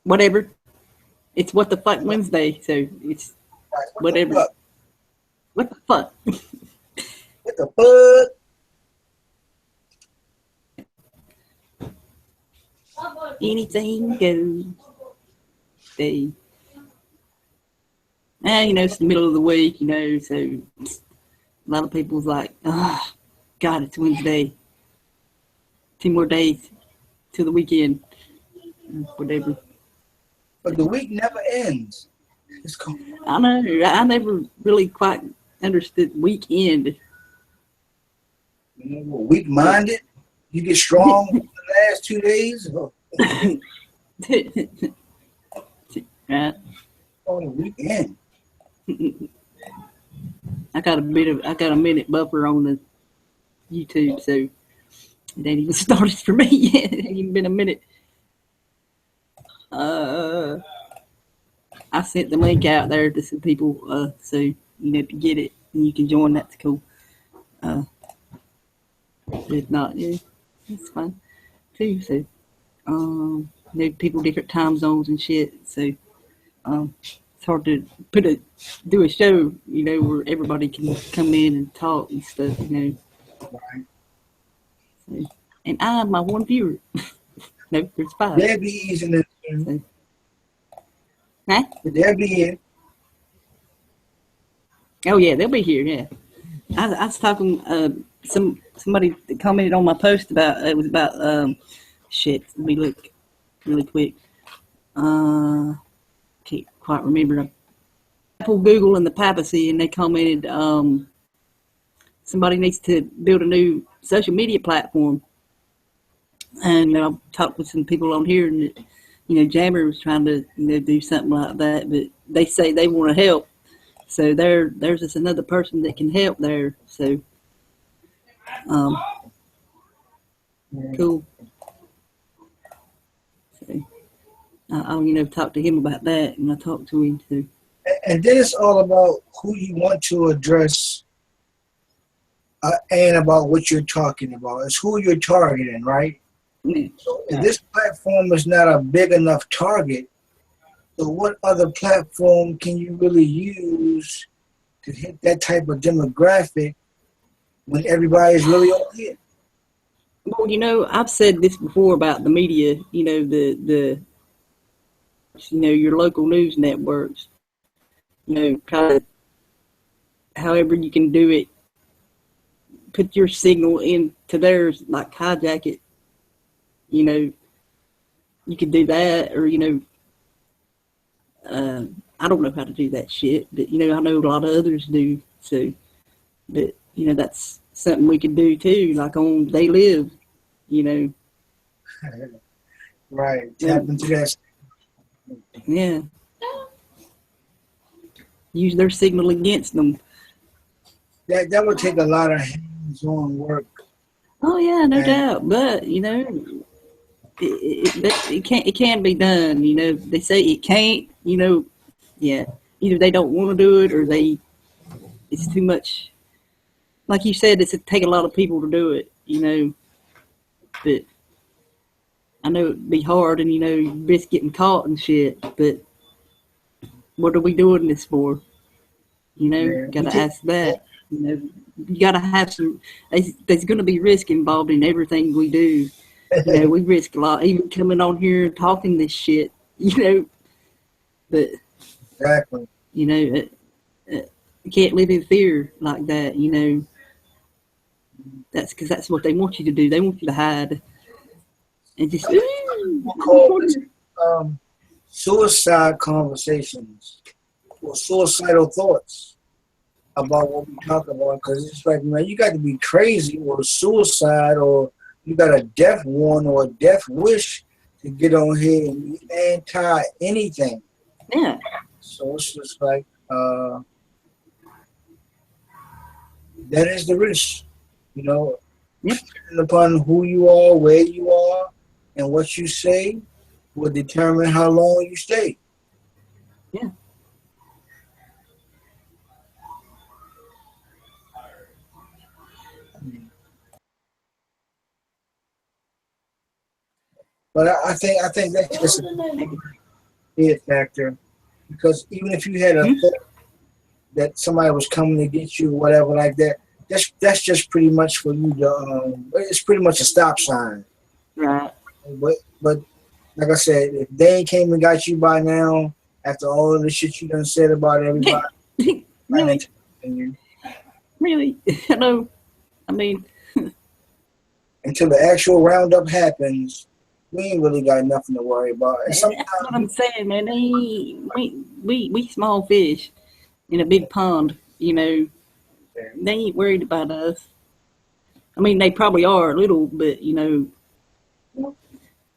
whatever. It's what the fuck Wednesday, so it's Right. whatever. What the fuck? What the fuck? Anything goes. They, it's the middle of the week, so a lot of people's like, oh, God, it's Wednesday. 2 more days till the weekend. Whatever. But the week never ends. It's cool. I know. I never really quite understood weekend. Weak minded. You get strong in the last 2 days. Right. On the weekend. I got a minute buffer on the YouTube, so it ain't even started for me yet. It ain't even been a minute. I sent the link out there to some people, so if you get it and you can join, that's cool. If not, yeah, it's fine too. So, people different time zones and shit. So, it's hard to do a show, where everybody can come in and talk and stuff, Right. So, and I'm my one viewer. No, there's 5. They'll be easy to So, huh? They'll be here. Oh yeah, they'll be here. Yeah, I was talking. Somebody commented on my post about it was about shit. Let me look really quick. Can't quite remember. Apple, Google, and the papacy, and they commented somebody needs to build a new social media platform. And I've talked with some people on here, and Jammer was trying to do something like that, but they say they want to help. So there's just another person that can help there. So, cool. So, I'll talk to him about that, and I talked to him too. And then it's all about who you want to address, and about what you're talking about. It's who you're targeting, right? Yeah. So if this platform is not a big enough target, so what other platform can you really use to hit that type of demographic when everybody's really on here? Well, I've said this before about the media, the your local news networks, try to, however you can do it, put your signal into theirs, like hijack it. You could do that, or, I don't know how to do that shit, but, I know a lot of others do, so, but, that's something we could do too, like on They Live, Right, tap into that. Yeah. Use their signal against them. That would take a lot of hands-on work. Oh yeah, no doubt. But it can be done. They say it can't. Yeah. Either they don't want to do it, or it's too much. Like you said, it take a lot of people to do it. But I know it'd be hard, and you risk getting caught and shit. But what are we doing this for? Gotta ask that. You gotta have some. There's going to be risk involved in everything we do. We risk a lot, even coming on here and talking this shit. But exactly. You can't live in fear like that. That's because that's what they want you to do. They want you to hide and just. We'll call this, suicide conversations or suicidal thoughts about what we talk about, because it's like, man, you got to be crazy or suicide, or you got a death warrant or a death wish to get on here and be anti anything. Yeah. So it's just like, that is the risk, Yep. Depending upon who you are, where you are, and what you say will determine how long you stay. Yeah. But I think that's just fear factor, because even if you had a Hmm? thought that somebody was coming to get you or whatever like that, that's just pretty much for you to it's pretty much a stop sign. Right. But like I said, if they ain't came and got you by now, after all of the shit you done said about everybody, I ain't Really? taking you Really? No. I mean, until the actual roundup happens. We ain't really got nothing to worry about. And that's sometimes what I'm saying, man. We small fish in a big pond. They ain't worried about us. I mean, they probably are a little, but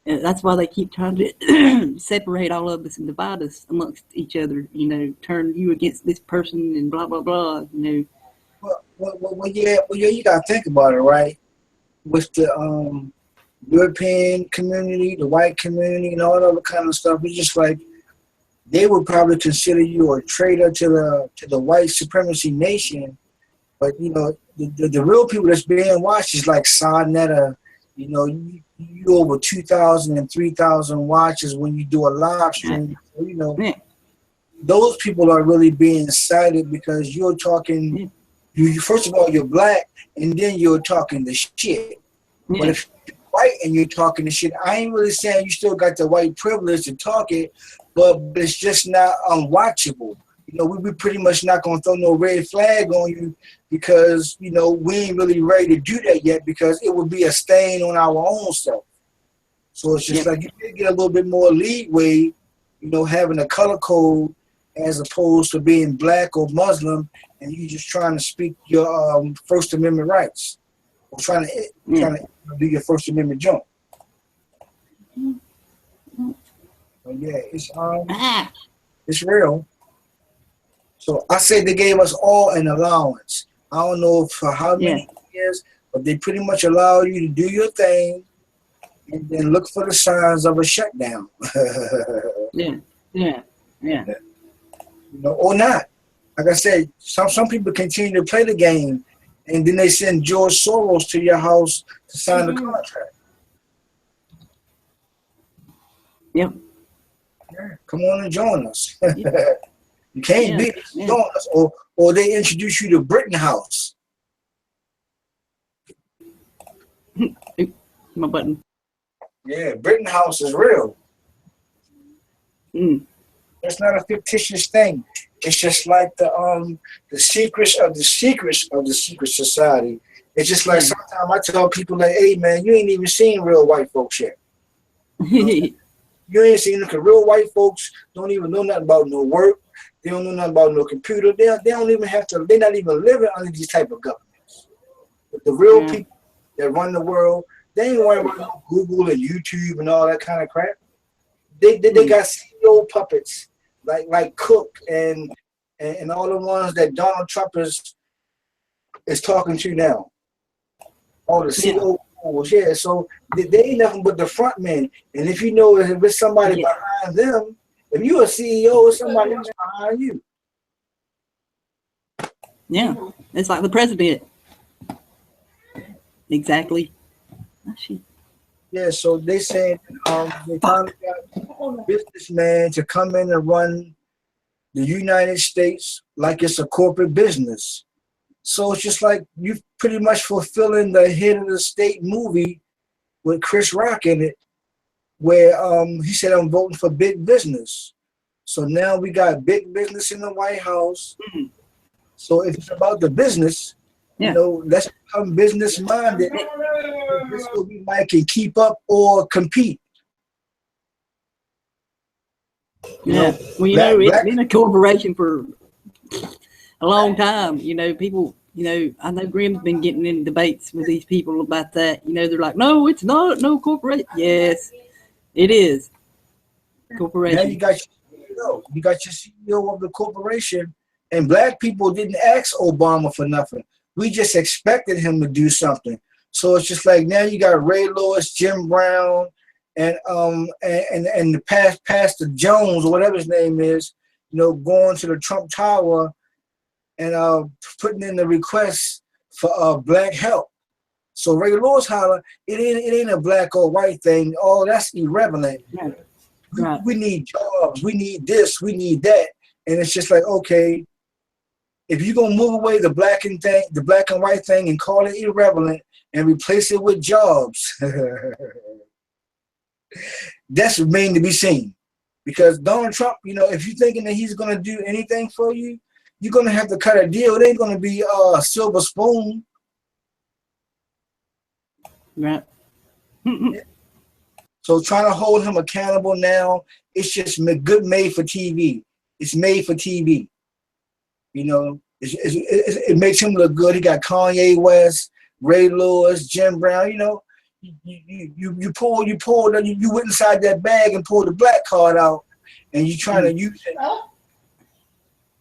that's why they keep trying to separate all of us and divide us amongst each other. Turn you against this person and blah blah blah. yeah, you gotta think about it, right? With the European community, the white community, and all that other kind of stuff, it's just like they would probably consider you a traitor to the white supremacy nation. But the real people that's being watched is like Sarnetta. You over 2,000 and 3,000 watches when you do a live Yeah, stream. yeah, Those people are really being cited because you're talking. yeah, You first of all you're black, and then you're talking the shit. But yeah, if you're white and you're talking the shit, I ain't really saying you still got the white privilege to talk it, but it's just not unwatchable. We pretty much not gonna throw no red flag on you because we ain't really ready to do that yet because it would be a stain on our own self. So it's just yeah, like you can get a little bit more leeway, having a color code as opposed to being black or Muslim, and you just trying to speak your First Amendment rights or yeah. trying to do your First Amendment jump. But yeah, Ah, it's real. So I say they gave us all an allowance. I don't know for how yeah, many years, but they pretty much allow you to do your thing and then look for the signs of a shutdown. yeah, yeah, yeah, Or not. Like I said, some people continue to play the game, and then they send George Soros to your house to sign the contract. yep, Yeah, come on and join us. yeah, You can't yeah, beat us. yeah. Join us, or they introduce you to Britain House. Oop, my button. Yeah, Britain House is real. Mm. It's not a fictitious thing. It's just like the secrets of the secrets of the secret society. It's just like Yeah. sometimes I tell people like, hey man, you ain't even seen real white folks yet. You ain't seen them because real white folks don't even know nothing about no work. They don't know nothing about no computer. They don't even have to, they're not even living under these type of governments. But the real Yeah. people that run the world, they ain't worried about no Google and YouTube and all that kind of crap. They Mm. got CEO puppets like Cook and all the ones that Donald Trump is talking to now. All the Yeah. COOs, yeah. So they ain't nothing but the front men. And if you know if it's somebody Yeah. behind them, if you're a CEO, it's somebody else behind you. Yeah. It's like the president. Exactly. Oh, shit. Yeah, so they saying they finally Fuck. got a businessman to come in and run the United States like it's a corporate business. So it's just like you pretty much fulfilling the head of the state movie with Chris Rock in it, where he said I'm voting for big business. So now we got big business in the White House. Mm. So if it's about the business, Yeah. let's become business minded. This way we might can keep up or compete. Yeah. Well, it's Black been a corporation for a long time. People, I know Grimm's been getting in debates with these people about that. They're like, no, it's not. No corporation. Yes, it is. now you Corporation. got you got your CEO of the corporation, and black people didn't ask Obama for nothing. We just expected him to do something. So it's just like now you got Ray Lewis, Jim Brown, and the Pastor Jones or whatever his name is, going to the Trump Tower and putting in the request for black help. So Ray Lewis holler, it ain't a black or white thing. Oh, that's irrelevant. Yeah. Right. We need jobs, we need this, we need that. And it's just like, okay, if you're gonna move away the black and white thing and call it irrelevant and replace it with jobs, that's remain to be seen. Because Donald Trump, if you're thinking that he's gonna do anything for you, you're gonna have to cut a deal. It ain't gonna be a silver spoon. Right. So trying to hold him accountable now, it's just good made for TV. It's made for TV. It makes him look good. He got Kanye West, Ray Lewis, Jim Brown. You went inside that bag and pulled the black card out, and you're trying to use it.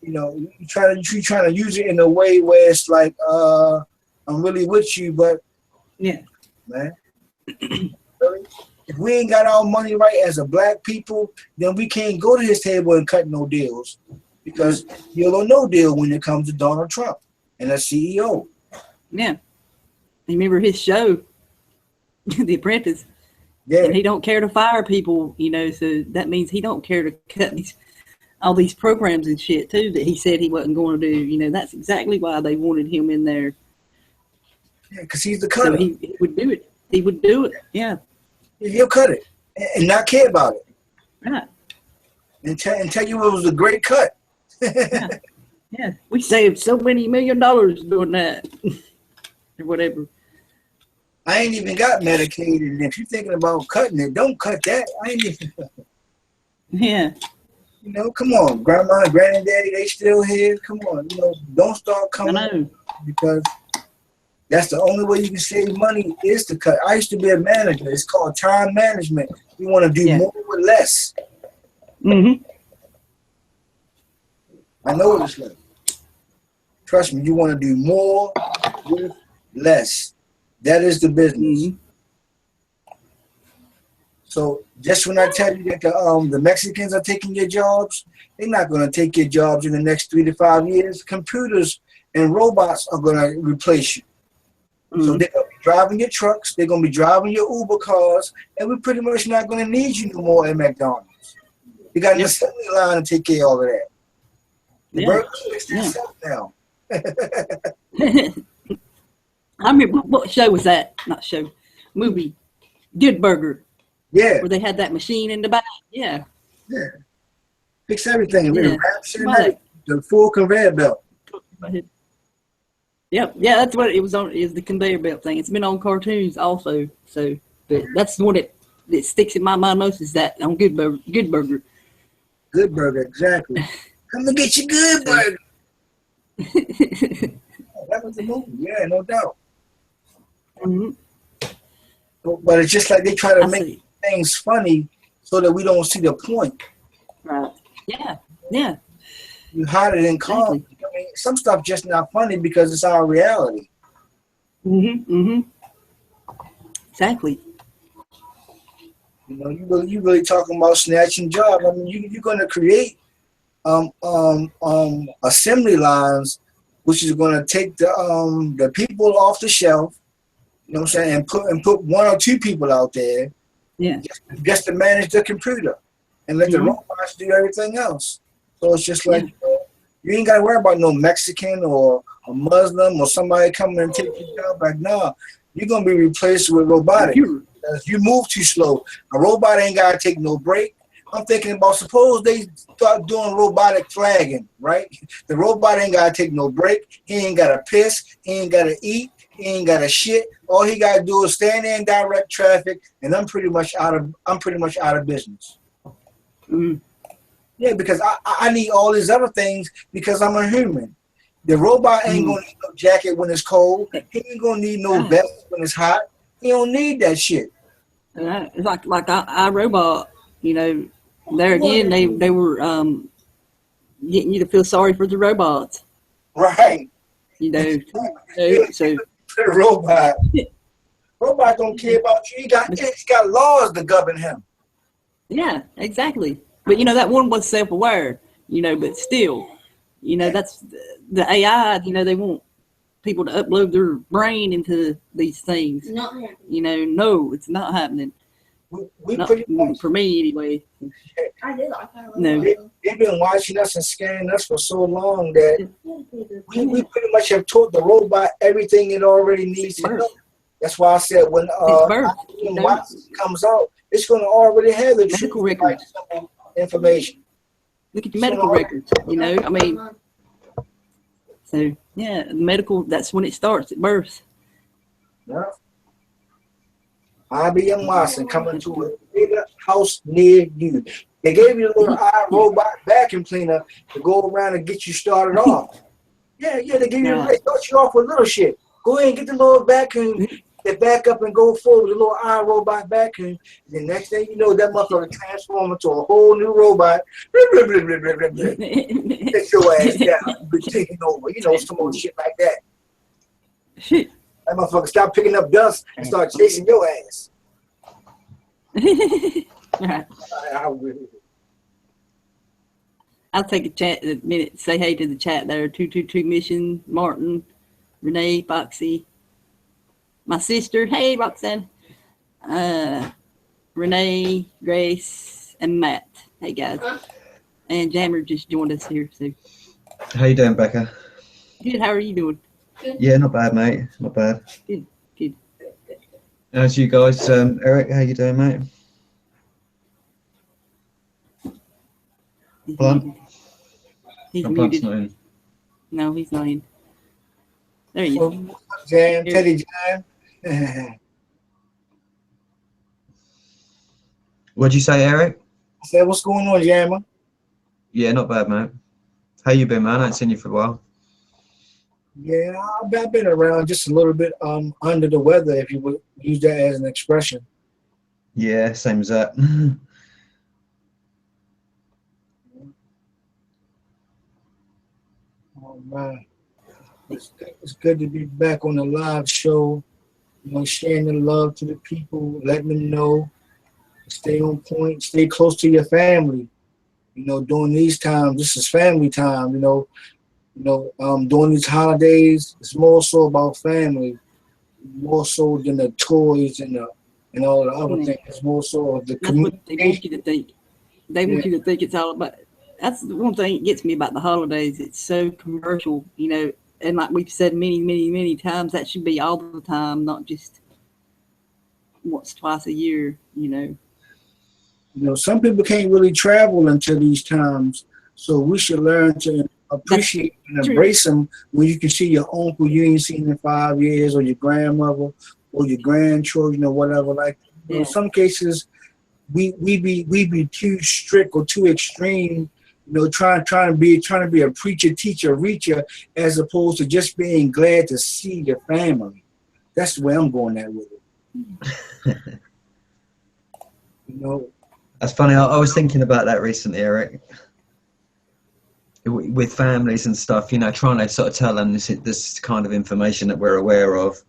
You're trying to use it in a way where it's like, I'm really with you, but yeah, man, really? If we ain't got our money right as a black people, then we can't go to his table and cut no deals, because you'll no deal when it comes to Donald Trump and a CEO. Yeah, remember his show, The Apprentice. Yeah, and he don't care to fire people, so that means he don't care to cut all these programs and shit too that he said he wasn't going to do. That's exactly why they wanted him in there. Yeah, because he's the cutter. So he would do it. He would do it. Yeah. He'll cut it and not care about it. Right. And tell you it was a great cut. Yeah. Yeah. We saved so many $1 million doing that. Or whatever. I ain't even got Medicaid, and if you're thinking about cutting it, don't cut that. I ain't even. Yeah. Come on, grandma and granddaddy, they still here. Come on, don't start coming. I know. Because that's the only way you can save money is to cut. I used to be a manager. It's called time management. You want to do more with less. Mm-hmm. I know what it's like. Trust me, you want to do more with less. That is the business. Mm-hmm. So just when I tell you that the Mexicans are taking your jobs, they're not going to take your jobs in the next 3 to 5 years. Computers and robots are going to replace you. Mm-hmm. So they're going to be driving your trucks. They're going to be driving your Uber cars, and we're pretty much not going to need you no more at McDonald's. You got an assembly line to take care of all of that. The burgers fix themselves now. I remember, what show was that? Not show, movie. Good Burger. Yeah. Where they had that machine in the back. Yeah. Yeah. Fix everything. Yeah. The full conveyor belt. Yep. Yeah, that's what it was on, is the conveyor belt thing. It's been on cartoons also. So, but that's the one that sticks in my mind most, is that on Good Burger. Good Burger. Good Burger, exactly. Come and get your Good Burger. That was the movie. Yeah, no doubt. Mm-hmm. But it's just like they try to make things funny so that we don't see the point. Right. Yeah. Yeah. You hide it in calm. Exactly. I mean, some stuff just not funny because it's our reality. Mm-hmm. Mm-hmm. Exactly. You really talking about snatching jobs. I mean, you're going to create assembly lines, which is going to take the people off the shelf. You know what I'm saying? And put 1 or 2 people out there, just to manage the computer, and let the robots do everything else. So it's just like you ain't got to worry about no Mexican or a Muslim or somebody coming and take your job. Like, nah, you're gonna be replaced with robotics. You move too slow. A robot ain't got to take no break. I'm thinking about, suppose they start doing robotic flagging, right? The robot ain't got to take no break. He ain't got to piss. He ain't got to eat. He ain't got to shit. All he got to do is stand there and direct traffic, and I'm pretty much out of business. Mm. Yeah, because I need all these other things because I'm a human. The robot ain't gonna need no jacket when it's cold. He ain't gonna need no vest when it's hot. He don't need that shit. It's like iRobot, there again they were getting you to feel sorry for the robots. Right. So the robot don't care about you. It's got laws to govern him. Yeah, exactly. But that one was self-aware, but still, that's the AI, they want people to upload their brain into these things. Not happening. No, it's not happening. we Not pretty much, for me anyway. I do like that. No. they've been watching us and scanning us for so long that we pretty much have taught the robot everything it already needs to know. That's why I said when birth, Watson comes out, it's going to already have the medical truth, records. simple information. Look at your medical records. You know, I mean, so yeah, medical. That's when it starts at birth. Yeah. IBM Watson coming to a bigger house near you. They gave you a little iRobot vacuum cleaner to go around and get you started off. Yeah, they give you they start you off with little shit. Go ahead and get the little vacuum, get back up and go forward with a little iRobot vacuum. And the next thing you know, that motherfucker transform into a whole new robot. Get your ass down. You're taking over. You know, some more shit like that. That motherfucker stop picking up dust and start chasing your ass. Right. I'll take a minute to say hey to the chat there. 222 Mission, Martin, Renee, Boxy, my sister. Hey, Roxanne. Renee, Grace, and Matt. Hey, guys. And Jammer just joined us here. So. How you doing, Becca? Good. How are you doing? Good. Yeah, not bad, mate. Not bad. Good. Good. How's you guys? Eric, how you doing, mate? He's Blunt? muted. He's Blunt's muted. not in. No, he's not in. There he is. Jam, Teddy Jam. What'd you say, Eric? I said, what's going on, Jammer? Yeah, not bad, mate. How you been, man? I ain't seen you for a while. Yeah, I've been around just a little bit under the weather, if you would use that as an expression. Yeah, same as that. Oh, man. It's good to be back on the live show, you know, sharing the love to the people, letting them know, stay on point, stay close to your family. You know, during these times, this is family time, you know, during these holidays, it's more so about family, more so than the toys and all the other things. It's more so of the community. That's what they want you to think. They want you to think it's all about. That's the one thing that gets me about the holidays. It's so commercial, you know, and like we've said many, many, many times, that should be all the time, not just once, twice a year, you know. You know, some people can't really travel until these times, so we should learn to appreciate and embrace them when you can see your uncle you ain't seen in 5 years, or your grandmother, or your grandchildren, or whatever. Like in some cases, we be too strict or too extreme. You know, trying to be a preacher, teacher, reacher, as opposed to just being glad to see your family. That's the way I'm going at with it. You know. That's funny. I was thinking about that recently, Eric. With families and stuff, you know, trying to sort of tell them this kind of information that we're aware of,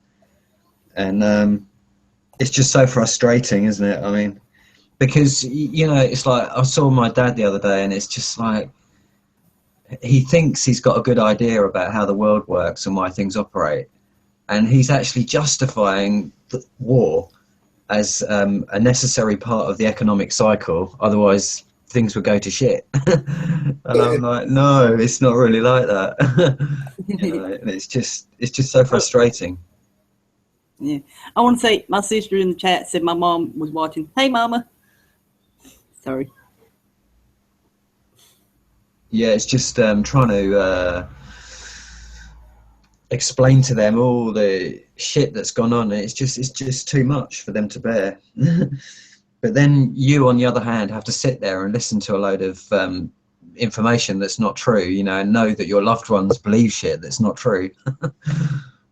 and it's just so frustrating, isn't it? I mean, because you know, it's like I saw my dad the other day, and it's just like he thinks he's got a good idea about how the world works and why things operate, and he's actually justifying the war as a necessary part of the economic cycle. Otherwise, things would go to shit. And I'm like, no, it's not really like that. You know, and it's just so frustrating. Yeah, I want to say my sister in the chat said my mom was watching. Hey, Mama. Sorry. Yeah, it's just trying to explain to them all the shit that's gone on. It's just too much for them to bear. But then you, on the other hand, have to sit there and listen to a load of information that's not true, you know, and know that your loved ones believe shit that's not true.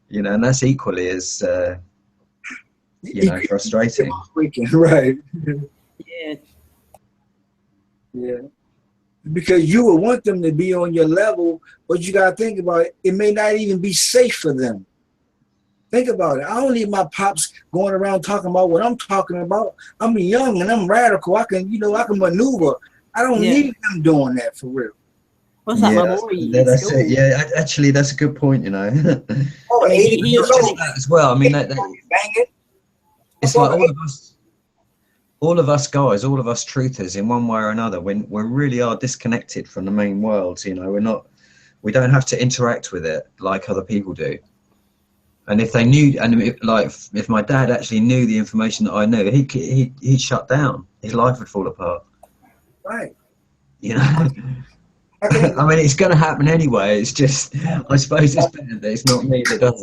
You know, and that's equally as you know, frustrating. Right. Yeah. Yeah. Because you would want them to be on your level, but you got to think about it. It may not even be safe for them. Think about it. I don't need my pops going around talking about what I'm talking about. I'm young and I'm radical. I can maneuver. I don't need them doing that for real. What's that, my boy? That's it. Yeah, actually, that's a good point, you know. Oh, 80 years old as well. I mean, it's like all of us guys, all of us truthers, in one way or another, when we really are disconnected from the main world. You know, we don't have to interact with it like other people do. And if they knew, and if my dad actually knew the information that I knew, he'd shut down. His life would fall apart. Right. You know, I mean, it's going to happen anyway. It's just, I suppose it's better that it's not me that does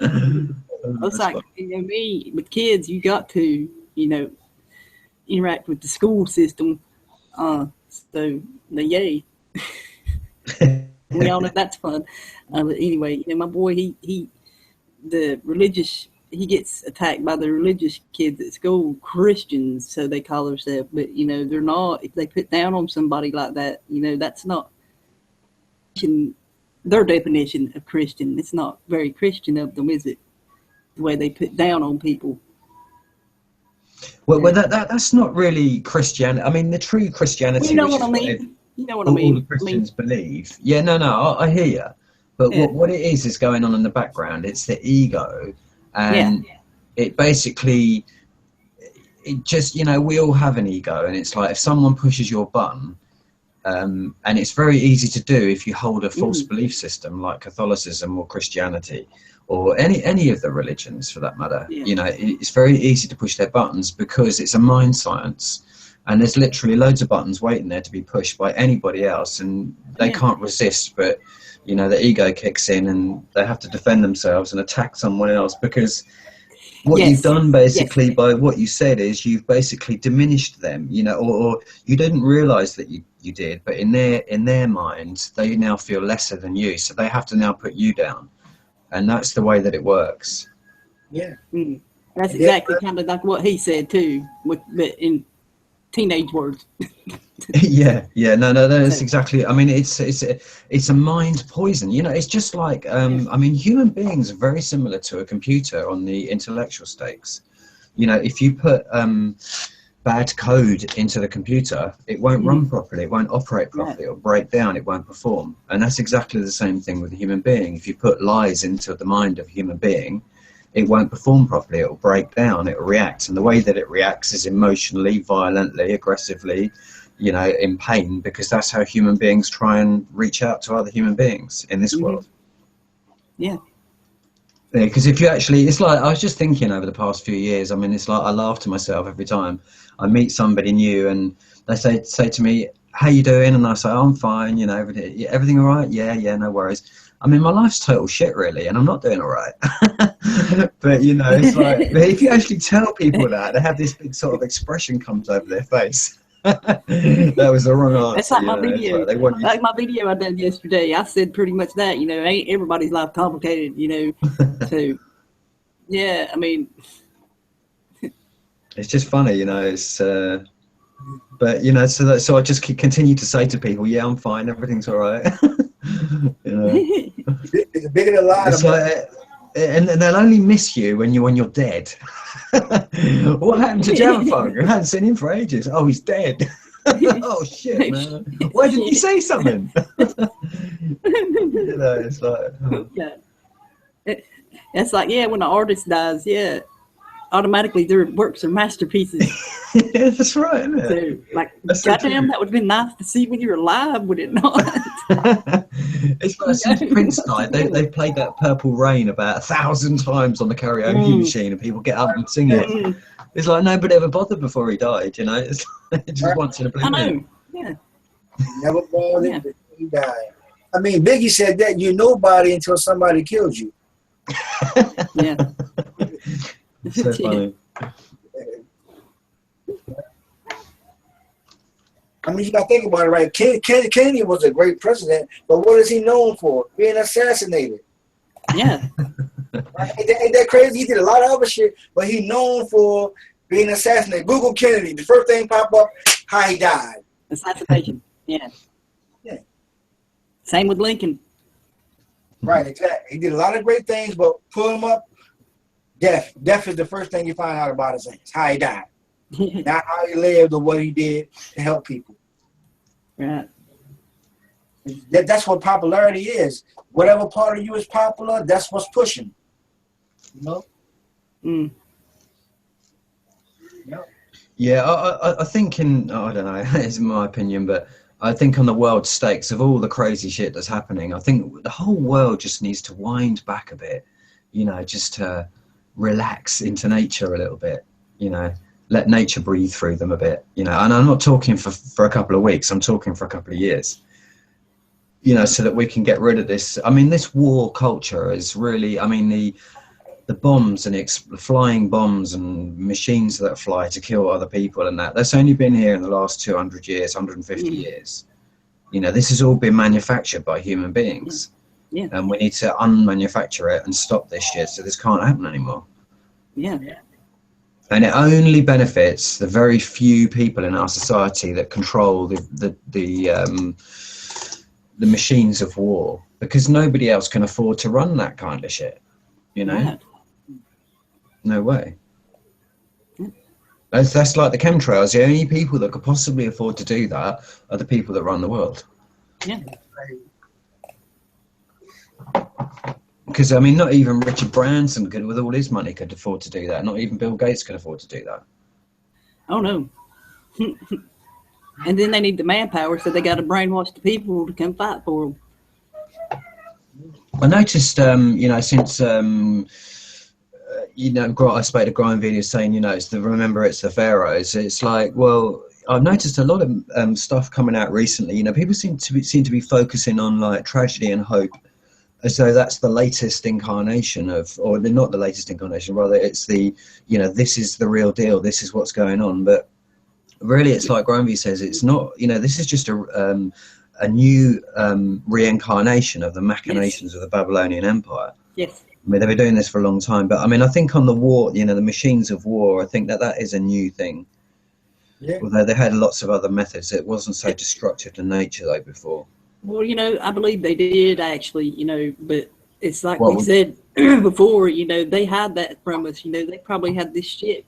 it. It's like, me with kids, you got to, interact with the school system. So, yay. We all know that's fun. But anyway, my boy, he gets attacked by the religious kids at school, Christians, so they call themselves. But, they're not. If they put down on somebody like that, that's not their definition of Christian. It's not very Christian of them, is it? The way they put down on people. Well, that's not really Christianity. I mean, the true Christianity. You know what I mean? All the Christians believe. Yeah, no, I hear you. But what it is going on in the background. It's the ego, and it basically, it just, we all have an ego, and it's like if someone pushes your button, and it's very easy to do if you hold a false belief system like Catholicism or Christianity, or any of the religions for that matter. It's very easy to push their buttons because it's a mind science, and there's literally loads of buttons waiting there to be pushed by anybody else, and they can't resist, but the ego kicks in and they have to defend themselves and attack someone else, because what you've done basically by what you said is you've basically diminished them, or you didn't realize that you did, but in their minds they now feel lesser than you, so they have to now put you down. And that's the way that it works. Yeah. That's exactly kind of like what he said too, but in teenage words. No, that's exactly. I mean, it's a mind poison. It's just like I mean, human beings are very similar to a computer on the intellectual stakes. If you put bad code into the computer, it won't run properly, it won't operate properly, it'll break down, it won't perform. And that's exactly the same thing with a human being. If you put lies into the mind of a human being, it won't perform properly, it'll break down, it'll react. And the way that it reacts is emotionally, violently, aggressively, in pain, because that's how human beings try and reach out to other human beings in this world. Yeah. Because if you actually, it's like, I was just thinking over the past few years, I mean, it's like I laugh to myself every time I meet somebody new and they say to me, how you doing? And I say, oh, I'm fine, everything all right? Yeah, no worries. I mean, my life's total shit, really, and I'm not doing all right. But, it's like, but if you actually tell people that, they have this big sort of expression comes over their face. That was the wrong answer. That's like my video. Like my video I done yesterday. I said pretty much that, ain't everybody's life complicated, So, yeah, I mean. It's just funny, it's, but, so I just continue to say to people, yeah, I'm fine, everything's all right. It's bigger than life. It's like, and they'll only miss you when you're dead. What happened to Javaphone? I hadn't seen him for ages. Oh, he's dead. Oh shit, man! Why didn't you say something? It's like, it's like, when an artist dies, automatically their works are masterpieces. Yeah, that's right, isn't it? So, like, goddamn, that would have been nice to see when you were alive, would it not? It's like since Prince died, they played that Purple Rain about 1,000 times on the karaoke machine, and people get up and sing it. It's like nobody ever bothered before he died, It's like, just once in a blue moon. Yeah. Never bothered before he died. I mean, Biggie said that you're nobody until somebody kills you. Yeah. So funny. I mean, you got to think about it, right? Kennedy was a great president, but what is he known for? Being assassinated. Yeah. Right? Ain't that crazy? He did a lot of other shit, but he's known for being assassinated. Google Kennedy. The first thing pop up, how he died. Assassination. Yeah. Yeah. Same with Lincoln. Right, exactly. He did a lot of great things, but pull him up, death. Death is the first thing you find out about his ass. How he died. Not how he lived or what he did to help people. Right. That's what popularity is. Whatever part of you is popular, that's what's pushing. Yeah, I think I don't know, it's my opinion, but I think on the world stakes of all the crazy shit that's happening, I think the whole world just needs to wind back a bit, just to relax into nature a little bit, let nature breathe through them a bit, and I'm not talking for a couple of weeks, I'm talking for a couple of years, so that we can get rid of this. I mean, this war culture is really, I mean, the bombs and flying bombs and machines that fly to kill other people and that's only been here in the last 200 years, 150 years. This has all been manufactured by human beings. Yeah. And we need to unmanufacture it and stop this shit so this can't happen anymore. Yeah. And it only benefits the very few people in our society that control the machines of war, because nobody else can afford to run that kind of shit, Right. No way. That's like the chemtrails. The only people that could possibly afford to do that are the people that run the world. Yeah. Because, I mean, not even Richard Branson could, with all his money, could afford to do that. Not even Bill Gates could afford to do that. Oh, no. And then they need the manpower, so they got to brainwash the people to come fight for them. I noticed, since... I spoke to Brian video saying, it's the Pharaohs. It's like, well, I've noticed a lot of stuff coming out recently. People seem to be focusing on like tragedy and hope, as though that's the latest incarnation or not the latest incarnation. Rather, it's this is the real deal. This is what's going on. But really, it's like Granvey says. It's not. This is just a new reincarnation of the machinations of the Babylonian Empire. Yes. I mean, they've been doing this for a long time, but I mean, I think on the war, the machines of war, I think that is a new thing. Yeah. Although they had lots of other methods, it wasn't so destructive to nature like before. Well, I believe they did actually, but it's like we said before, they hide that from us. They probably had this shit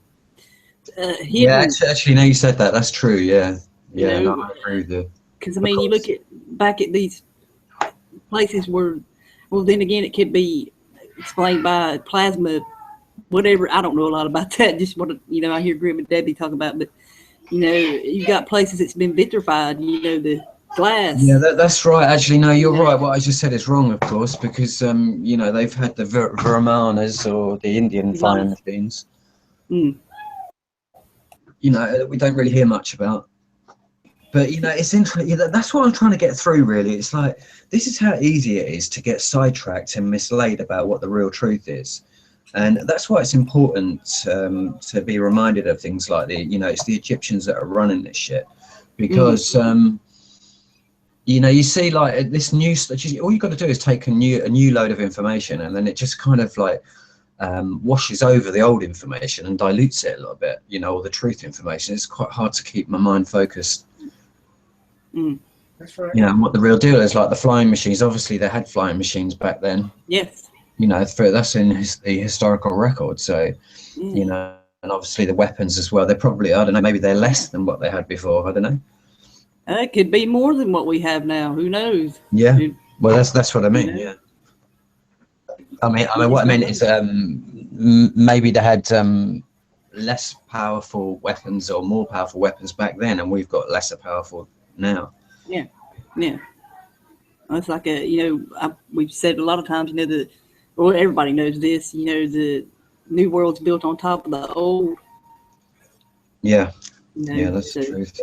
hidden. Yeah, actually, now you said that, that's true. Yeah, yeah, no, I agree with you. Because I mean, you look back at these places where, well, then again, it could be explained by plasma, whatever. I don't know a lot about that. Just what I hear Grim and Debbie talk about, but you've got places that's been vitrified. The glass. Yeah, that's right. Actually, no, you're right. What I just said is wrong, of course, because they've had the Vermanas or the Indian flying machines. Mm. We don't really hear much about. But it's interesting. That's what I'm trying to get through. Really, it's like this is how easy it is to get sidetracked and misled about what the real truth is, and that's why it's important to be reminded of things like it's the Egyptians that are running this shit, because you see like this new. All you got to do is take a new load of information, and then it just kind of like washes over the old information and dilutes it a little bit. Or the truth information. It's quite hard to keep my mind focused. Mm. That's right. And what the real deal is, like the flying machines. Obviously, they had flying machines back then. Yes. That's in the historical record. So, and obviously the weapons as well. They're probably, I don't know, maybe they're less than what they had before. I don't know. It could be more than what we have now. Who knows? Yeah. Well, that's what I mean. Yeah. I mean, what I mean is, maybe they had less powerful weapons or more powerful weapons back then, and we've got lesser powerful now. Yeah. It's like we've said a lot of times, everybody knows this, the new world's built on top of the old. Yeah. Yeah, that's the truth.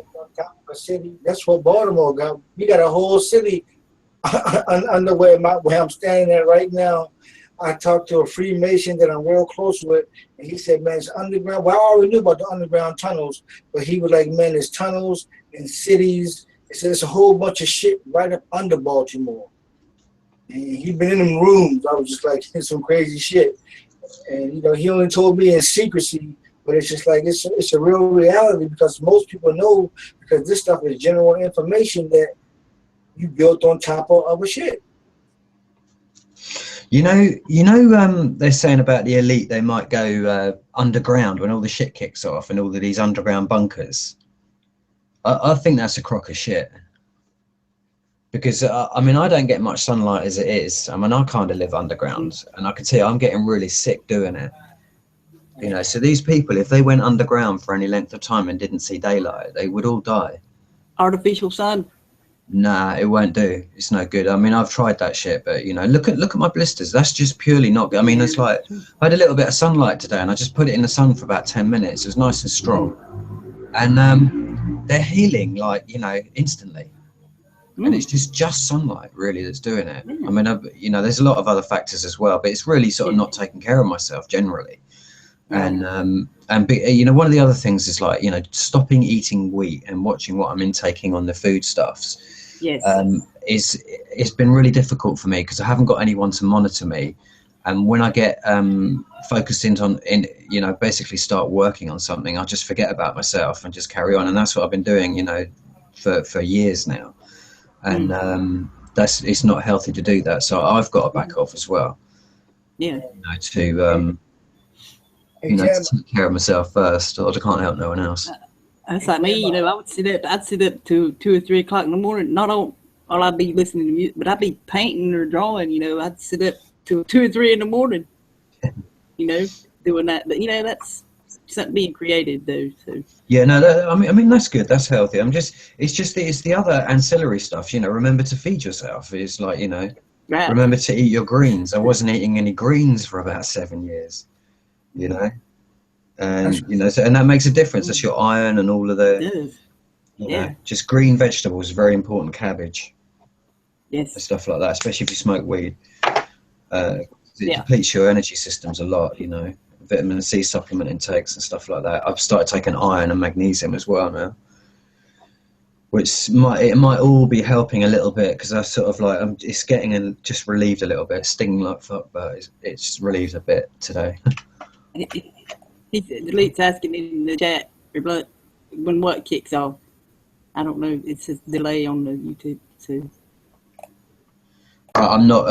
City. That's what Baltimore got. We got a whole city under where I'm standing at right now. I talked to a Freemason that I'm real close with, and he said, man, it's underground. Well, I already knew about the underground tunnels, but he was like, man, there's tunnels and cities. He said, there's a whole bunch of shit right up under Baltimore. And he'd been in them rooms. I was just like, it's some crazy shit. And, he only told me in secrecy, but it's just like, it's a real reality, because most people know, because this stuff is general information that you built on top of a shit. They're saying about the elite, they might go underground when all the shit kicks off and all of these underground bunkers. I think that's a crock of shit. Because, I don't get much sunlight as it is. I kind of live underground, and I can tell you I'm getting really sick doing it. You know, so these people, if they went underground for any length of time and didn't see daylight, they would all die. Artificial sun. Nah, it won't do. It's no good. I mean, I've tried that shit, but you know, look at my blisters. That's just purely not good. I mean, it's like I had a little bit of sunlight today, and I just put it in the sun for about 10 minutes. It was nice and strong, and they're healing like, you know, instantly. And it's just sunlight really that's doing it. I mean, you know, there's a lot of other factors as well, but it's really sort of not taking care of myself generally. And you know, one of the other things is like, you know, stopping eating wheat and watching what I'm intaking on the foodstuffs. Yes. It's been really difficult for me because I haven't got anyone to monitor me. And when I get focused in, you know, basically start working on something, I just forget about myself and just carry on. And that's what I've been doing, you know, for years now. And it's not healthy to do that. So I've got to back off as well. Yeah. You know, to to take care of myself first, or I can't help no one else. That's like me, you know. I'd sit up to 2 or 3 o'clock in the morning. Not all I'd be listening to music, but I'd be painting or drawing. You know, I'd sit up till 2 or 3 in the morning. You know, doing that. But you know, that's something being created, though. So. Yeah, no, I mean that's good. That's healthy. It's the other ancillary stuff. You know, remember to feed yourself. It's like, you know, remember to eat your greens. I wasn't eating any greens for about 7 years. You know, and you know, and that makes a difference. That's your iron and all of the, you know, just green vegetables, very important. Cabbage, and stuff like that. Especially if you smoke weed, it depletes your energy systems a lot. You know, vitamin C supplement intakes and stuff like that. I've started taking iron and magnesium as well now, which might all be helping a little bit because I sort of like it's getting just relieved a little bit, stinging like fuck, but it's relieved a bit today. Delete's asking in the chat when what kicks off. I don't know. It says delay on the YouTube. So I'm not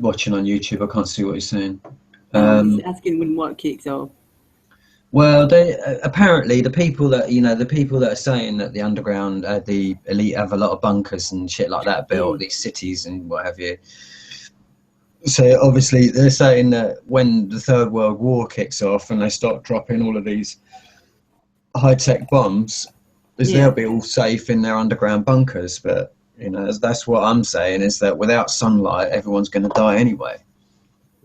watching on YouTube. I can't see what he's saying. He's asking when what kicks off. Well, they apparently the people that are saying that the underground, the elite have a lot of bunkers and shit like that built, these cities and what have you. So obviously they're saying that when the Third World War kicks off and they start dropping all of these high-tech bombs, they'll be all safe in their underground bunkers. But you know, that's what I'm saying, is that without sunlight, everyone's going to die anyway.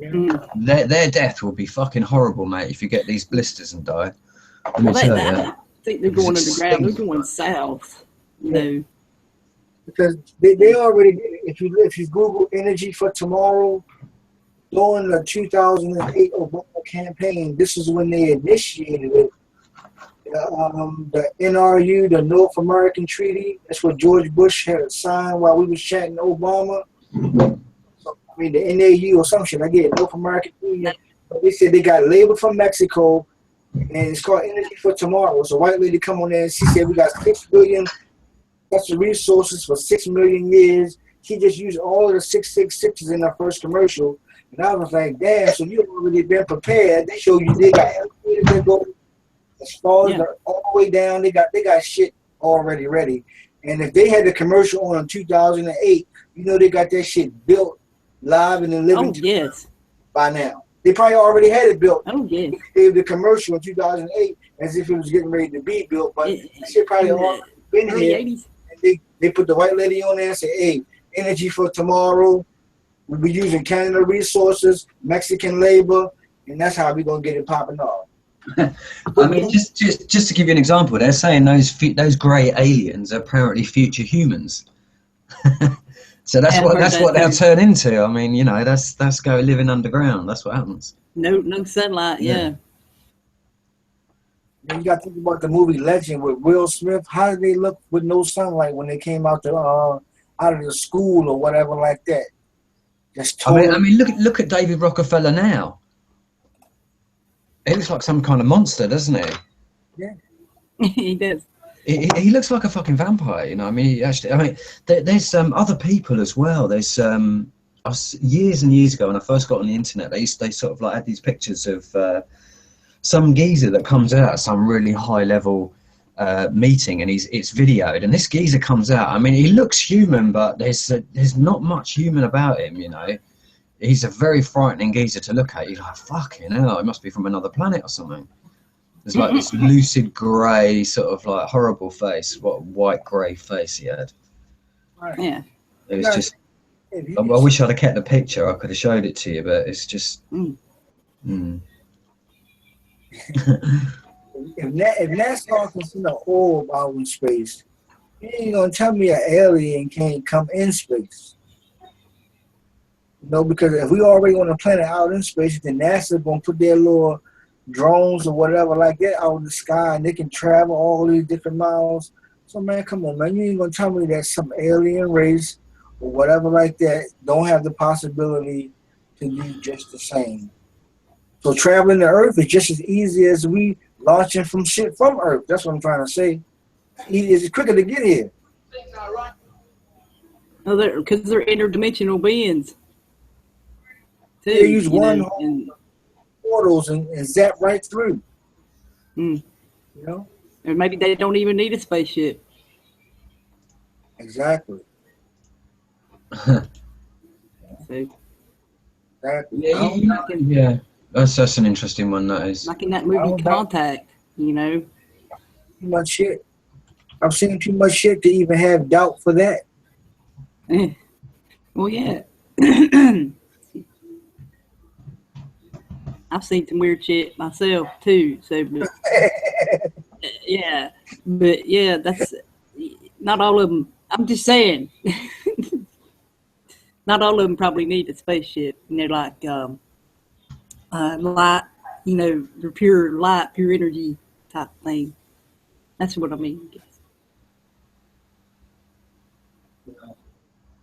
Their death will be fucking horrible, mate, if you get these blisters and die. Let me tell you. I think they're going underground. They're going south. You know. Because they already did it. If you Google energy for tomorrow, during the 2008 Obama campaign, this is when they initiated it. The NRU, the North American Treaty, that's what George Bush had signed while we was chatting Obama. So, I mean, the NAU or some shit, I get it, North American Treaty. But they said they got labor from Mexico, and it's called Energy for Tomorrow. So a white lady come on there and she said we got 6 billion natural resources for 6 million years. She just used all of the 666s in her first commercial. And I was like, damn, so you already been prepared. They show you they got elevators that go as far as all the way down. They got shit already ready. And if they had the commercial on in 2008, you know they got that shit built live and in living by now. They probably already had it built. Oh, yes. They gave the commercial in 2008 as if it was getting ready to be built, but that shit probably already been here. 80s. And they put the white lady on there and say, hey, energy for tomorrow. We'll be using Canada resources, Mexican labor, and that's how we're going to get it popping off. I mean, just to give you an example, they're saying those grey aliens are apparently future humans. So that's what they'll turn into. I mean, you know, that's go living underground. That's what happens. No sunlight. Yeah. And you got to think about the movie Legend with Will Smith. How did they look with no sunlight when they came out of the school or whatever like that? I mean, look at David Rockefeller now. He looks like some kind of monster, doesn't he? Yeah, he does. He looks like a fucking vampire, you know. I mean, there's other people as well. There's years and years ago when I first got on the internet, they sort of like had these pictures of some geezer that comes out at some really high level meeting, and it's videoed, and this geezer comes out. I mean, he looks human, but there's not much human about him, you know. he's a very frightening geezer to look at. You're like, fucking hell, it must be from another planet or something. There's like this lucid grey sort of like horrible face. What a white grey face he had. Right. Yeah. It was just. I wish I'd have kept the picture. I could have showed it to you, but it's just. If NASCAR can send an orb out in space, you ain't gonna tell me an alien can't come in space. You know, because if we already on a planet out in space, then NASA gonna put their little drones or whatever like that out in the sky, and they can travel all these different miles. So man, come on, man, you ain't gonna tell me that some alien race or whatever like that don't have the possibility to do just the same. So traveling the Earth is just as easy as we launching from shit from Earth. That's what I'm trying to say. It's quicker to get here. Oh, because they're interdimensional beings. Too, They use one know, and, portals and zap right through. mm, You know? or maybe they don't even need a spaceship. Exactly. So, Exactly. Yeah. That's an interesting one, that is. like in that movie Contact, you know. Too much shit. I've seen too much shit to even have doubt for that. Well, yeah. I've seen some weird shit myself too. So, but, yeah, but yeah, that's not all of them. I'm just saying, not all of them probably need a spaceship. And they're like light, you know, they're pure light, pure energy type thing. That's what I mean. I guess.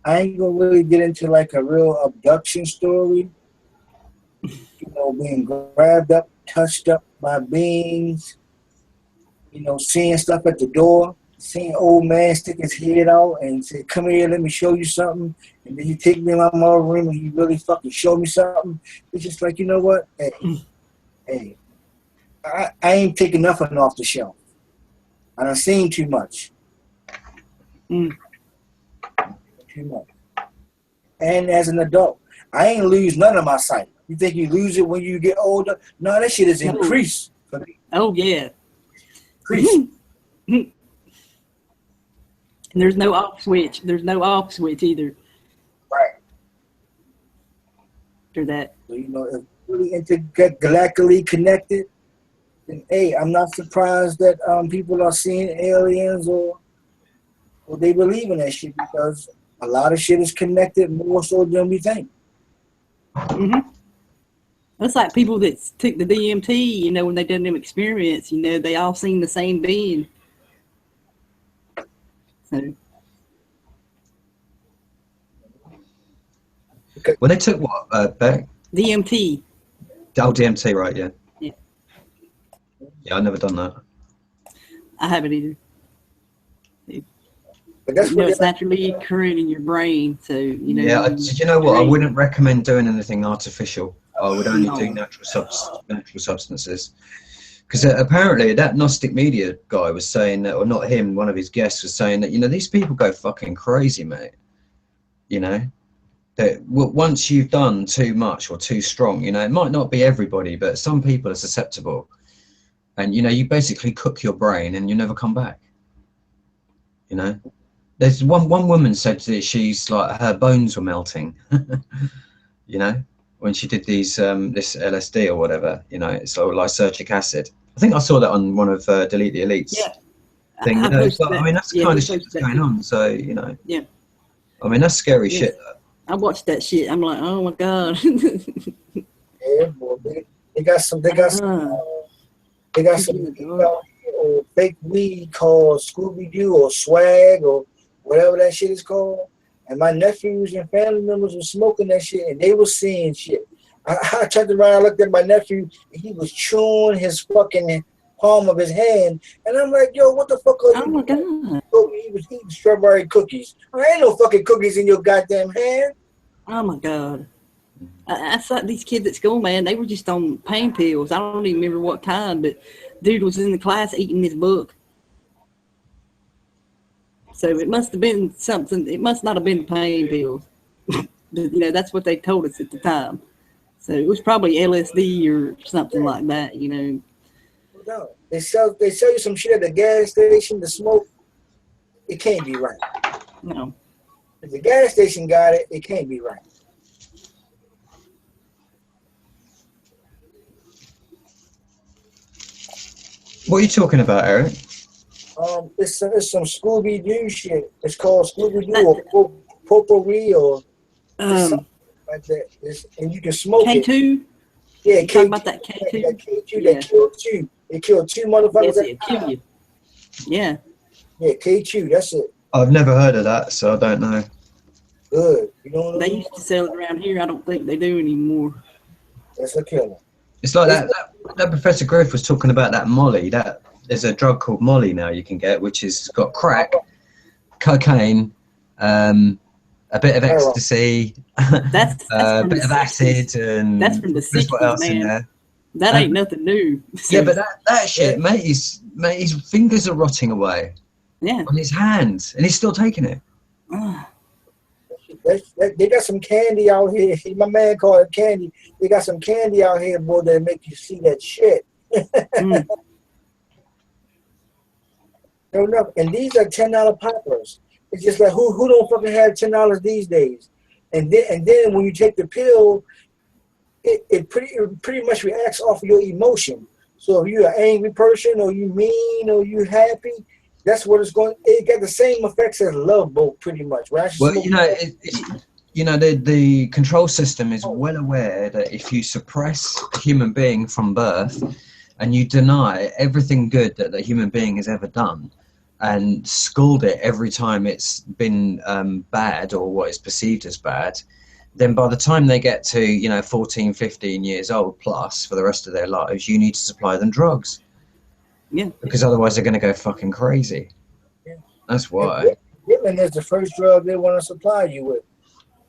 I ain't gonna really get into like a real abduction story. You know, being grabbed up, touched up by beings. You know, seeing stuff at the door. Seeing old man stick his head out and say, "Come here, let me show you something." And then he take me in my room and he really fucking show me something. It's just like, you know what? Hey, I ain't taking nothing off the shelf. I done seen too much. Too much. And as an adult, I ain't lose none of my sight. You think you lose it when you get older? No, that shit is increased for me. Oh yeah. Increased. And there's no off switch. There's no off switch either. Right. After that. So, you know, if really intergalactically connected, then hey, I'm not surprised that people are seeing aliens or they believe in that shit, because a lot of shit is connected more so than we think. That's like people that took the DMT, you know, when they did them experiments, you know, they all seen the same being. So. Well, they took what back? DMT. Oh, DMT, right? Yeah. Yeah. Yeah, I've never done that. I haven't either. But that's you know, it's naturally occurring in your brain, so you know. Yeah, you know what? I wouldn't recommend doing anything artificial. I would only do natural substances. Because apparently that Gnostic Media guy was saying that, or not him, one of his guests was saying that, you know, these people go fucking crazy, mate. You know, that once you've done too much or too strong, you know, it might not be everybody, but some people are susceptible. And, you know, you basically cook your brain and you never come back. You know, there's one woman said that she's like, her bones were melting, you know, when she did these, this LSD or whatever, you know, it's all lysergic acid. I think I saw that on one of Delete the Elites thing. You know, but, I mean, that's the kind of shit that's going on. So, you know, I mean, that's scary shit. I watched that shit. I'm like, oh my god. Yeah, boy, they got some fake weed called Scooby Doo or swag or whatever that shit is called. And my nephews and family members were smoking that shit, and they were seeing shit. I turned around, I looked at my nephew, and he was chewing his fucking palm of his hand. And I'm like, yo, what the fuck are you doing? Oh, my God. He was eating strawberry cookies. There ain't no fucking cookies in your goddamn hand. Oh, my God. I saw these kids at school, man, they were just on pain pills. I don't even remember what kind, but dude was in the class eating his book. So it must have been something. It must not have been pain pills. But, that's what they told us at the time. So it was probably LSD or something like that. No, they sell you some shit at the gas station to smoke. It can't be right. No. If the gas station got it, it can't be right. What are you talking about, Eric? It's some Scooby Doo shit. It's called Scooby Doo or Potpourri or something like that. And you can smoke K2? it. Yeah, You talking about that K2? That K2 that killed two. It killed two motherfuckers. Yes, it'll kill you. Yeah. Yeah, K2. That's it. I've never heard of that, so I don't know. Good. You know what I They mean? used to sell it around here. I don't think they do anymore. That's a killer. It's like that Professor Griff was talking about that Molly. That there's a drug called Molly now you can get, which has got crack, cocaine, a bit of ecstasy, That's a from bit the of 60s. acid, and That's from the there's what 60s, else in man. there. That ain't nothing new. Yeah, but that shit, mate, his fingers are rotting away Yeah. on his hands, and he's still taking it. They got some candy out here. My man called it candy. They got some candy out here, boy, that make you see that shit. Sure enough. And these are $10 poppers. It's just like who don't fucking have $10 these days? And then when you take the pill, it pretty much reacts off of your emotion. So if you're an angry person or you mean or you happy, that's what it's going. It got the same effects as love boat, pretty much, right? Well, the control system is well aware that if you suppress a human being from birth and you deny everything good that the human being has ever done and scold it every time it's been bad or what is perceived as bad, then by the time they get to 14, 15 years old plus for the rest of their lives, you need to supply them drugs. Yeah. Because otherwise they're going to go fucking crazy. Yeah. That's why. Ritalin is the first drug they want to supply you with.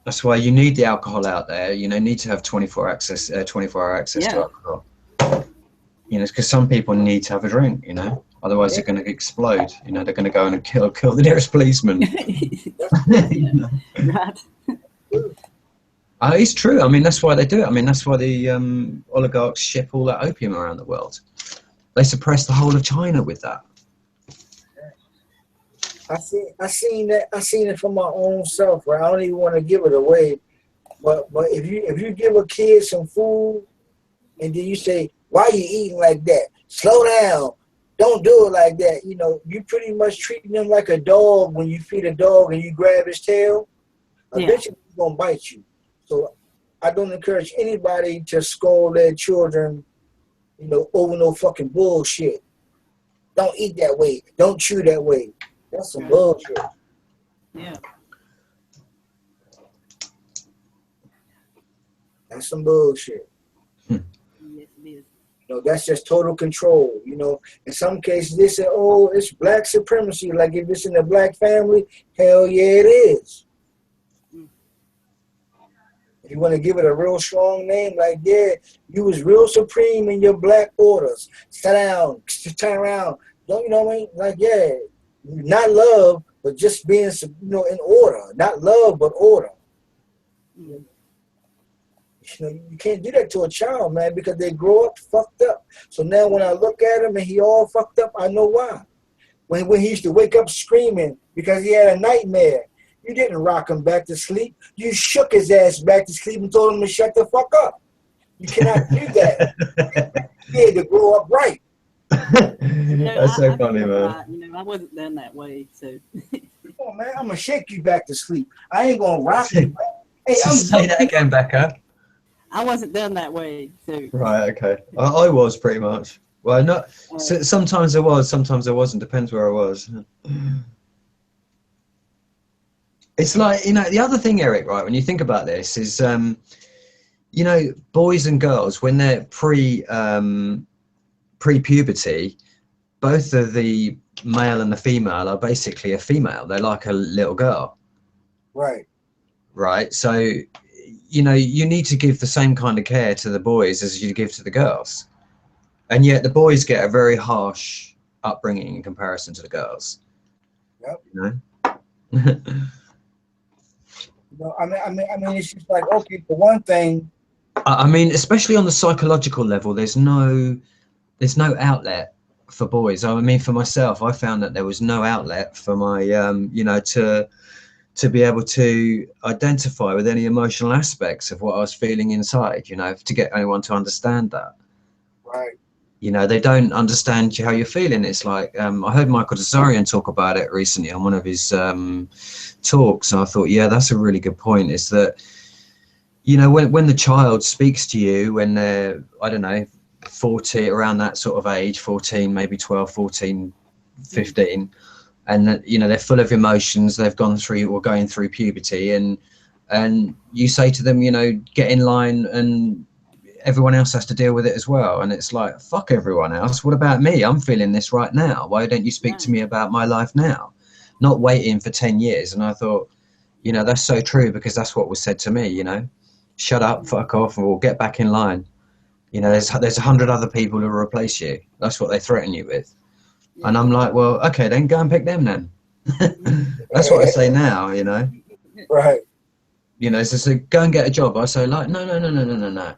That's why you need the alcohol out there. Need to have 24-hour access to alcohol. Because some people need to have a drink. Otherwise they're going to explode. They're going to go and kill the nearest policeman. Right. It's true. I mean, that's why they do it. I mean, that's why the oligarchs ship all that opium around the world. They suppressed the whole of China with that. I seen it for my own self. Right, I don't even want to give it away, but if you give a kid some food, and then you say, "Why are you eating like that? Slow down. Don't do it like that." You pretty much treating them like a dog when you feed a dog and you grab his tail. Eventually, he's gonna bite you. So I don't encourage anybody to scold their children, over no fucking bullshit. Don't eat that way. Don't chew that way. That's some bullshit. Yeah. That's some bullshit. Yes, it is. That's just total control. In some cases they say, "Oh, it's black supremacy." Like if it's in a black family, hell yeah, it is. If you want to give it a real strong name, like, yeah, you was real supreme in your black orders. Sit down, turn around. Don't you know what I mean? Like, yeah, not love, but just being, in order. Not love, but order. You can't do that to a child, man, because they grow up fucked up. So now when I look at him and he all fucked up, I know why. When he used to wake up screaming because he had a nightmare, you didn't rock him back to sleep. You shook his ass back to sleep and told him to shut the fuck up. You cannot do that. You had to grow up right. That's so funny, man. Right. I wasn't done that way, so. Come on, man, I'm gonna shake you back to sleep. I ain't gonna rock you. Hey, say that again, Becca. I wasn't done that way, so. Right. Okay. I was pretty much. Well, not. Sometimes I was. Sometimes I wasn't. Depends where I was. It's like, the other thing, Eric, right, when you think about this is, boys and girls, when they're pre-puberty, both of the male and the female are basically a female. They're like a little girl. Right. Right. So, you need to give the same kind of care to the boys as you give to the girls. And yet the boys get a very harsh upbringing in comparison to the girls. Yep. You know, it's just like, okay, for one thing, I mean, especially on the psychological level, there's no outlet for boys. I mean, for myself, I found that there was no outlet for my, you know, to be able to identify with any emotional aspects of what I was feeling inside, you know, to get anyone to understand that. right? You know, they don't understand how you're feeling. It's like, I heard Michael Desarian talk about it recently on one of his talks, and I thought, yeah, that's a really good point. Is that, you know, when the child speaks to you when they're, I don't know, 40, around that sort of age, 14, maybe 12, 14, 15, and that, you know, they're full of emotions, they've gone through or going through puberty, and you say to them, you know, get in line, and everyone else has to deal with it as well. And it's like, fuck everyone else, what about me? I'm feeling this right now. Why don't you speak to me about my life now, not waiting for 10 years? And I thought, you know, that's so true, because that's what was said to me, you know, shut up, fuck off, and we'll get back in line. You know, there's 100 other people who will replace you. That's what they threaten you with. And I'm like, well, okay, then go and pick them then. That's what I say now, you know. Right. You know, so go and get a job. I say, like, no.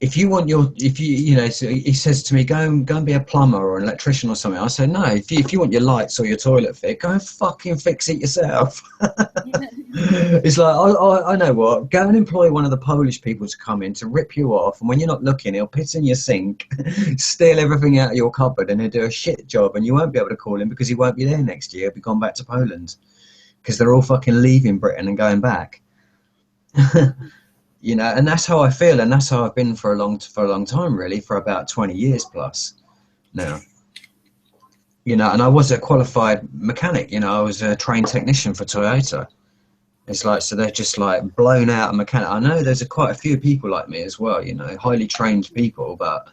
If you want you know, so he says to me, go and be a plumber or an electrician or something. I say, no, if you want your lights or your toilet fit, go and fucking fix it yourself. It's like, I know what, go and employ one of the Polish people to come in to rip you off, and when you're not looking, he'll piss in your sink, steal everything out of your cupboard, and he'll do a shit job, and you won't be able to call him because he won't be there next year. He'll be gone back to Poland because they're all fucking leaving Britain and going back. You know, and that's how I feel, and that's how I've been for a long time, really, for about 20 years plus now. You know, and I was a qualified mechanic. You know, I was a trained technician for Toyota. It's like, so they're just like blown out mechanic. I know there's quite a few people like me as well. You know, highly trained people, but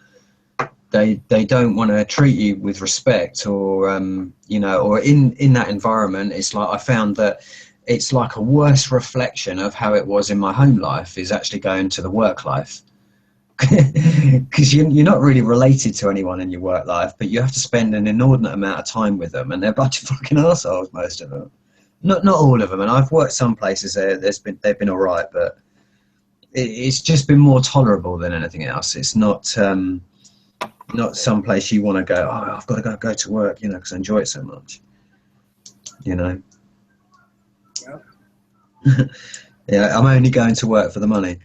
they don't want to treat you with respect, or you know, or in that environment. It's like, I found that it's like a worse reflection of how it was in my home life is actually going to the work life, because you're not really related to anyone in your work life, but you have to spend an inordinate amount of time with them, and they're a bunch of fucking assholes, most of them. Not all of them, and I've worked some places they've been all right, but it's just been more tolerable than anything else. It's not some place you want to go, oh, I've got to go to work, you know, because I enjoy it so much, you know. Yeah, I'm only going to work for the money.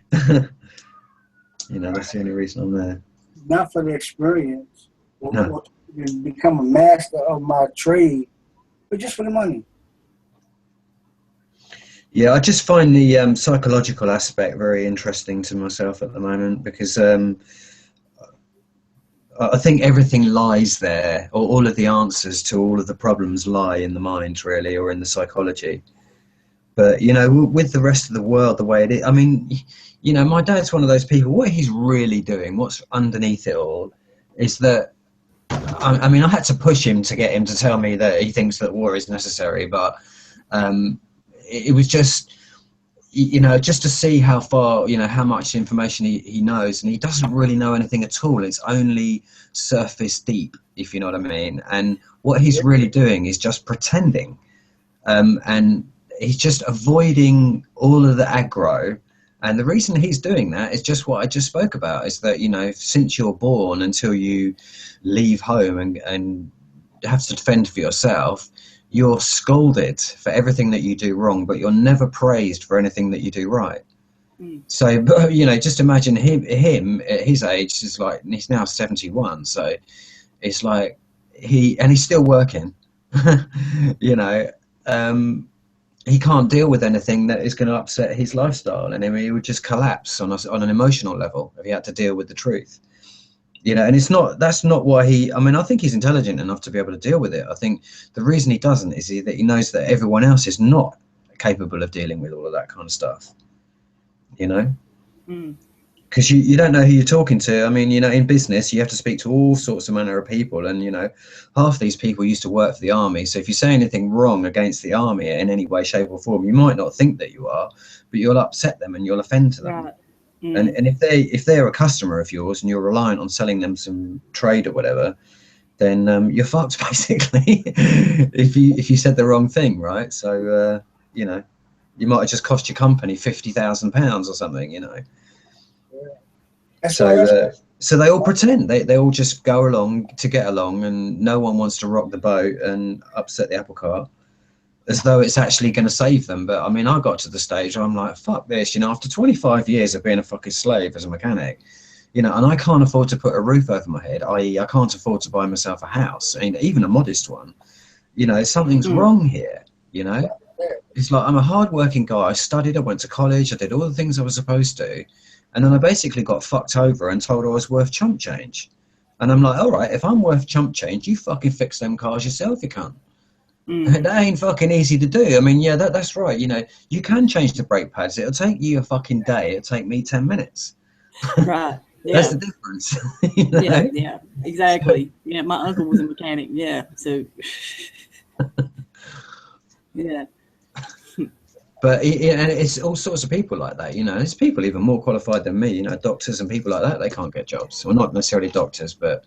You know, that's the only reason I'm there. Not for the experience, or No. to become a master of my trade, but just for the money. Yeah, I just find the psychological aspect very interesting to myself at the moment, because I think everything lies there, or all of the answers to all of the problems lie in the mind, really, or in the psychology. But, you know, with the rest of the world the way it is, I mean, you know, my dad's one of those people, what he's really doing, what's underneath it all, is that, I mean, I had to push him to get him to tell me that he thinks that war is necessary, but it was just, you know, just to see how far, you know, how much information he knows, and he doesn't really know anything at all. It's only surface deep, if you know what I mean. And what he's really doing is just pretending, and he's just avoiding all of the aggro. And the reason he's doing that is just what I just spoke about, is that, you know, since you're born until you leave home and have to defend for yourself, you're scolded for everything that you do wrong, but you're never praised for anything that you do right. So, you know, just imagine him at his age, is like, he's now 71. So it's like he's still working, you know, he can't deal with anything that is going to upset his lifestyle, and he would just collapse on an emotional level if he had to deal with the truth. You know, and that's not why I mean, I think he's intelligent enough to be able to deal with it. I think the reason he doesn't is that he knows that everyone else is not capable of dealing with all of that kind of stuff, you know, because you don't know who you're talking to. I mean, you know, in business, you have to speak to all sorts of manner of people, and, you know, half these people used to work for the army. So if you say anything wrong against the army in any way, shape or form, you might not think that you are, but you'll upset them and you'll offend to them. Right. And if they're a customer of yours and you're reliant on selling them some trade or whatever, then you're fucked, basically. if you said the wrong thing, right? So you know, You might have just cost your company £50,000 or something, you know. That's So, why so they all pretend. They all just go along to get along, and no one wants to rock the boat and upset the apple cart, as though it's actually going to save them. But I mean, I got to the stage where I'm like, fuck this, you know, after 25 years of being a fucking slave as a mechanic, you know, and I can't afford to put a roof over my head, i.e. I can't afford to buy myself a house, I mean, even a modest one. You know, something's wrong here, you know. It's like, I'm a hard-working guy. I studied, I went to college, I did all the things I was supposed to, and then I basically got fucked over and told I was worth chump change. And I'm like, all right, if I'm worth chump change, you fucking fix them cars yourself, you cunt. That ain't fucking easy to do. I mean, yeah, that's right. You know, you can change the brake pads. It'll take you a fucking day. It'll take me 10 minutes. Right. Yeah. That's the difference. You know? Yeah, exactly. Yeah, my uncle was a mechanic. Yeah, so yeah. But and it's all sorts of people like that, you know. There's people even more qualified than me, you know, doctors and people like that. They can't get jobs. Well, not necessarily doctors, but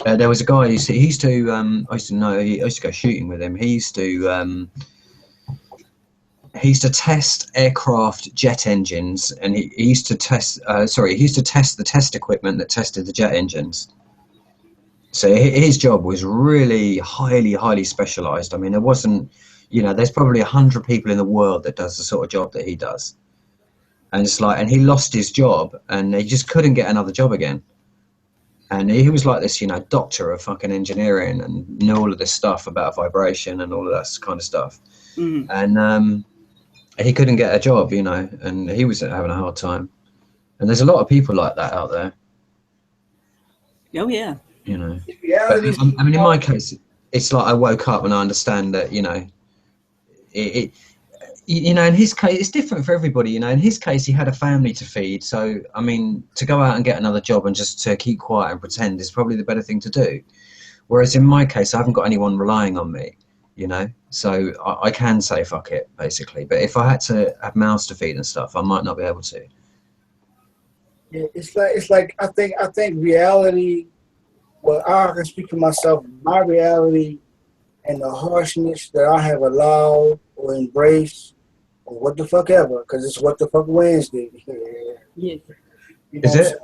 there was a guy. He used to. I used to go shooting with him. He used to test aircraft jet engines, and he used to test. He used to test the test equipment that tested the jet engines. So his job was really highly specialised. I mean, there wasn't. You know, there's probably 100 people in the world that does the sort of job that he does. And it's like, and he lost his job and he just couldn't get another job again. And he was like this, you know, doctor of fucking engineering and knew all of this stuff about vibration and all of that kind of stuff. And he couldn't get a job, you know, and he was having a hard time. And there's a lot of people like that out there. Oh, yeah. You know, but, I mean, in my case, it's like I woke up and I understand that, you know, you know, in his case, it's different for everybody. You know, in his case, he had a family to feed. So, I mean, to go out and get another job and just to keep quiet and pretend is probably the better thing to do. Whereas in my case, I haven't got anyone relying on me, you know, so I can say fuck it, basically. But if I had to have mouths to feed and stuff, I might not be able to. Yeah, it's like I think reality. Well, I can speak for myself. My reality and the harshness that I have allowed or embraced, or what the fuck ever, because it's what the fuck Wednesday. Yeah. You know Is it?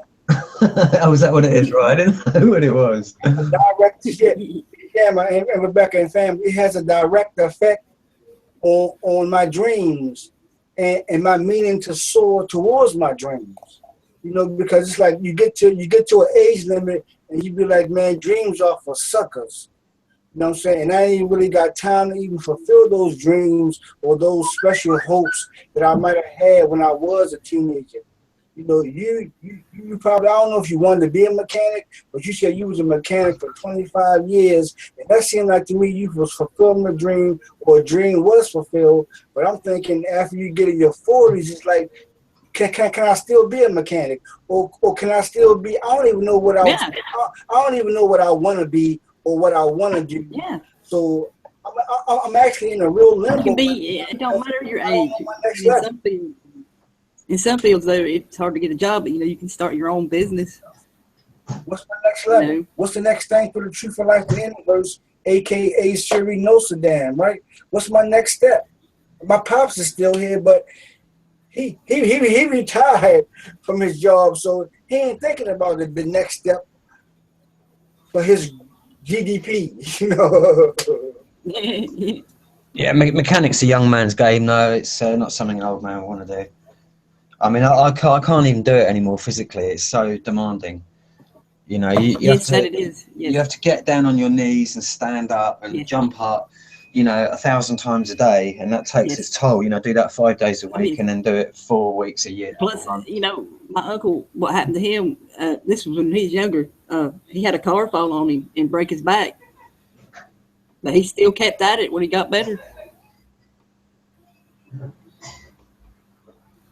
Oh, is that what it is? Right, I didn't know what it was. Direct shit. Yeah, and Rebecca and family. It has a direct effect on my dreams and my meaning to soar towards my dreams. You know, because it's like you get to an age limit and you be like, man, dreams are for suckers. You know what I'm saying? And I ain't really got time to even fulfill those dreams or those special hopes that I might have had when I was a teenager. You know, you probably, I don't know if you wanted to be a mechanic, but you said you was a mechanic for 25 years. And that seemed like to me you was fulfilling a dream, or a dream was fulfilled. But I'm thinking after you get in your 40s, it's like, can I still be a mechanic? Or can I still be, I don't even know what I don't even know what I want to be or what I want to do. Yeah. So I'm actually in a real limbo. You can be, it don't matter your age. In some fields, though, it's hard to get a job, but, you know, you can start your own business. What's the next level? You know? What's the next thing for the Truth for Life, the universe, a.k.a. Shiri Nosadam, right? What's my next step? My pops is still here, but he retired from his job, so he ain't thinking about the next step for his GDP, you know. Yeah, mechanic's a young man's game, though. It's not something an old man would want to do. I mean, I can't even do it anymore physically. It's so demanding. You know, you Yes, have to, that it is. Yes. You have to get down on your knees and stand up and jump up, you know, 1,000 times a day, and that takes its toll. You know, do that 5 days a week and then do it 4 weeks a year. Plus, you know, my uncle, what happened to him, this was when he was younger, he had a car fall on him and break his back. But he still kept at it when he got better.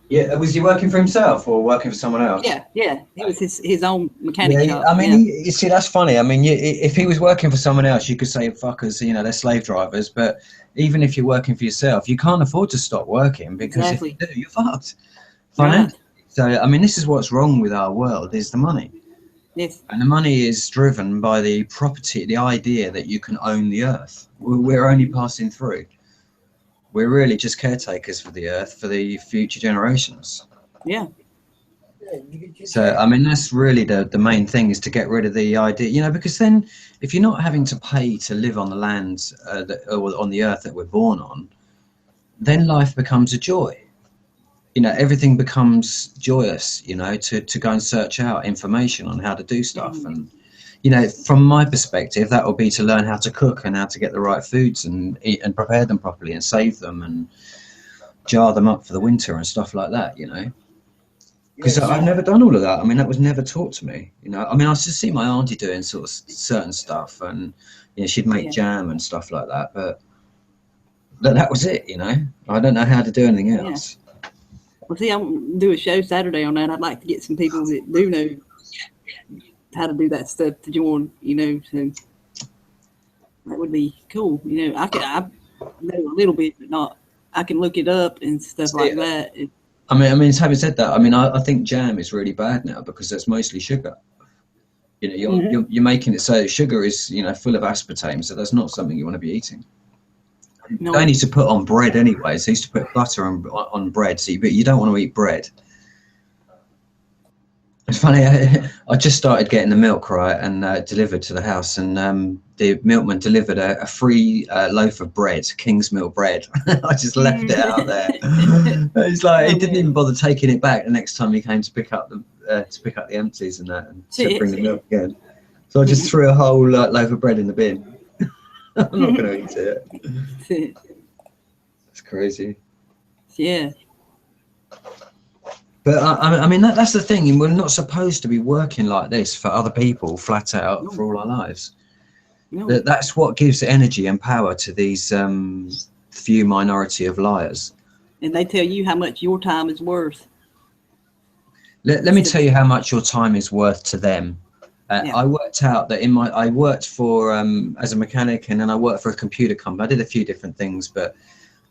Yeah, was he working for himself or working for someone else? Yeah. He was his own mechanic shop. I mean, you see, that's funny. I mean, if he was working for someone else, you could say, fuckers, you know, they're slave drivers. But even if you're working for yourself, you can't afford to stop working because if you do, you're fucked. Financially. Right. So, I mean, this is what's wrong with our world, is the money. Yes. And the money is driven by the property, the idea that you can own the earth. We're only passing through. we're really just caretakers for the earth for the future generations. Yeah. Yeah, you get your So, I mean, that's really the main thing, is to get rid of the idea, you know, because then if you're not having to pay to live on the land or on the earth that we're born on, then life becomes a joy. You know, everything becomes joyous, you know, to go and search out information on how to do stuff. Mhm. And, you know, from my perspective, that will be to learn how to cook and how to get the right foods and eat and prepare them properly and save them and jar them up for the winter and stuff like that, you know. Because Yes. I've never done all of that. I mean, that was never taught to me. You know, I mean, I used to see my auntie doing sort of certain stuff, and you know, she'd make Yeah. jam and stuff like that. But that was it. You know, I don't know how to do anything Yeah. else. Well, see, I'm gonna do a show Saturday on that. I'd like to get some people that do know how to do that stuff to join. You know, so that would be cool. You know, I know a little bit, but not. I can look it up and stuff like that. I mean, having said that, I mean, I think jam is really bad now because that's mostly sugar. You know, you're making it so sugar is, you know, full of aspartame, so that's not something you want to be eating. No. They need to put on bread anyway. So they used to put butter on bread, so you don't want to eat bread. It's funny, I just started getting the milk, right, and delivered to the house, and the milkman delivered a free loaf of bread, King's Milk bread. I just left it out there. He's like, he didn't even bother taking it back the next time he came to pick up the empties and that, and to bring the milk again. So I just threw a whole loaf of bread in the bin. I'm not going to eat it. It's crazy. Yeah. But I mean, that's the thing. And we're not supposed to be working like this for other people, flat out, for all our lives. No. That's what gives energy and power to these few minority of liars. And they tell you how much your time is worth. Let me tell you how much your time is worth to them. Yeah. I worked out that I worked for as a mechanic, and then I worked for a computer company. I did a few different things, but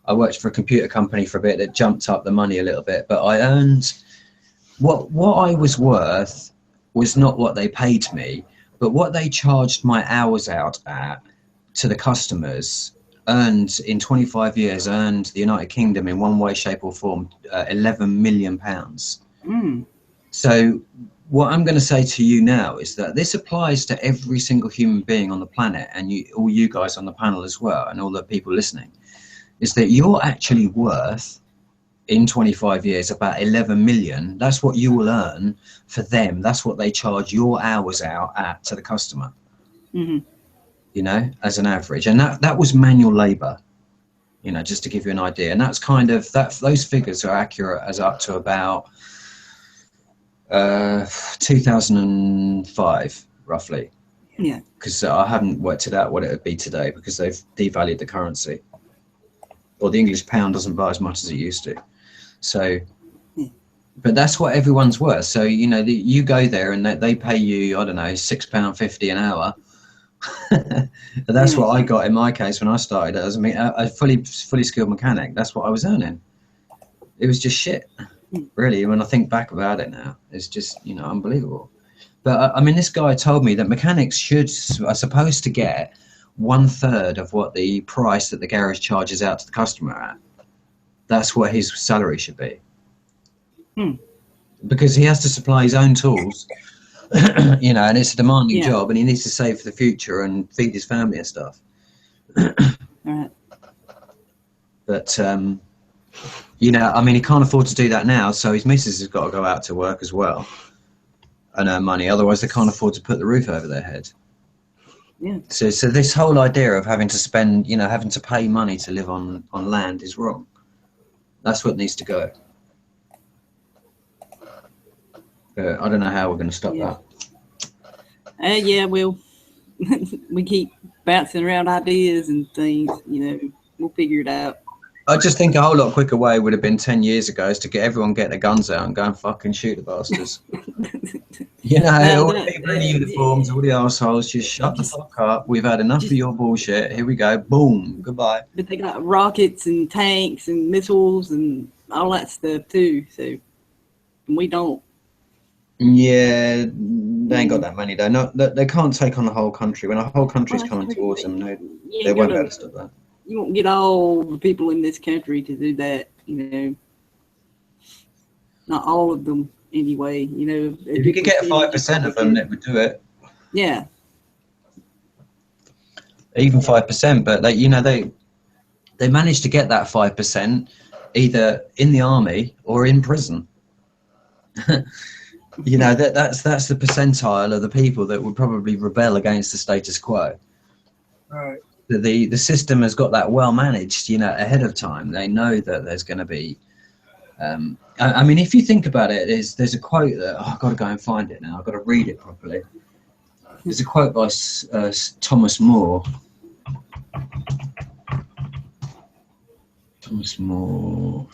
I worked for a computer company for a bit that jumped up the money a little bit. But I earned what I was worth was not what they paid me, but what they charged my hours out at to the customers. Earned in 25 years, earned the United Kingdom in one way, shape, or form £11 million. So what I'm going to say to you now is that this applies to every single human being on the planet, and all you guys on the panel as well, and all the people listening, is that you're actually worth, in 25 years, about 11 million. That's what you will earn for them. That's what they charge your hours out at to the customer, you know, as an average. And that was manual labor, you know, just to give you an idea. And that's kind of, those figures are accurate as up to about 2005, roughly. Yeah. Because I haven't worked it out what it would be today, because they've devalued the currency. Or the English pound doesn't buy as much as it used to. So, but that's what everyone's worth. So, you know, you go there and they pay you, I don't know, £6.50 an hour. That's what I got in my case when I started as a fully skilled mechanic. That's what I was earning. It was just shit, really. When I think back about it now, it's just, you know, unbelievable. But I mean, this guy told me that mechanics are supposed to get 1/3 of what the price that the garage charges out to the customer at. That's what his salary should be. Because he has to supply his own tools, you know, and it's a demanding job, and he needs to save for the future and feed his family and stuff. Right. But, you know, I mean, he can't afford to do that now, so his missus has got to go out to work as well and earn money. Otherwise, they can't afford to put the roof over their head. Yeah. So this whole idea of having to spend, you know, having to pay money to live on land is wrong. That's what needs to go. I don't know how we're going to stop that. Yeah, we'll we keep bouncing around ideas and things, you know, we'll figure it out. I just think a whole lot quicker way would have been 10 years ago is to get everyone get their guns out and go and fucking shoot the bastards. You know, all the people in the uniforms, all the assholes, just shut the fuck up. We've had enough of your bullshit. Here we go. Boom. Goodbye. But they got rockets and tanks and missiles and all that stuff too. So and we don't. Yeah, they ain't got that money though. No, they can't take on the whole country. When a whole country's coming towards them, they won't be able to stop that. you won't get all the people in this country to do that. You know, not all of them anyway. You know, If you could get 5% of them that would do it. Yeah. Even 5%, but they managed to get that 5% either in the army or in prison. You know, that's the percentile of the people that would probably rebel against the status quo. Right. The system has got that well managed, you know, ahead of time. They know that there's going to be. I mean, if you think about it, there's a quote that I've got to go and find it now. I've got to read it properly. There's a quote by Thomas More. Thomas More.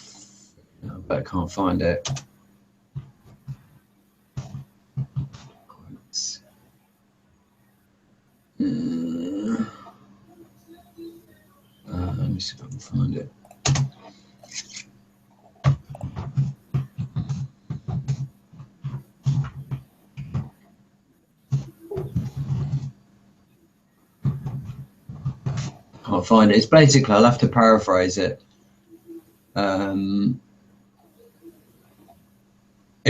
No, but I can't find it. Quotes. Let me see if I can find it. Can't find it. It's basically, I'll have to paraphrase it. Here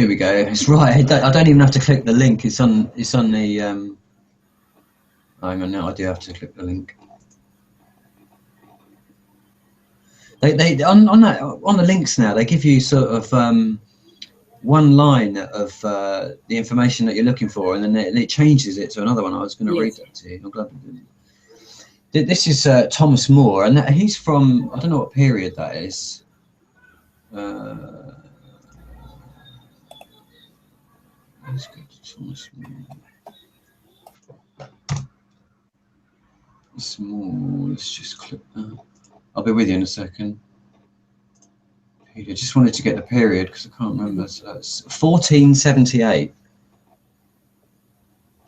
we go. It's right. I don't even have to click the link. It's on the. Hang on, now I do have to click the link. They on the links now. They give you sort of one line of the information that you're looking for, and then it changes it to another one. I was going to read that to you. I'm glad we didn't. This is Thomas More, and he's from, I don't know what period that is. Let's go to Thomas More. Let's just click that. I'll be with you in a second. I just wanted to get the period because I can't remember. So that's 1478.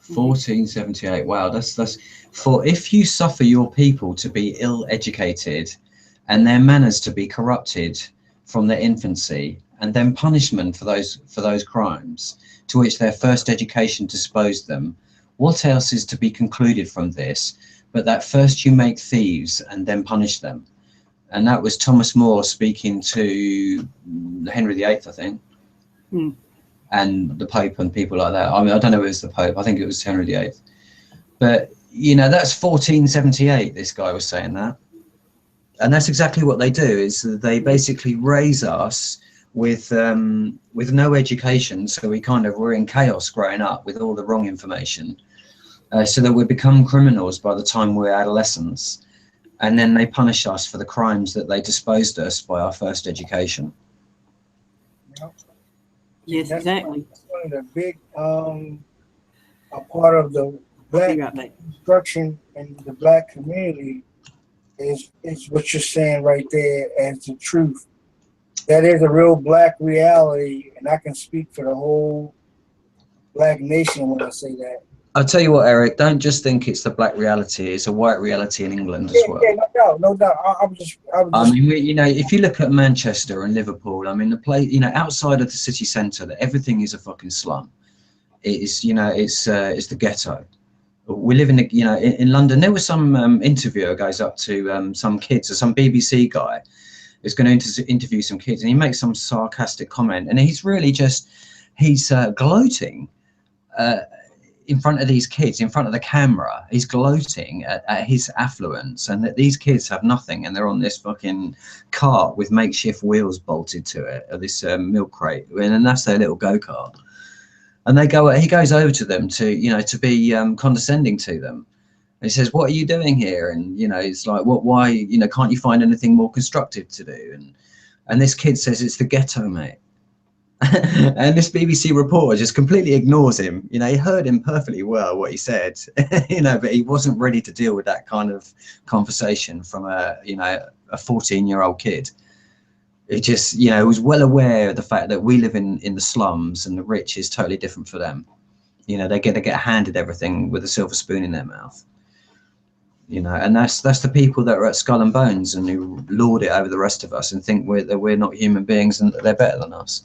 1478. Wow, that's for if you suffer your people to be ill-educated and their manners to be corrupted from their infancy, and then punishment for those crimes to which their first education disposed them, what else is to be concluded from this but that first you make thieves and then punish them? And that was Thomas More speaking to Henry VIII, I think. And the Pope and people like that. I mean, I don't know if it was the Pope. I think it was Henry VIII. But, you know, that's 1478, this guy was saying that. And that's exactly what they do, is they basically raise us with no education. So we're in chaos growing up with all the wrong information. So that we become criminals by the time we're adolescents. And then they punish us for the crimes that they disposed us by our first education. Yep. Yes, exactly. That's one of the big, a part of the black instruction in the black community is what you're saying right there as the truth. That is a real black reality, and I can speak for the whole black nation when I say that. I'll tell you what, Eric, don't just think it's the black reality, it's a white reality in England as well. Yeah, no doubt. I mean, you know, if you look at Manchester and Liverpool, I mean, the place, you know, outside of the city centre, that everything is a fucking slum. It is, you know, it's the ghetto. We live in, you know, in London. There was some interviewer goes up to some kids, or some BBC guy is going to interview some kids, and he makes some sarcastic comment, and he's really just, he's gloating in front of these kids, in front of the camera. He's gloating at his affluence, and that these kids have nothing, and they're on this fucking cart with makeshift wheels bolted to it, or this milk crate, and that's their little go-kart. And he goes over to them to, you know, to be condescending to them. And he says, "What are you doing here?" And, you know, it's like, why, you know, can't you find anything more constructive to do? And this kid says, "It's the ghetto, mate." And this BBC reporter just completely ignores him. You know, he heard him perfectly well what he said, you know, but he wasn't ready to deal with that kind of conversation from a 14-year-old kid. It just, you know, was well aware of the fact that we live in the slums, and the rich is totally different for them. You know, they get handed everything with a silver spoon in their mouth. You know, and that's the people that are at Skull and Bones and who lord it over the rest of us and think that we're not human beings and that they're better than us.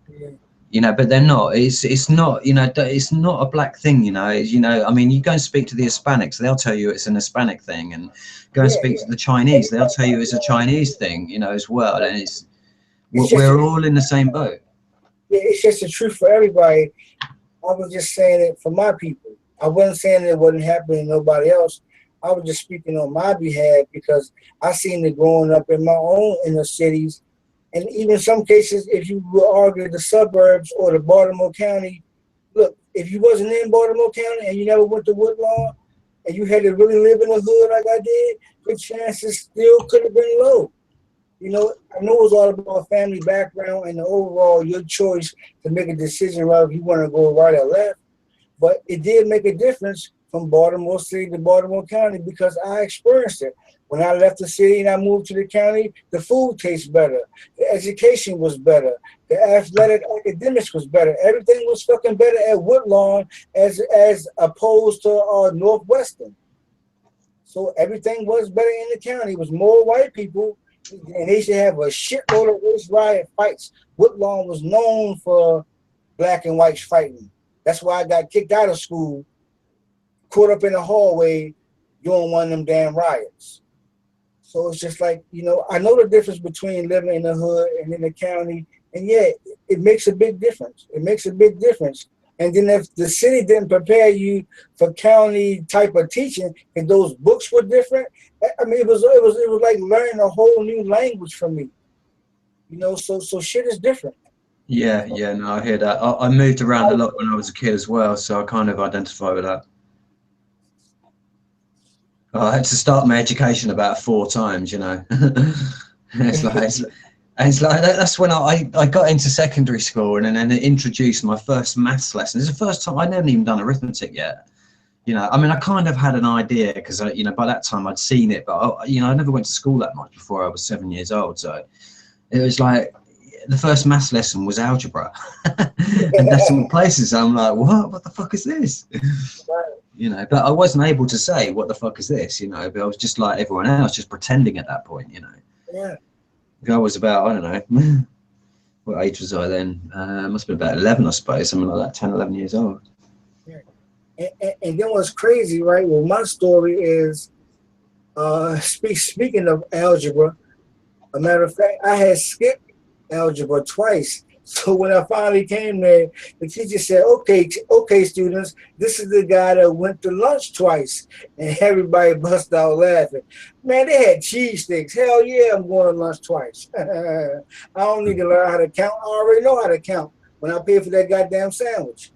Yeah. you know, but they're not. It's not, you know, it's not a black thing, you know. You know, I mean, you go and speak to the Hispanics, they'll tell you it's an Hispanic thing, and go and Yeah, speak to yeah. the Chinese, they'll tell you it's a Chinese thing, you know, as well. And It's just, we're all in the same boat. yeah, it's just the truth for everybody. I was just saying it for my people. I wasn't saying it wasn't happening to nobody else. I was just speaking on my behalf because I seen it growing up in my own inner cities. And even some cases, if you will argue the suburbs or the Baltimore County, look, if you wasn't in Baltimore County and you never went to Woodlawn and you had to really live in the hood like I did, good chances still could have been low. You know, I know it's all about family background and the overall your choice to make a decision whether you want to go right or left. But it did make a difference from Baltimore City to Baltimore County because I experienced it. When I left the city and I moved to the county, the food tastes better. The education was better. The athletic academics was better. Everything was fucking better at Woodlawn as opposed to Northwestern. So everything was better in the county. It was more white people, and they should have a shitload of race riot fights. Woodlawn was known for black and whites fighting. That's why I got kicked out of school, caught up in the hallway doing one of them damn riots. So it's just like, you know, I know the difference between living in the hood and in the county. And yeah, it makes a big difference. It makes a big difference. And then if the city didn't prepare you for county type of teaching, and those books were different, I mean, it was like learning a whole new language for me. You know, so shit is different. Yeah, yeah, no, I hear that. I moved around a lot when I was a kid as well, so I kind of identify with that. I had to start my education about 4 times, you know. It's like that's when I got into secondary school, and then it introduced my first maths lesson. It's the first time I'd never even done arithmetic yet. You know, I mean, I kind of had an idea because, you know, by that time I'd seen it, but, you know, I never went to school that much before I was 7 years old. So it was like the first maths lesson was algebra and decimal places. I'm like, what the fuck is this? You know, but I wasn't able to say what the fuck is this, you know, but I was just like everyone else, just pretending at that point, you know. Yeah. I was about, I don't know, what age was I then? Must have been about 11, I suppose, something like that, 10, 11 years old. Yeah. And then what's crazy, right? Well, my story is, speaking of algebra, a matter of fact, I had skipped algebra twice. So when I finally came there, the teacher said, okay, students, this is the guy that went to lunch twice. And everybody bust out laughing. Man, they had cheese sticks. Hell yeah, I'm going to lunch twice. I don't need to learn how to count. I already know how to count when I pay for that goddamn sandwich.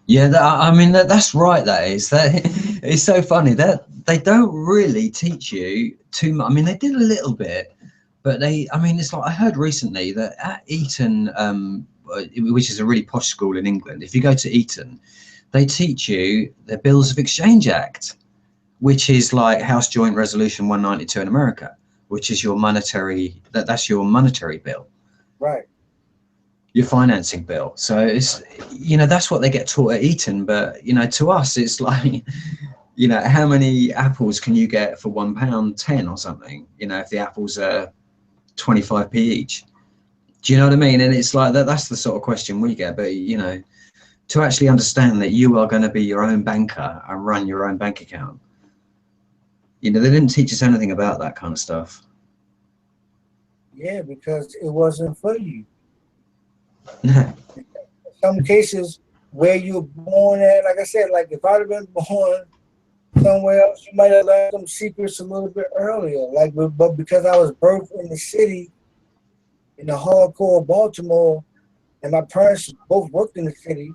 Yeah, I mean, that's right. That is that. It's so funny that they don't really teach you too much. I mean, they did a little bit, but I mean, it's like I heard recently that at Eton, which is a really posh school in England, if you go to Eton, they teach you the Bills of Exchange Act, which is like House Joint Resolution 192 in America, which is your monetary, that's your monetary bill. Right. Your financing bill. So it's, you know, that's what they get taught at Eton, but, you know, to us, it's like, you know, how many apples can you get for £1.10 or something, you know, if the apples are 25p each? Do you know what I mean? And it's like that's the sort of question we get. But, you know, to actually understand that you are going to be your own banker and run your own bank account, you know, they didn't teach us anything about that kind of stuff. Yeah, because it wasn't for you. In some cases where you're born at, like I said, like if I'd have been born somewhere else, you might have learned some secrets a little bit earlier. Like, but because I was birthed in the city, in the hardcore Baltimore, and my parents both worked in the city,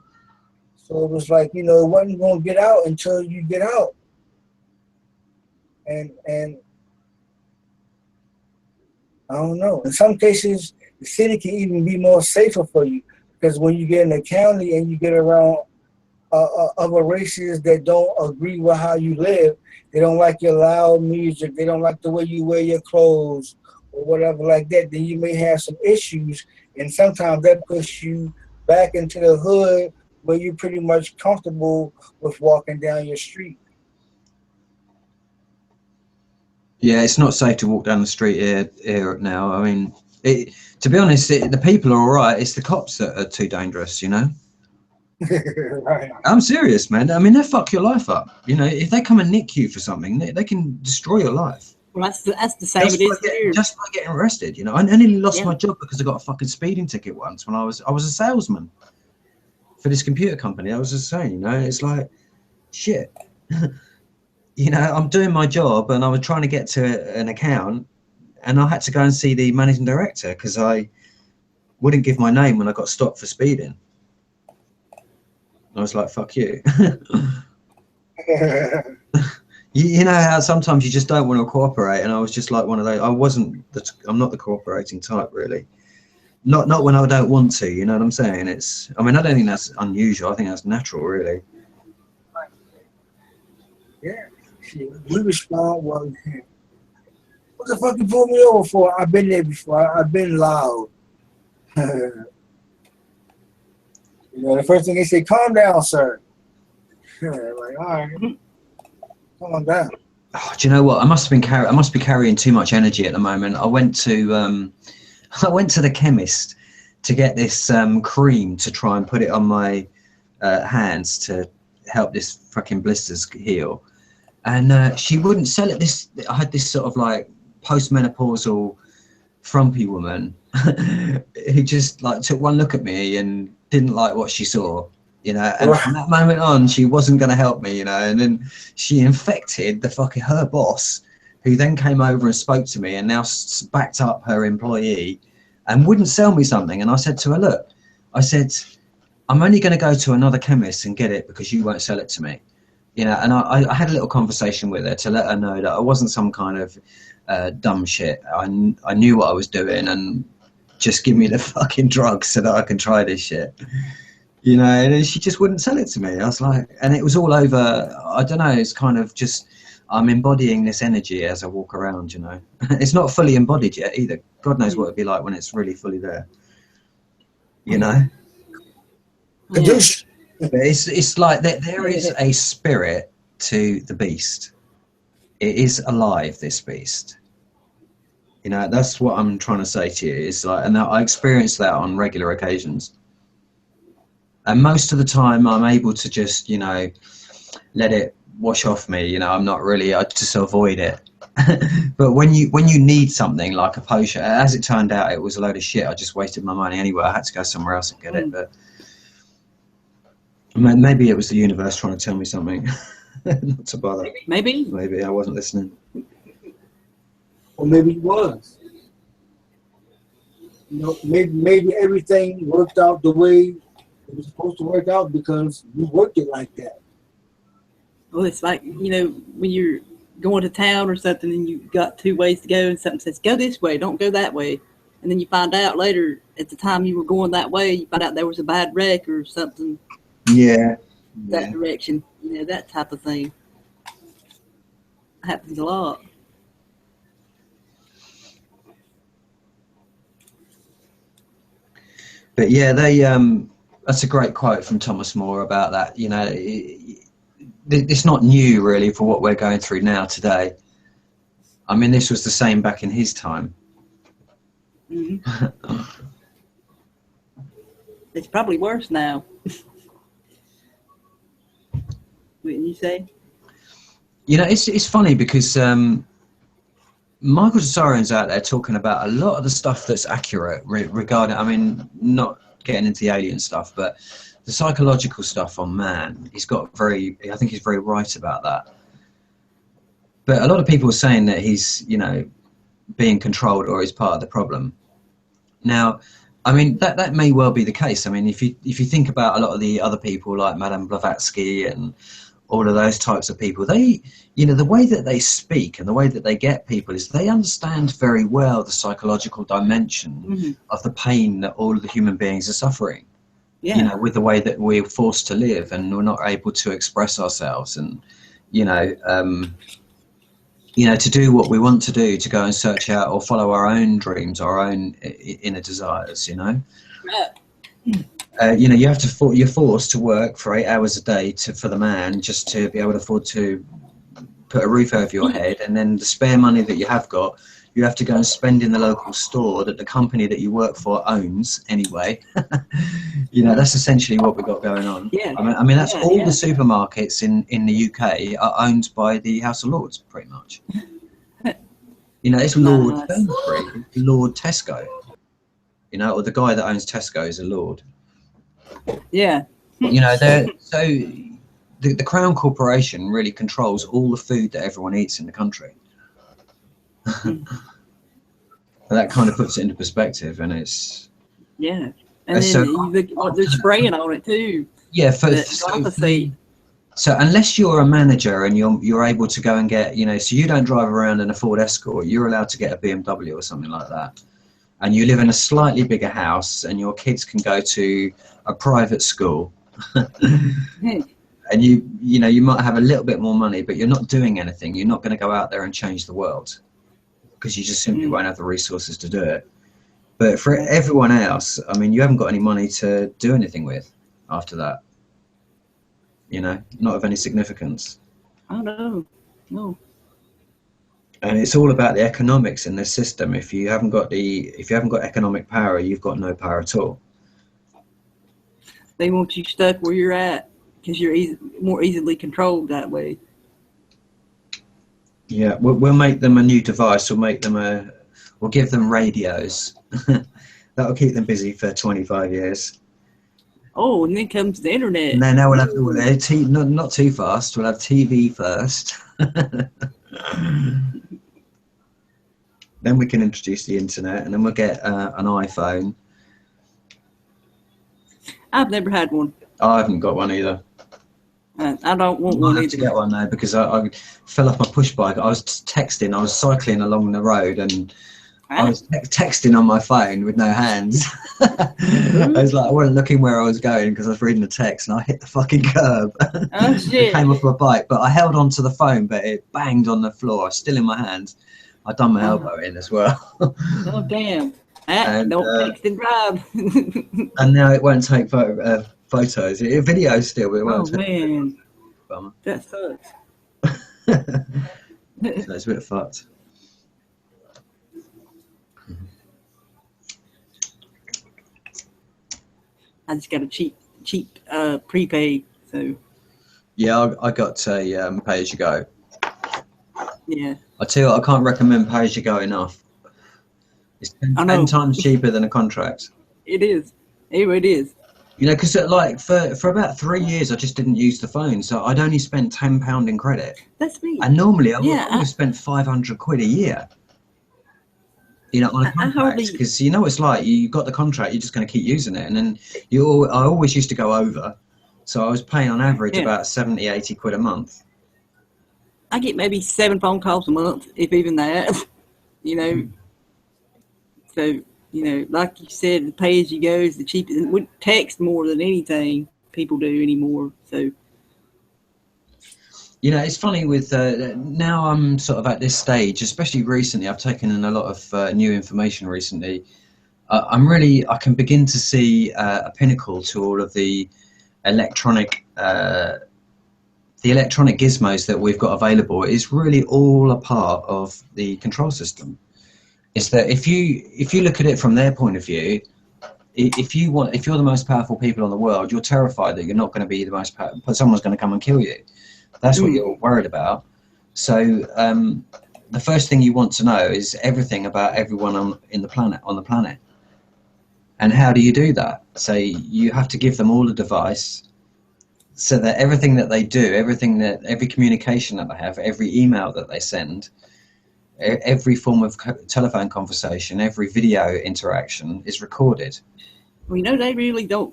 so it was like, you know, it wasn't going to get out until you get out. And I don't know. In some cases, the city can even be more safer for you because when you get in the county and you get around other races that don't agree with how you live, they don't like your loud music, they don't like the way you wear your clothes or whatever like that, then you may have some issues. And sometimes that puts you back into the hood where you're pretty much comfortable with walking down your street. Yeah, it's not safe to walk down the street here now. I mean, To be honest, the people are all right. It's the cops that are too dangerous, you know. Right. I'm serious, man. I mean, they fuck your life up. You know, if they come and nick you for something, they can destroy your life. Well, that's the same it is here. Just by getting arrested, you know. I nearly lost Yeah. my job because I got a fucking speeding ticket once when I was a salesman for this computer company. I was just saying, you know, it's like shit. You know, I'm doing my job and I was trying to get to an account, and I had to go and see the managing director because I wouldn't give my name when I got stopped for speeding. I was like, fuck you. You know how sometimes you just don't want to cooperate, and I was just like one of those. I'm not the cooperating type, really. Not when I don't want to, you know what I'm saying? I mean, I don't think that's unusual. I think that's natural, really. Yeah. We respond well. What the fuck you pulled me over for? I've been there before. I've been loud. You know, the first thing they say, calm down, sir. Like, all right, calm down. Oh, do you know what? I must be carrying too much energy at the moment. I went to the chemist to get this cream to try and put it on my hands to help this fucking blisters heal, and she wouldn't sell it. I had this sort of like postmenopausal frumpy woman who just like took one look at me and didn't like what she saw, you know, and from that moment on she wasn't going to help me, you know, and then she infected her boss, who then came over and spoke to me and now backed up her employee and wouldn't sell me something. And I said to her, look, I said, I'm only going to go to another chemist and get it because you won't sell it to me, you know. And I had a little conversation with her to let her know that I wasn't some kind of dumb shit. I knew what I was doing, and just give me the fucking drugs so that I can try this shit, you know. And she just wouldn't sell it to me. I was like, and it was all over. I don't know. It's kind of just, I'm embodying this energy as I walk around, you know. It's not fully embodied yet either. God knows what it'd be like when it's really fully there, you know. Yeah. But it's like that. There is a spirit to the beast. It is alive, this beast. You know, that's what I'm trying to say to you. It's like, and I experience that on regular occasions. And most of the time, I'm able to just, you know, let it wash off me. You know, I'm not really. I just avoid it. But when you need something like a potion, as it turned out, it was a load of shit. I just wasted my money anyway. I had to go somewhere else and get it. But maybe it was the universe trying to tell me something. Not to bother. Maybe I wasn't listening. Or maybe it was. You know, maybe everything worked out the way it was supposed to work out because you worked it like that. Well, it's like, you know, when you're going to town or something and you got two ways to go and something says, go this way, don't go that way. And then you find out later, at the time you were going that way, you find out there was a bad wreck or something. Yeah. That direction, you know, that type of thing. Happens a lot. But yeah, that's a great quote from Thomas More about that. You know, it's not new really for what we're going through now today. I mean, this was the same back in his time. Mm-hmm. It's probably worse now. Wouldn't you say? You know, it's funny because Michael Tsarion's out there talking about a lot of the stuff that's accurate regarding, I mean, not getting into the alien stuff, but the psychological stuff on man. I think he's very right about that. But a lot of people are saying that he's, you know, being controlled or is part of the problem. Now, I mean, that may well be the case. I mean, if you think about a lot of the other people like Madame Blavatsky and all of those types of people, they, you know, the way that they speak and the way that they get people is they understand very well the psychological dimension of the pain that all of the human beings are suffering. Yeah. You know, with the way that we're forced to live and we're not able to express ourselves and, you know, to do what we want to do, to go and search out or follow our own dreams, our own inner desires, you know. Yeah. You know, you're forced to work for 8 hours a day for the man just to be able to afford to put a roof over your head, and then the spare money that you have got, you have to go and spend in the local store that the company that you work for owns anyway. You know, that's essentially what we've got going on. Yeah. I mean that's all Yeah. the supermarkets in the UK are owned by the House of Lords, pretty much. You know, it's Lord Nice. Sainsbury, Lord Tesco. You know, or the guy that owns Tesco is a lord. Yeah. You know, the Crown Corporation really controls all the food that everyone eats in the country. That kind of puts it into perspective, and it's Yeah. And then so you look at what they're spraying on it too. yeah. Glyphosate. So unless you're a manager and you're able to go and get, you know, so you don't drive around in a Ford Escort, you're allowed to get a BMW or something like that, and you live in a slightly bigger house, and your kids can go to a private school. And you know, you might have a little bit more money, but you're not doing anything. You're not going to go out there and change the world because you just simply won't have the resources to do it. But for everyone else, I mean, you haven't got any money to do anything with after that. You know, not of any significance. I know. No. And it's all about the economics in this system. If you haven't got economic power, you've got no power at all. They want you stuck where you're at because you're more easily controlled that way. Yeah, we'll make them a new device. We'll give them radios. That'll keep them busy for 25 years. Oh, and then comes the internet. And then now we'll have not too fast. We'll have TV first. Then we can introduce the internet, and then we'll get an iPhone. I've never had one. I haven't got one either. I don't want I one have either. to get one now because I fell off my push bike. I was texting. I was cycling along the road, and I was texting on my phone with no hands. I was like, I wasn't looking where I was going because I was reading the text, and I hit the fucking curb. Oh shit! It came off my bike, but I held on to the phone, but it banged on the floor. Still in my hand. I done my elbow in as well. Oh damn! Don't text and drive. And now it won't take photos. Videos still, but it won't. Oh man, Bummer. that sucks. So it's a bit fucked. I just got a cheap prepaid. So Yeah, I got a pay as you go. yeah. I tell you what, I can't recommend pay as you go enough. It's 10 times cheaper than a contract. It is. It is. You know, because like for about 3 years, I just didn't use the phone, so I'd only spent £10 in credit. That's me. And normally I would Yeah, have spent 500 quid a year. You know, on a contract, because you know what it's like. You got the contract, you're just going to keep using it, and then I always used to go over, so I was paying on average about 70, 80 quid a month. I get maybe 7 phone calls a month, if even that. You know, so you know, like you said, the pay as you go is the cheapest. And we text more than anything people do anymore. So. You know, it's funny with now I'm sort of at this stage, especially recently. I've taken in a lot of new information recently. I can begin to see a pinnacle to all of the electronic gizmos that we've got available. Is really all a part of the control system. Is that if you look at it from their point of view, if you're the most powerful people in the world, you're terrified that you're not going to be the most powerful, but someone's going to come and kill you. That's what you're worried about. So the first thing you want to know is everything about everyone on the planet. And how do you do that? So you have to give them all a device so that everything that they do, every communication that they have, every email that they send, every form of telephone conversation, every video interaction is recorded. Well, you know, they really don't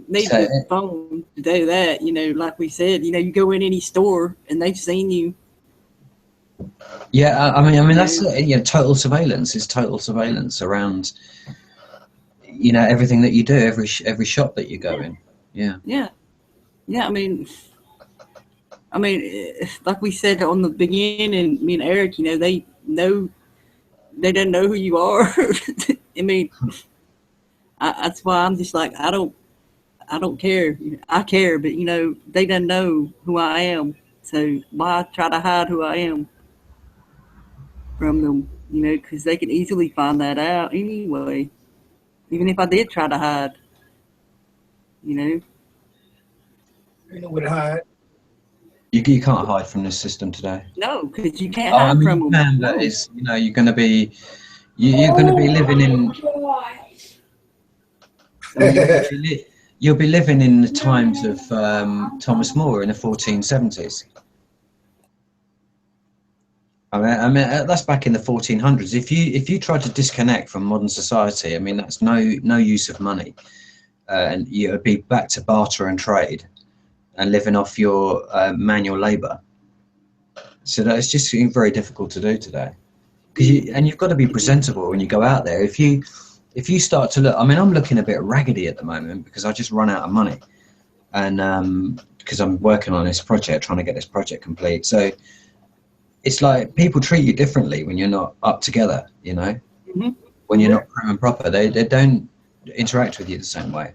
need the phone to do that. You know, like we said, you know, you go in any store and they've seen you. Yeah, I mean that's total surveillance is total surveillance around, you know, everything that you do, every shop that you go in. Yeah. I mean, like we said on the beginning, me and Eric, you know, they don't know who you are. I mean, that's why I'm just like, I don't care. I care, but you know, they don't know who I am. So why try to hide who I am from them? You know, because they can easily find that out anyway. Even if I did try to hide, you know. You know what hide. You can't hide from this system today. No, because you can't Oh, I hide mean, from you them. can, No. but it's, you know, you're going to be, you're going to be living in, I mean, you'll be living in the times of Thomas More in the 1470s. I mean, that's back in the 1400s. If you try to disconnect from modern society, I mean, that's no use of money, and you would be back to barter and trade, and living off your manual labour. So that it's just very difficult to do today. And you've got to be presentable when you go out there. If you start to look, I mean, I'm looking a bit raggedy at the moment because I just run out of money, and because I'm working on this project, trying to get this project complete. So it's like people treat you differently when you're not up together, you know. Mm-hmm. When you're not prim and proper, they don't interact with you the same way.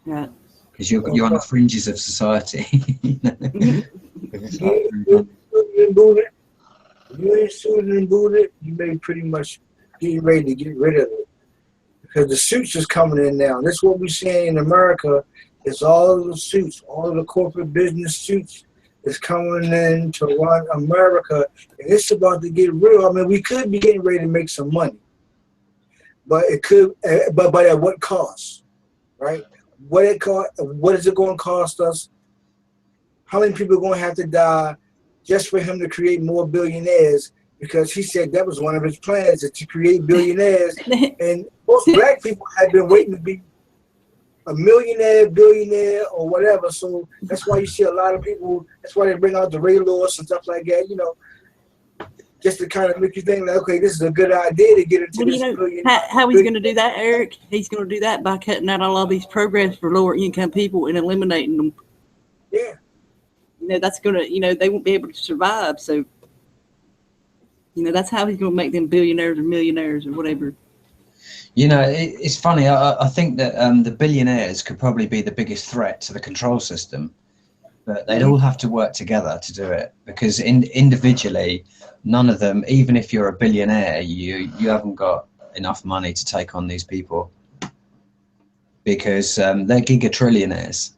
Right. Because you're on the fringes of society. You know? You ain't booted. You ain't suited and booted. You may pretty much get ready to get rid of it because the suits is coming in now. That's what we're seeing in America. It's all of the suits, all of the corporate business suits is coming in to run America, and it's about to get real. I mean, we could be getting ready to make some money, but it could, but at what cost, right? What is it going to cost us? How many people are going to have to die just for him to create more billionaires? Because he said that was one of his plans, is to create billionaires, and most black people have been waiting to be a millionaire, billionaire, or whatever. So that's why you see a lot of people. That's why they bring out the Ray Lewis and stuff like that. You know, just to kind of make you think, like, okay, this is a good idea to get into Well, this you know, billionaire. how he's going to do that, Eric? He's going to do that by cutting out all these programs for lower income people and eliminating them. Yeah. You know, that's going to, you know, they won't be able to survive. So, you know, that's how he's going to make them billionaires or millionaires or whatever. You know, it's funny. I think that the billionaires could probably be the biggest threat to the control system, but they'd all have to work together to do it, because individually, none of them, even if you're a billionaire, you haven't got enough money to take on these people, because they're gigatrillionaires.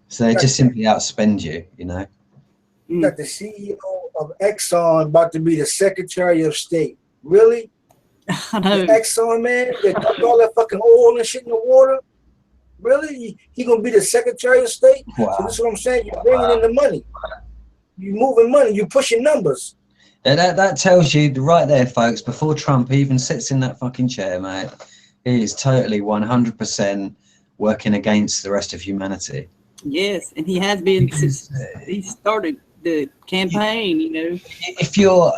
So they just simply outspend you, you know. You got the CEO of Exxon about to be the Secretary of State. Really? I know. Exxon, man, they dump all that fucking oil and shit in the water. Really? He gonna be the Secretary of State? Wow. So this is what I'm saying. You're bringing in the money. You're moving money. You're pushing numbers. That tells you right there, folks, before Trump even sits in that fucking chair, mate, he is totally 100% working against the rest of humanity. Yes, and he has been since he started the campaign, you know. If you're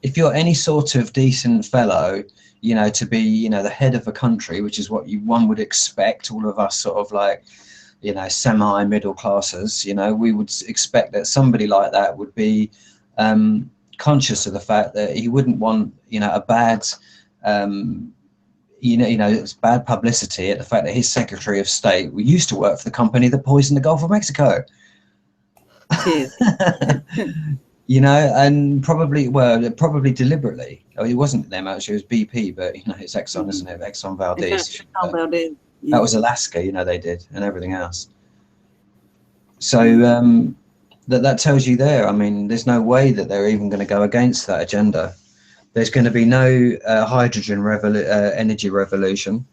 if you're any sort of decent fellow, you know, to be, you know, the head of a country, which is what one would expect, all of us sort of like, you know, semi-middle classes, you know, we would expect that somebody like that would be conscious of the fact that he wouldn't want, you know, a bad, you know, it's bad publicity at the fact that his Secretary of State used to work for the company that poisoned the Gulf of Mexico. Yeah. You know, and probably deliberately. Oh, it wasn't them actually; it was BP, but you know, it's Exxon, isn't it? Exxon Valdez. Exxon Valdez. Yeah. That was Alaska, you know, they did, and everything else. So that tells you there. I mean, there's no way that they're even going to go against that agenda. There's going to be no hydrogen energy revolution.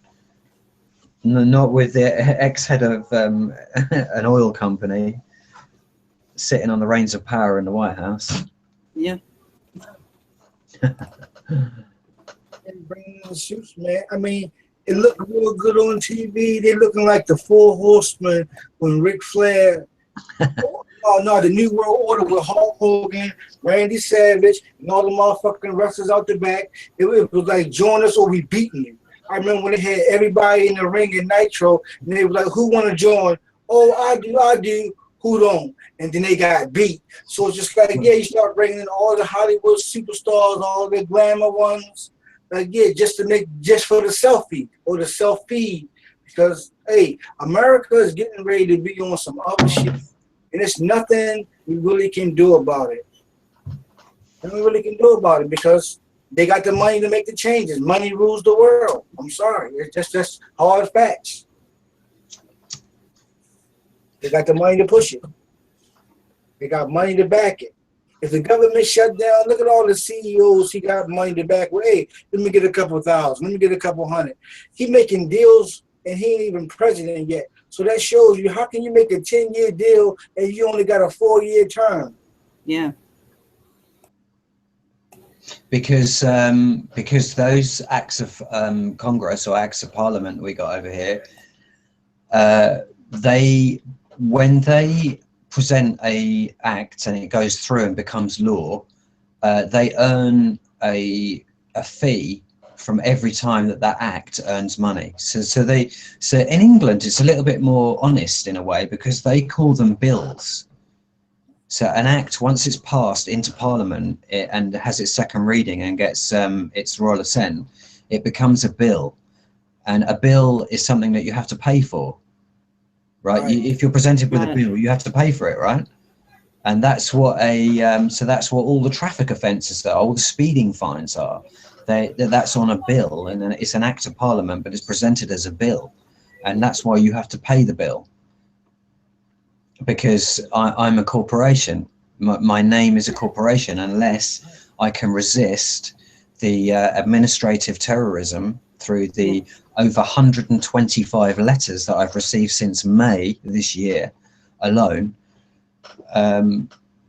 Not with the ex-head of an oil company sitting on the reins of power in the White House. Yeah. And bringing in the suits, man. I mean, it looked real good on TV. They're looking like the Four Horsemen when Ric Flair. Oh no, the New World Order with Hulk Hogan, Randy Savage, and all the motherfucking wrestlers out the back. It was like, join us or we beating you. I remember when they had everybody in the ring in Nitro, and they were like, who want to join? Oh, I do. Who don't? And then they got beat. So it's just like, yeah, you start bringing in all the Hollywood superstars, all the glamour ones. Like, yeah, just for the selfie or the self-feed. Because, hey, America is getting ready to be on some other shit. And there's nothing we really can do about it. Nothing really can do about it because they got the money to make the changes. Money rules the world. I'm sorry. It's just hard facts. They got the money to push it. They got money to back it. If the government shut down, look at all the CEOs he got money to back. Well, hey, let me get a couple thousand. Let me get a couple hundred. He making deals and he ain't even president yet. So that shows you how can you make a 10-year deal and you only got a 4-year term? Yeah. Because those acts of Congress or acts of Parliament we got over here, when they present a act and it goes through and becomes law, they earn a fee from every time that act earns money. So in England it's a little bit more honest in a way because they call them bills. So an act, once it's passed into Parliament and has its second reading and gets its royal assent, it becomes a bill, and a bill is something that you have to pay for. Right. If you're presented with a bill, you have to pay for it, right? And that's what that's what all the traffic offences are, all the speeding fines are. That's on a bill, and then it's an act of Parliament, but it's presented as a bill, and that's why you have to pay the bill. Because I'm a corporation, my name is a corporation, unless I can resist the administrative terrorism through the over 125 letters that I've received since May this year alone.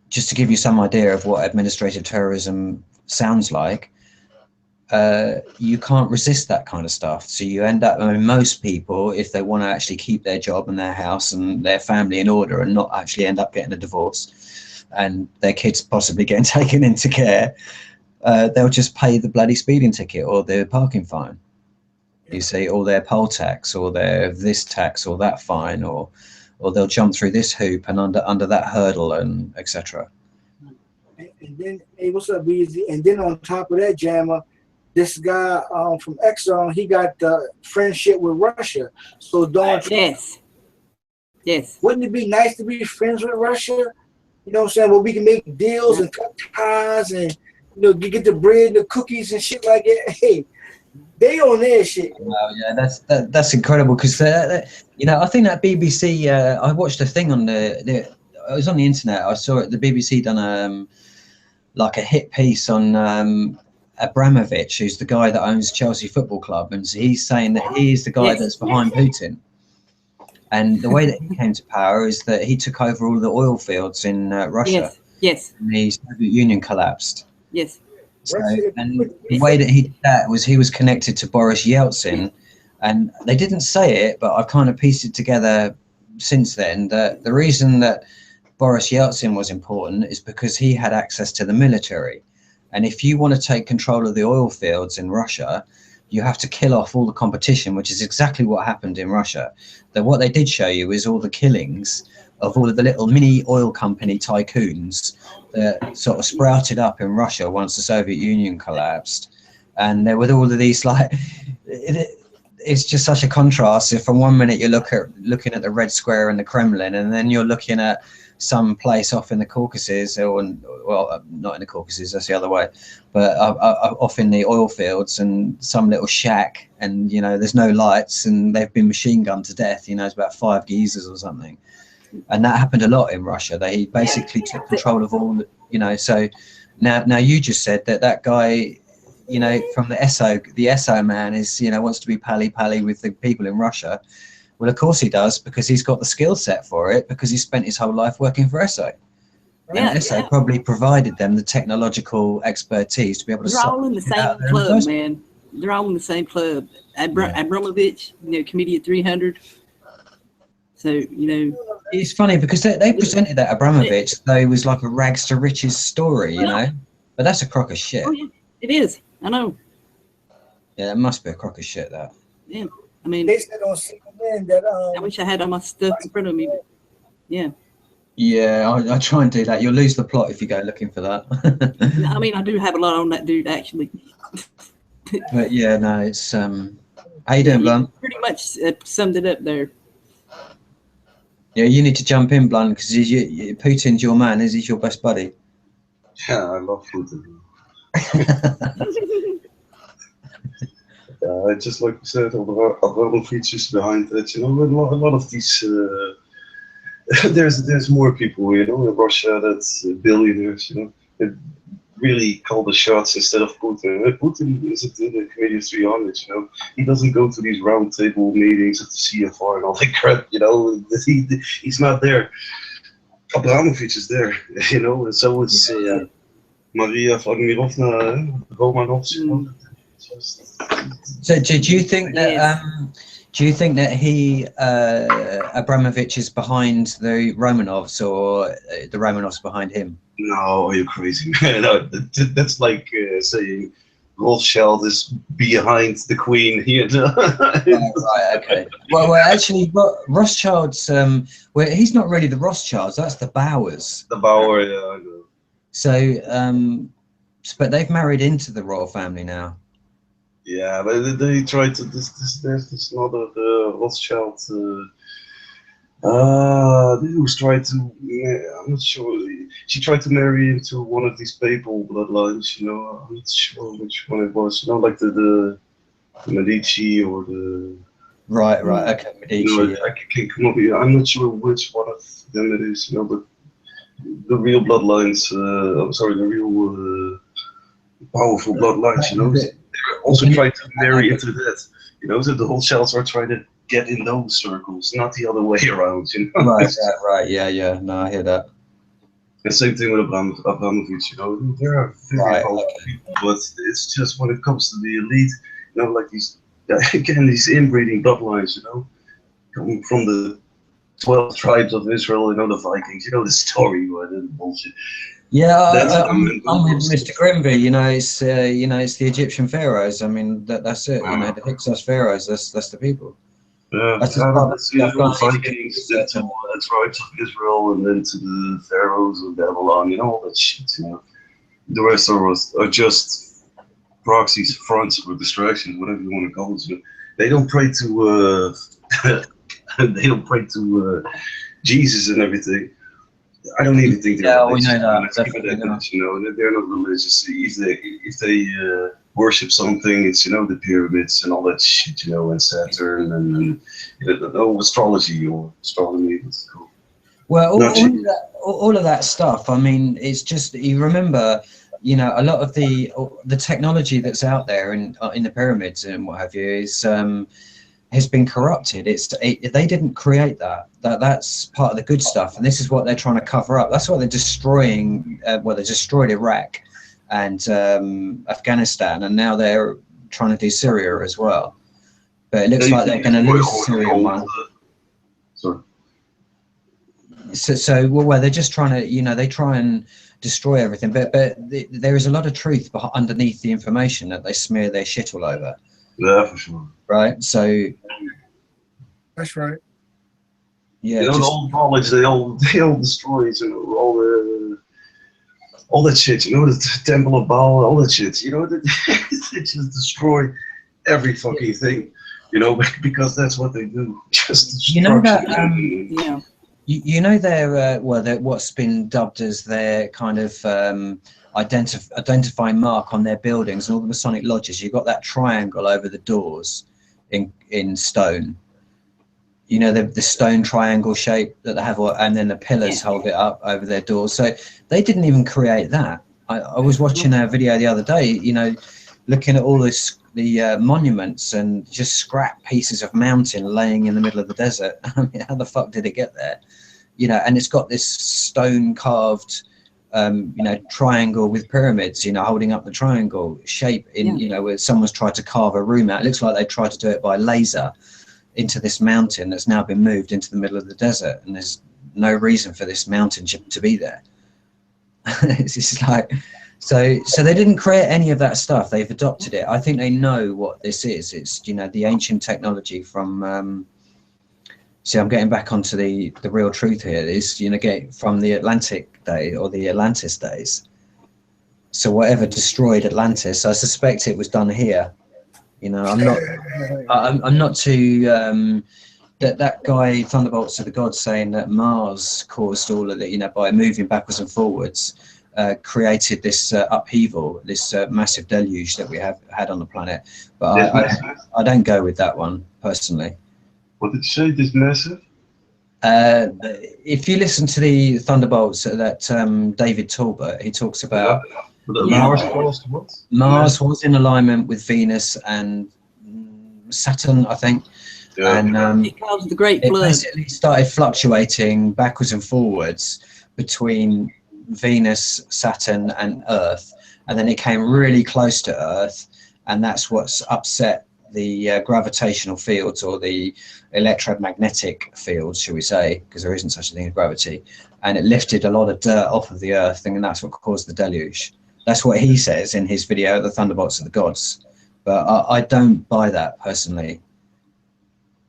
Just to give you some idea of what administrative terrorism sounds like, you can't resist that kind of stuff. So you end up, I mean, most people, if they want to actually keep their job and their house and their family in order and not actually end up getting a divorce and their kids possibly getting taken into care, they'll just pay the bloody speeding ticket or the parking fine. You see, or their poll tax, or their this tax, or that fine, or they'll jump through this hoop and under that hurdle, and etc. And then, hey, what's up, Beezy? And then on top of that, Jammer, this guy from Exxon, he got the friendship with Russia. So Donald Trump, yes. Wouldn't it be nice to be friends with Russia? You know what I'm saying? Well, we can make deals and cut ties, and you get the bread and the cookies and shit like that. Hey. They on their shit. Well, yeah, that's incredible because I think that BBC. I watched a thing on it was on the internet. I saw it. The BBC done like a hit piece on Abramovich, who's the guy that owns Chelsea Football Club, and he's saying that he's the guy that's behind Putin. And the way that he came to power is that he took over all the oil fields in Russia. Yes. And the Soviet Union collapsed. Yes. So, and the way that he did that was he was connected to Boris Yeltsin, and they didn't say it, but I've kind of pieced it together since then that the reason that Boris Yeltsin was important is because he had access to the military. And if you want to take control of the oil fields in Russia, you have to kill off all the competition, which is exactly what happened in Russia. That what they did show you is all the killings of all of the little mini oil company tycoons that sort of sprouted up in Russia once the Soviet Union collapsed. And there were all of these, like, it's just such a contrast. If from one minute you're looking at the Red Square in the Kremlin, and then you're looking at some place off in the Caucasus, well, not in the Caucasus, that's the other way, but off in the oil fields, and some little shack, and there's no lights, and they've been machine gunned to death. It's about 5 geezers or something. And that happened a lot in Russia. They basically took control of all, so now you just said that guy, from the Esso man is, wants to be pally with the people in Russia. Well, of course he does, because he's got the skill set for it, because he spent his whole life working for Esso. And Esso probably provided them the technological expertise to be able to. They're all in the same club, man. They're all in the same club. Abramovich, Committee of 300. So, it's funny because they presented that Abramovich though it was like a rags to riches story, but that's a crock of shit. Oh, yeah, it is. I know. Yeah, it must be a crock of shit, that. Yeah, I mean, they said on CNN that I wish I had all my stuff in front of me, but yeah. Yeah, I try and do that. You'll lose the plot if you go looking for that. I mean, I do have a lot on that dude, actually. But yeah, no, it's how you doing, Blunt? Pretty much summed it up there. Yeah, you need to jump in, Blunt, because Putin's your man. He's your best buddy. Yeah, I love Putin. Just like you said, all the other features behind it. You know, a lot of these. There's more people, you know, in Russia that's billionaires. You know, that really call the shots instead of Putin. Putin isn't in the Committee of 300. You know, he doesn't go to these roundtable meetings at the CFR and all that crap. You know, he's not there. Abramovich is there. You know, and so is Maria Vladimirovna Romanov. You know, So do you think that Yes. do you think that he Abramovich is behind the Romanovs, or the Romanovs behind him? No, are you crazy, man? No, that's like saying Rothschild is behind the Queen here. Right, okay. Well, actually, Rothschild's well, he's not really the Rothschilds. That's the Bowers. The Bauer, yeah, I know. So, but they've married into the royal family now. Yeah, but they tried to. There's this another Rothschild. Who's tried to. Yeah, I'm not sure. She tried to marry into one of these papal bloodlines. You know, I'm not sure which one it was. You know, like the Medici or the. Right, okay, Medici. You know, I can't come up with. I'm not sure which one of them it is. You know, but the real bloodlines. I'm sorry, the real powerful bloodlines. You know, they're also trying to marry into that. You know, so the whole shells are trying to get in those circles, not the other way around. You know, Right, yeah. No, I hear that. the same thing with Abramovich. You know, there are very powerful people, but it's just when it comes to the elite. You know, like these again these inbreeding bloodlines. You know, coming from the 12 tribes of Israel. You know, the Vikings. You know the story, right? The bullshit. Yeah, I'm with Mr. Grimby. You know, it's the Egyptian pharaohs. I mean, that's it. You know, the Hyksos pharaohs. That's the people. Yeah, That's that's the Vikings, then to the tribes of Israel, and then to the pharaohs of Babylon. You know all that shit. You know, the rest are just proxies, fronts, or distractions, whatever you want to call it. You know, they don't pray to they don't pray to Jesus and everything. I don't even think they're religious. We know that. Let's keep it at that. You know, they're not religious. If they worship something, it's, you know, the pyramids and all that shit. You know, and Saturn and astrology or astronomy. That's cool. Well, all of that stuff. I mean, it's just, you remember, you know, a lot of the technology that's out there in the pyramids and what have you is has been corrupted. They didn't create that. That's part of the good stuff, and this is what they're trying to cover up. That's why they're destroying. They destroyed Iraq and Afghanistan, and now they're trying to do Syria as well. But it looks like they're going to lose the Syrian one. Sorry. So well, they're just trying to, you know, they try and destroy everything. But there is a lot of truth underneath the information that they smear their shit all over. Yeah, for sure. Right. So. That's right. Yeah. You know, all knowledge they all destroy. You know, all that shit. You know, the Temple of Baal, all that shit. You know, they just destroy every fucking thing. You know, because that's what they do. Just destruction. You know that. Yeah. You know they're what's been dubbed as their kind of identifying mark on their buildings and all the Masonic lodges. You've got that triangle over the doors in stone. You know, the stone triangle shape that they have, and then the pillars hold it up over their doors. So they didn't even create that. I was watching a video the other day, you know, looking at all the monuments and just scrap pieces of mountain laying in the middle of the desert. I mean, how the fuck did it get there? You know, and it's got this stone carved, you know, triangle with pyramids, you know, holding up the triangle shape in, you know, where someone's tried to carve a room out. It looks like they tried to do it by laser into this mountain that's now been moved into the middle of the desert, and there's no reason for this mountain to be there. It's just like, so they didn't create any of that stuff. They've adopted it. I think they know what this is. It's, you know, the ancient technology from. See, I'm getting back onto the real truth here. Is, you know, get from the Atlantic day or the Atlantis days. So whatever destroyed Atlantis, I suspect it was done here. You know, I'm not too that guy Thunderbolts of the Gods saying that Mars caused all of it, you know, by moving backwards and forwards. created this upheaval, this massive deluge that we have had on the planet. But I don't go with that one personally. What did you say? This massive? If you listen to the Thunderbolts that David Talbot, he talks about Mars caused what? Mars was in alignment with Venus and Saturn, I think. Yeah. And It caused the Great it Flood. basically started fluctuating backwards and forwards between Venus, Saturn, and Earth, and then it came really close to Earth, and that's what's upset the gravitational fields, or the electromagnetic fields, shall we say, because there isn't such a thing as gravity, and it lifted a lot of dirt off of the Earth, and that's what caused the deluge. That's what he says in his video, The Thunderbolts of the Gods. But I don't buy that personally.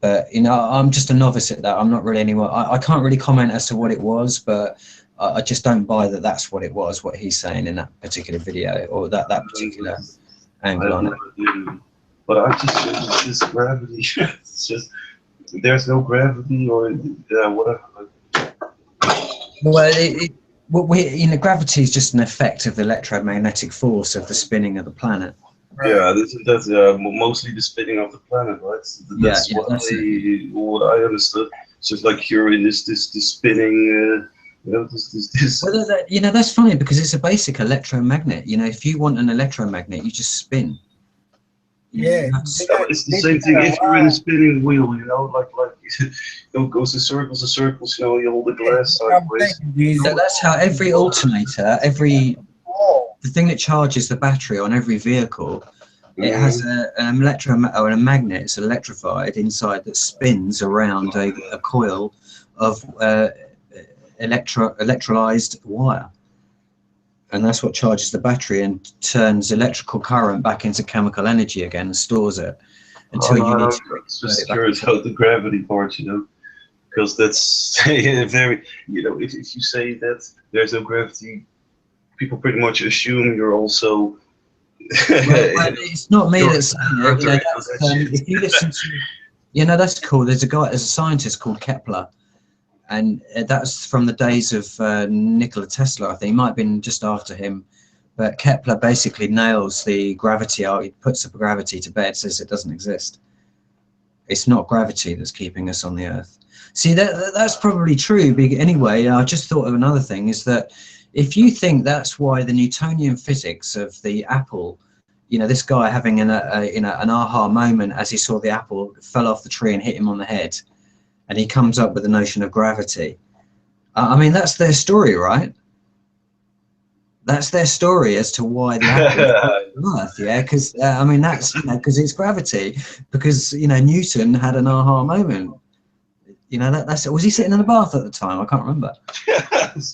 But, you know, I'm just a novice at that. I'm not really anyone. I can't really comment as to what it was, but I just don't buy that that's what it was, what he's saying in that particular video, or that particular angle on it. But I just, it's just gravity. It's just, there's no gravity, or whatever. Well, gravity is just an effect of the electromagnetic force of the spinning of the planet. Yeah, that's mostly the spinning of the planet, right? That's what I understood. It's just like you're in this spinning. Well, that's funny, because it's a basic electromagnet. You know, if you want an electromagnet, you just spin. Yeah, it's the same thing. If you're in a spinning wheel, you know, like it goes in circles and circles. You know, you hold the glass sideways. So that's how every alternator, the thing that charges the battery on every vehicle, it has an or a magnet. It's electrified inside that spins around a coil of electrolyzed wire, and that's what charges the battery and turns electrical current back into chemical energy again and stores it until you need to. It's just curious about the gravity part, you know, because that's very, you know, if you say that there's no gravity, people pretty much assume you're also. Well, it's not me that's saying it. If you listen to, that's cool. There's a scientist called Kepler, and that's from the days of Nikola Tesla. I think it might have been just after him, but Kepler basically nails the gravity out. He puts the gravity to bed, says it doesn't exist. It's not gravity that's keeping us on the Earth. See, that's probably true. Anyway, I just thought of another thing, is that if you think that's why the Newtonian physics of the apple, this guy having an aha moment as he saw the apple fell off the tree and hit him on the head, and he comes up with the notion of gravity. I mean, that's their story, right? That's their story as to why the apple is on Earth, yeah? Because, I mean, that's, because it's gravity. Because, Newton had an aha moment. Was he sitting in the bath at the time? I can't remember. That's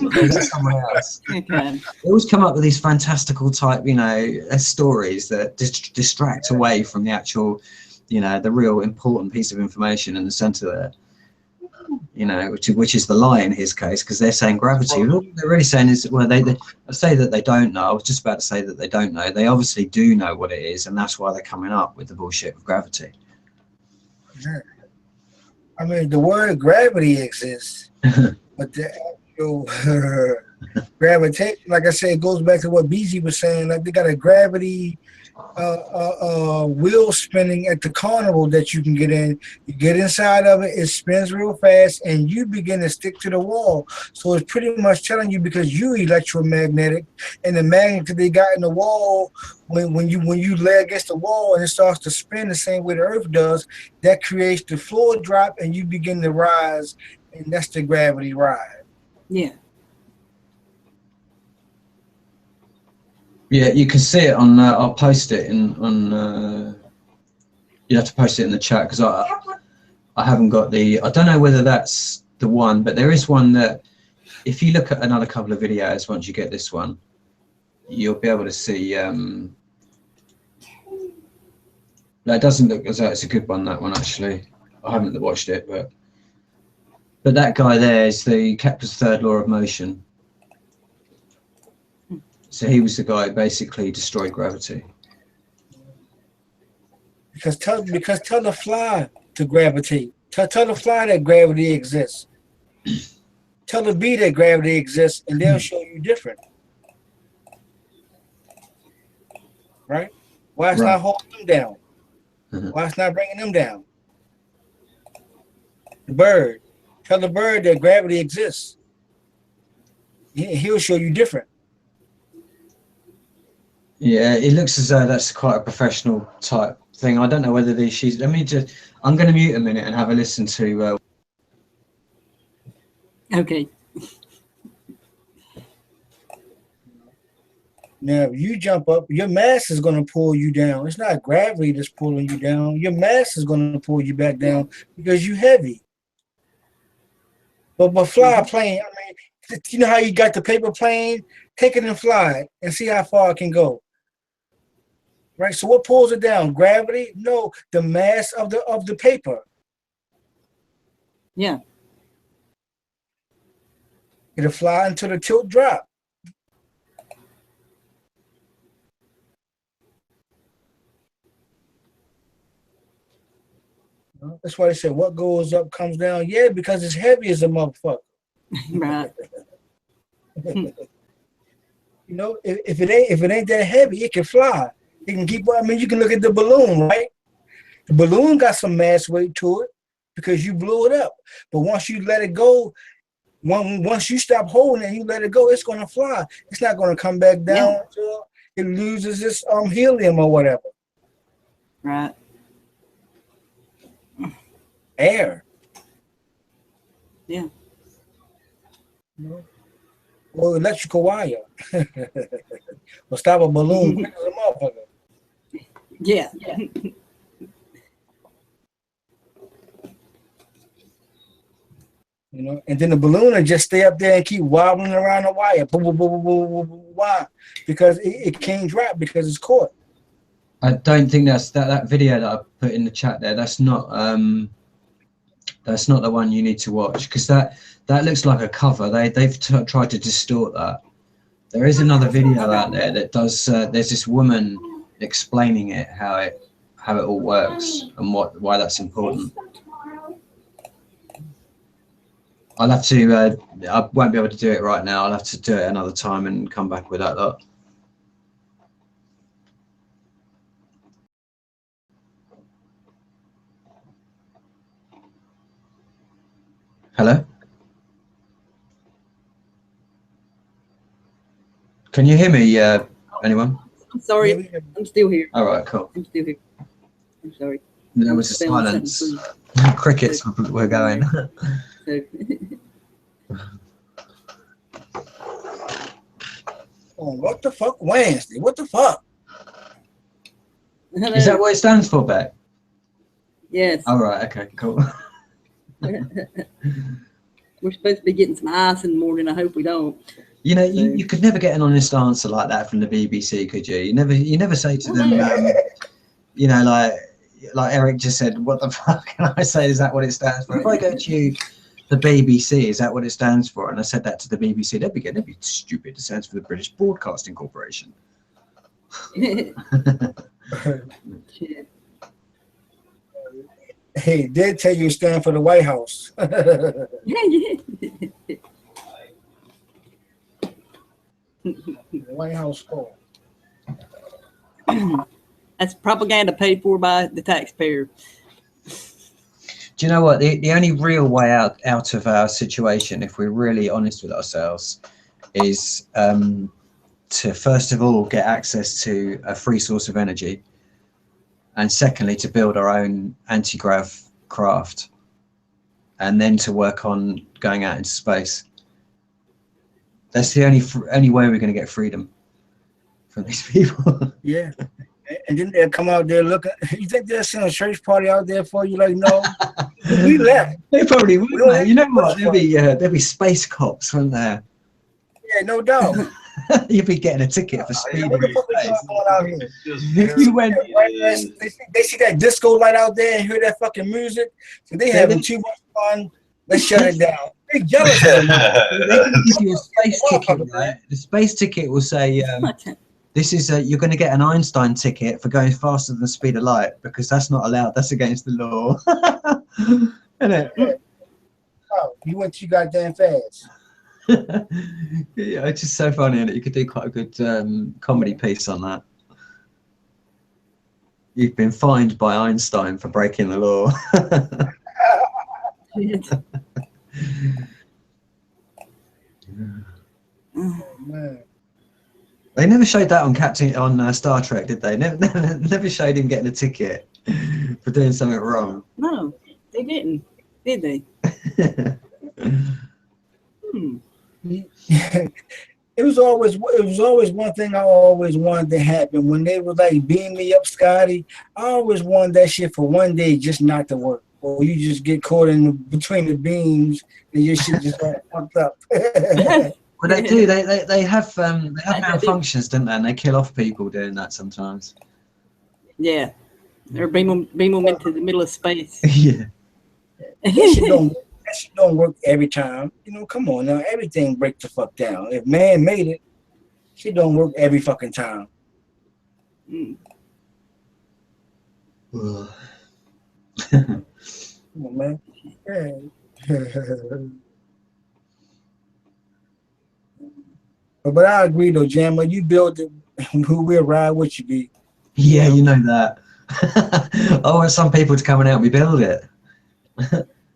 somewhere else. Okay. They always come up with these fantastical type, stories that distract away from the actual, the real important piece of information in the center there. Which is the lie in his case, because they're saying gravity. What they're really saying is, well, they say that they don't know. I was just about to say that they don't know. They obviously do know what it is, and that's why they're coming up with the bullshit of gravity. Yeah. I mean, the word gravity exists, but the actual gravitation, like I said, it goes back to what BG was saying. Like, they got a gravity wheel spinning at the carnival that you can get in. You get inside of it, it spins real fast, and you begin to stick to the wall. So it's pretty much telling you, because you're electromagnetic, and the magnet that they got in the wall, when you lay against the wall and it starts to spin the same way the Earth does, that creates the floor drop, and you begin to rise, and that's the gravity ride. Yeah. Yeah, you can see it on. I'll post it on. You have to post it in the chat, because I haven't got the. I don't know whether that's the one, but there is one that, if you look at another couple of videos, once you get this one, you'll be able to see. That doesn't look as though it's a good one. That one, actually, I haven't watched it, but that guy there is the Kepler's third law of motion. So he was the guy who basically destroyed gravity. Because tell the fly to gravitate. Tell the fly that gravity exists. Tell the bee that gravity exists, and they'll show you different. right? Why it's Right. not holding them down? Mhm. Why it's not bringing them down? The bird. Tell the bird that gravity exists. He'll show you different. Yeah, it looks as though that's quite a professional type thing. I don't know whether she's. Let me just. I'm going to mute a minute and have a listen to. Okay. Now, if you jump up, your mass is going to pull you down. It's not gravity that's pulling you down. Your mass is going to pull you back down because you're heavy. But fly a plane, I mean, you know how you got the paper plane? Take it and fly it and see how far it can go. Right? So what pulls it down? Gravity? No, the mass of the paper. Yeah. It'll fly until the tilt drop. That's why they say what goes up comes down. Yeah, because it's heavy as a motherfucker. Right. You know, if it ain't that heavy, it can fly. It can keep. I mean, you can look at the balloon, right? The balloon got some mass weight to it because you blew it up. But once you let it go, once you stop holding it and you let it go, it's gonna fly. It's not gonna come back down until it loses its helium or whatever. Right. Air. Yeah. You know? Or electrical wire. Will stop a balloon quick as a motherfucker. Yeah. You know, and then the balloon will just stay up there and keep wobbling around the wire. Boom, boom, boom, boom, boom, boom, boom. Why? Because it can't drop because it's caught. I don't think that's that video that I put in the chat there. That's not the one you need to watch because that looks like a cover. They've tried to distort that. There is another video out there that does. There's this woman explaining it how it all works and why that's important. I'll have to. I won't be able to do it right now. I'll have to do it another time and come back with that lot. Hello? Can you hear me, anyone? I'm sorry. I'm still here. All right, cool. I'm still here. I'm sorry. There was a silence. Crickets were going. So, Oh, what the fuck, Wednesday? What the fuck? Is that what it stands for, Beck? Yes. All right, okay, cool. We're supposed to be getting some ice in the morning. I hope we don't. You know, you could never get an honest answer like that from the BBC, could you? You never say to them, you know, like Eric just said, what the fuck can I say? Is that what it stands for? If I go to you, the BBC, is that what it stands for? And I said that to the BBC, they'd be stupid. It stands for the British Broadcasting Corporation. Hey, did tell you it stand for the White House. Yeah. The White House call. That's propaganda paid for by the taxpayer. Do you know what? The only real way out of our situation, if we're really honest with ourselves, is to first of all get access to a free source of energy, and secondly to build our own anti-grav craft, and then to work on going out into space. That's the only way we're going to get freedom from these people. Yeah. And then they'll come out there looking. You think they'll send a church party out there for you? Like, no, we left. They probably would, mate. You know what? There'll be space cops, won't there? Yeah, no doubt. You'd be getting a ticket for speeding What the in fuck is space. going on out here? You went. They see that disco light out there and hear that fucking music. So they having too much fun. Let's shut it down. They're jealous of them. They can give you a space ticket, right? The space ticket will say, this is you're going to get an Einstein ticket for going faster than the speed of light, because that's not allowed. That's against the law. Isn't it? Oh, you went too goddamn fast. Yeah, it's just so funny, and you could do quite a good comedy piece on that. You've been fined by Einstein for breaking the law. Man. They never showed that on Star Trek, did they? Never showed him getting a ticket for doing something wrong. No, they didn't, did they? Hmm. It was always one thing I always wanted to happen. When they were like beam me up, Scotty, I always wanted that shit for one day just not to work. Or you just get caught in between the beams and your shit just all fucked up. Well, they do. They have I do. malfunctions, don't they? And they kill off people doing that sometimes. Yeah, or beam them into the middle of space. Yeah. That shit don't work every time. You know, come on now. Everything breaks the fuck down. If man made it, shit don't work every fucking time. Mm. Come on, man. But I agree though, Jammer. You build it, who will ride with you be. Yeah, you know that. I want some people to come and help me build it.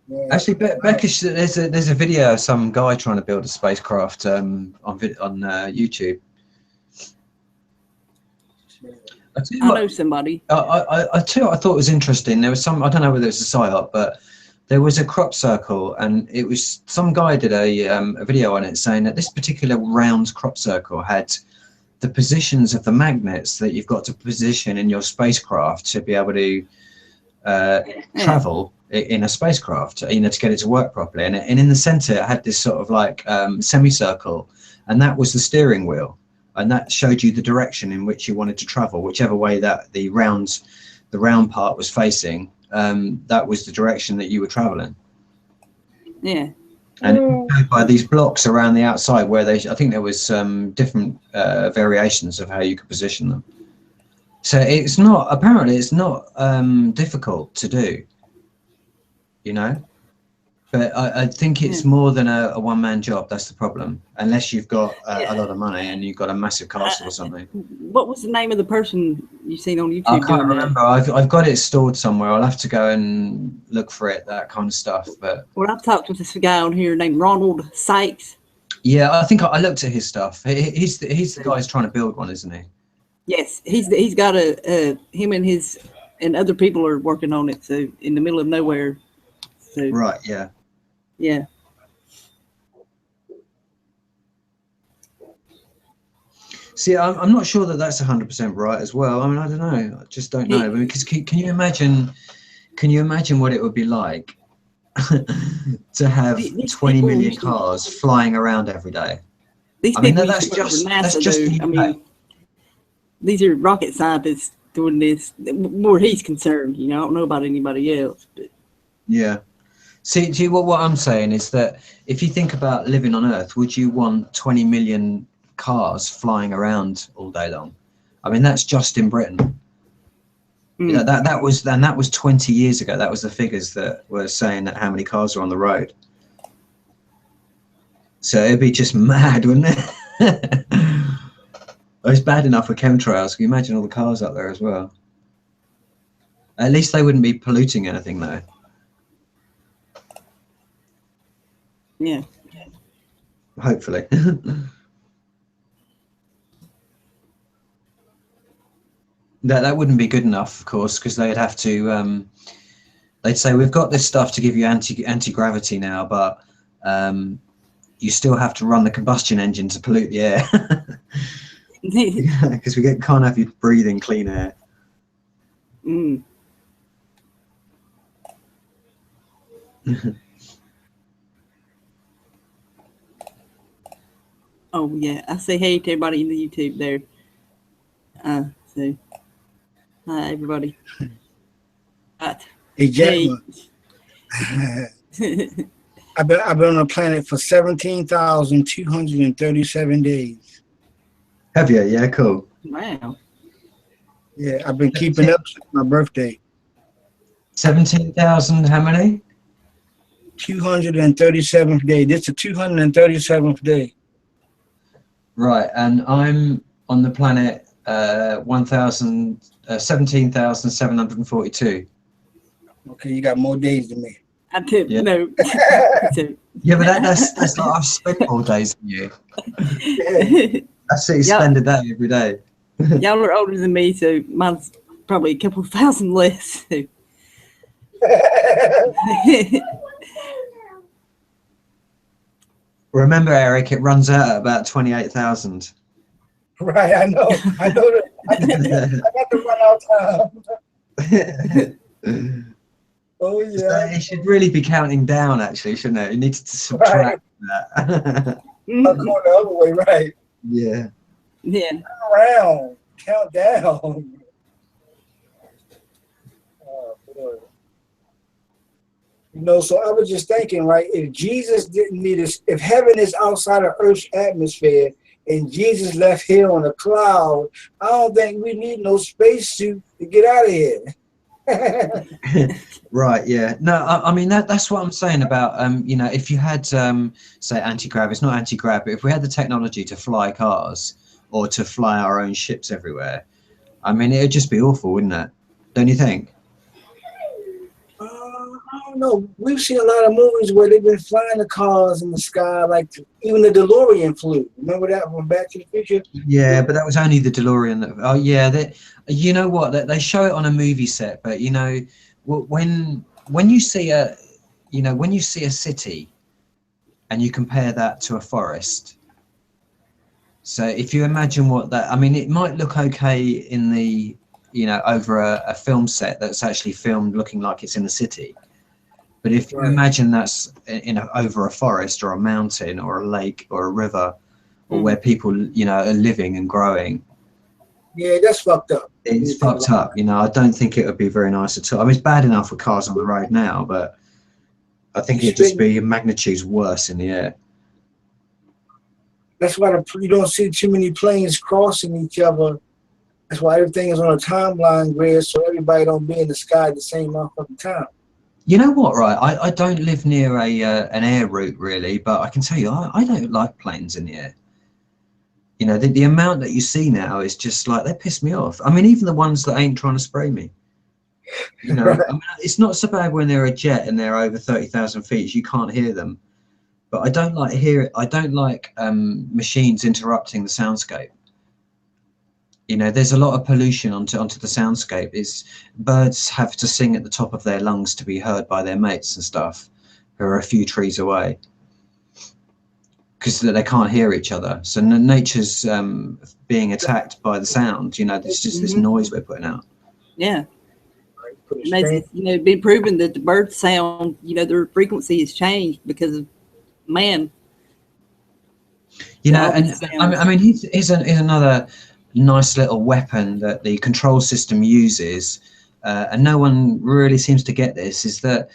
Yeah. Actually, Becca, there's a video of some guy trying to build a spacecraft on YouTube. I know somebody. I tell you what I thought was interesting. There was some, I don't know whether it's a psyop, but there was a crop circle, and it was some guy did a video on it saying that this particular round crop circle had the positions of the magnets that you've got to position in your spacecraft to be able to travel in a spacecraft, you know, to get it to work properly. And in the center, it had this sort of like semicircle, and that was the steering wheel. And that showed you the direction in which you wanted to travel, whichever way that the round part was facing. That was the direction that you were traveling. Yeah. And by these blocks around the outside, where I think there was some different variations of how you could position them. So apparently it's not difficult to do, you know. But I think it's more than a one-man job. That's the problem. Unless you've got a lot of money and you've got a massive castle or something. What was the name of the person you seen on YouTube? I can't remember. I've got it stored somewhere. I'll have to go and look for it, that kind of stuff. But well, I've talked with this guy on here named Ronald Sykes. Yeah, I think I looked at his stuff. He's the guy who's trying to build one, isn't he? Yes, he's got him and other people are working on it. So in the middle of nowhere. So, right. Yeah. Yeah. See, I'm not sure that that's 100% right as well. I mean, I don't know. I just don't know. Because can you imagine what it would be like to have 20 million cars flying around every day? These people that's just I mean, these are rocket scientists doing this. Where he's concerned, you know, I don't know about anybody else, but yeah. See, what I'm saying is that if you think about living on Earth, would you want 20 million cars flying around all day long? I mean, that's just in Britain. You know, that was 20 years ago. That was the figures that were saying that how many cars are on the road. So it'd be just mad, wouldn't it? It's bad enough with chemtrails. Can you imagine all the cars up there as well? At least they wouldn't be polluting anything, though. Yeah. Hopefully. That wouldn't be good enough, of course, because they'd have to. They'd say we've got this stuff to give you anti-gravity now, but you still have to run the combustion engine to pollute the air. Because we can't have you breathing clean air. Oh yeah, I say hey to everybody in the YouTube there. So hi everybody. Hey Jack. I've been on the planet for 17,237 days. Have you? Yeah, cool. Wow. Yeah, I've been keeping up since my birthday. 17,000, how many? 237th day. This is the 237th day. Right, and I'm on the planet 17,742. Okay, you got more days than me. I didn't Yeah. know. So, Yeah, but that's like I've spent more days than you. That's it. You Yeah. spend a day every day. y'all are older than me, so mine's probably a couple of thousand less. So. Remember, Eric, it runs out at about 28,000. Right, I know that. I got the run out time. Oh So yeah. it should really be counting down, actually, shouldn't it? It needs to subtract that. I'll go the other way, right? Yeah. Yeah. Turn around, count down. Oh, boy. You know, so I was just thinking, right? If Jesus didn't need us, if heaven is outside of Earth's atmosphere, and Jesus left here on a cloud, I don't think we need no spacesuit to get out of here. Right, yeah. No, I mean that's what I'm saying about you know, if you had say anti-grav, it's not anti-grav, but if we had the technology to fly cars or to fly our own ships everywhere, I mean it'd just be awful, wouldn't it? Don't you think? I don't know. We've seen a lot of movies where they've been flying the cars in the sky, like even the DeLorean flew. Remember that from Back to the Future? Yeah, but that was only the DeLorean. Oh yeah, you know what? They show it on a movie set, but you know, when you see when you see a city, and you compare that to a forest. So if you imagine what that, I mean, it might look okay in the, over a film set that's actually filmed looking like it's in the city. But if you imagine that's over a forest or a mountain or a lake or a river, or where people, are living and growing. Yeah, that's fucked up. It's fucked up. I don't think it would be very nice at all. I mean, it's bad enough with cars on the road now, but I think it'd just be magnitudes worse in the air. That's why you don't see too many planes crossing each other. That's why everything is on a timeline grid, so everybody don't be in the sky at the same motherfucking time. You know what, right? I don't live near an air route really, but I can tell you, I don't like planes in the air. The amount that you see now is just like, they piss me off. I mean, even the ones that ain't trying to spray me. Right. I mean, it's not so bad when they're a jet and they're over 30,000 feet. You can't hear them. But I don't like machines interrupting the soundscape. There's a lot of pollution onto the soundscape. Birds have to sing at the top of their lungs to be heard by their mates and stuff, who are a few trees away, because they can't hear each other. So nature's being attacked by the sound. There's just this noise we're putting out. Yeah. And it's been proven that the bird sound, their frequency has changed because of man. And I mean, here's another nice little weapon that the control system uses, and no one really seems to get this, is that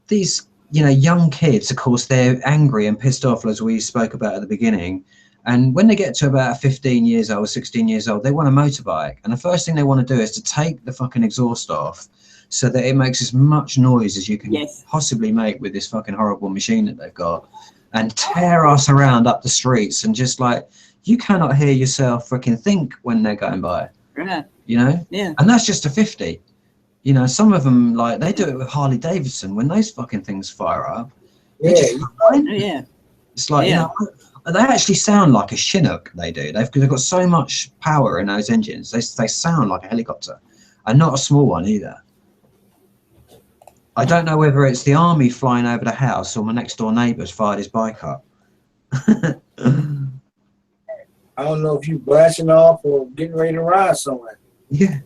these young kids, of course, they're angry and pissed off, as we spoke about at the beginning, and when they get to about 15 years old, 16 years old, they want a motorbike, and the first thing they want to do is to take the fucking exhaust off so that it makes as much noise as you can possibly make with this fucking horrible machine that they've got, and tear us around up the streets, and just like, you cannot hear yourself freaking think when they're going by. Right. Yeah. And that's just a 50. Some of them, like, they do it with Harley Davidson. When those fucking things fire up, they just it's like, they actually sound like a Chinook. They do. They've got so much power in those engines. They sound like a helicopter, and not a small one either. I don't know whether it's the army flying over the house or my next door neighbour's fired his bike up. I don't know if you blasting off or getting ready to ride somewhere. Yeah.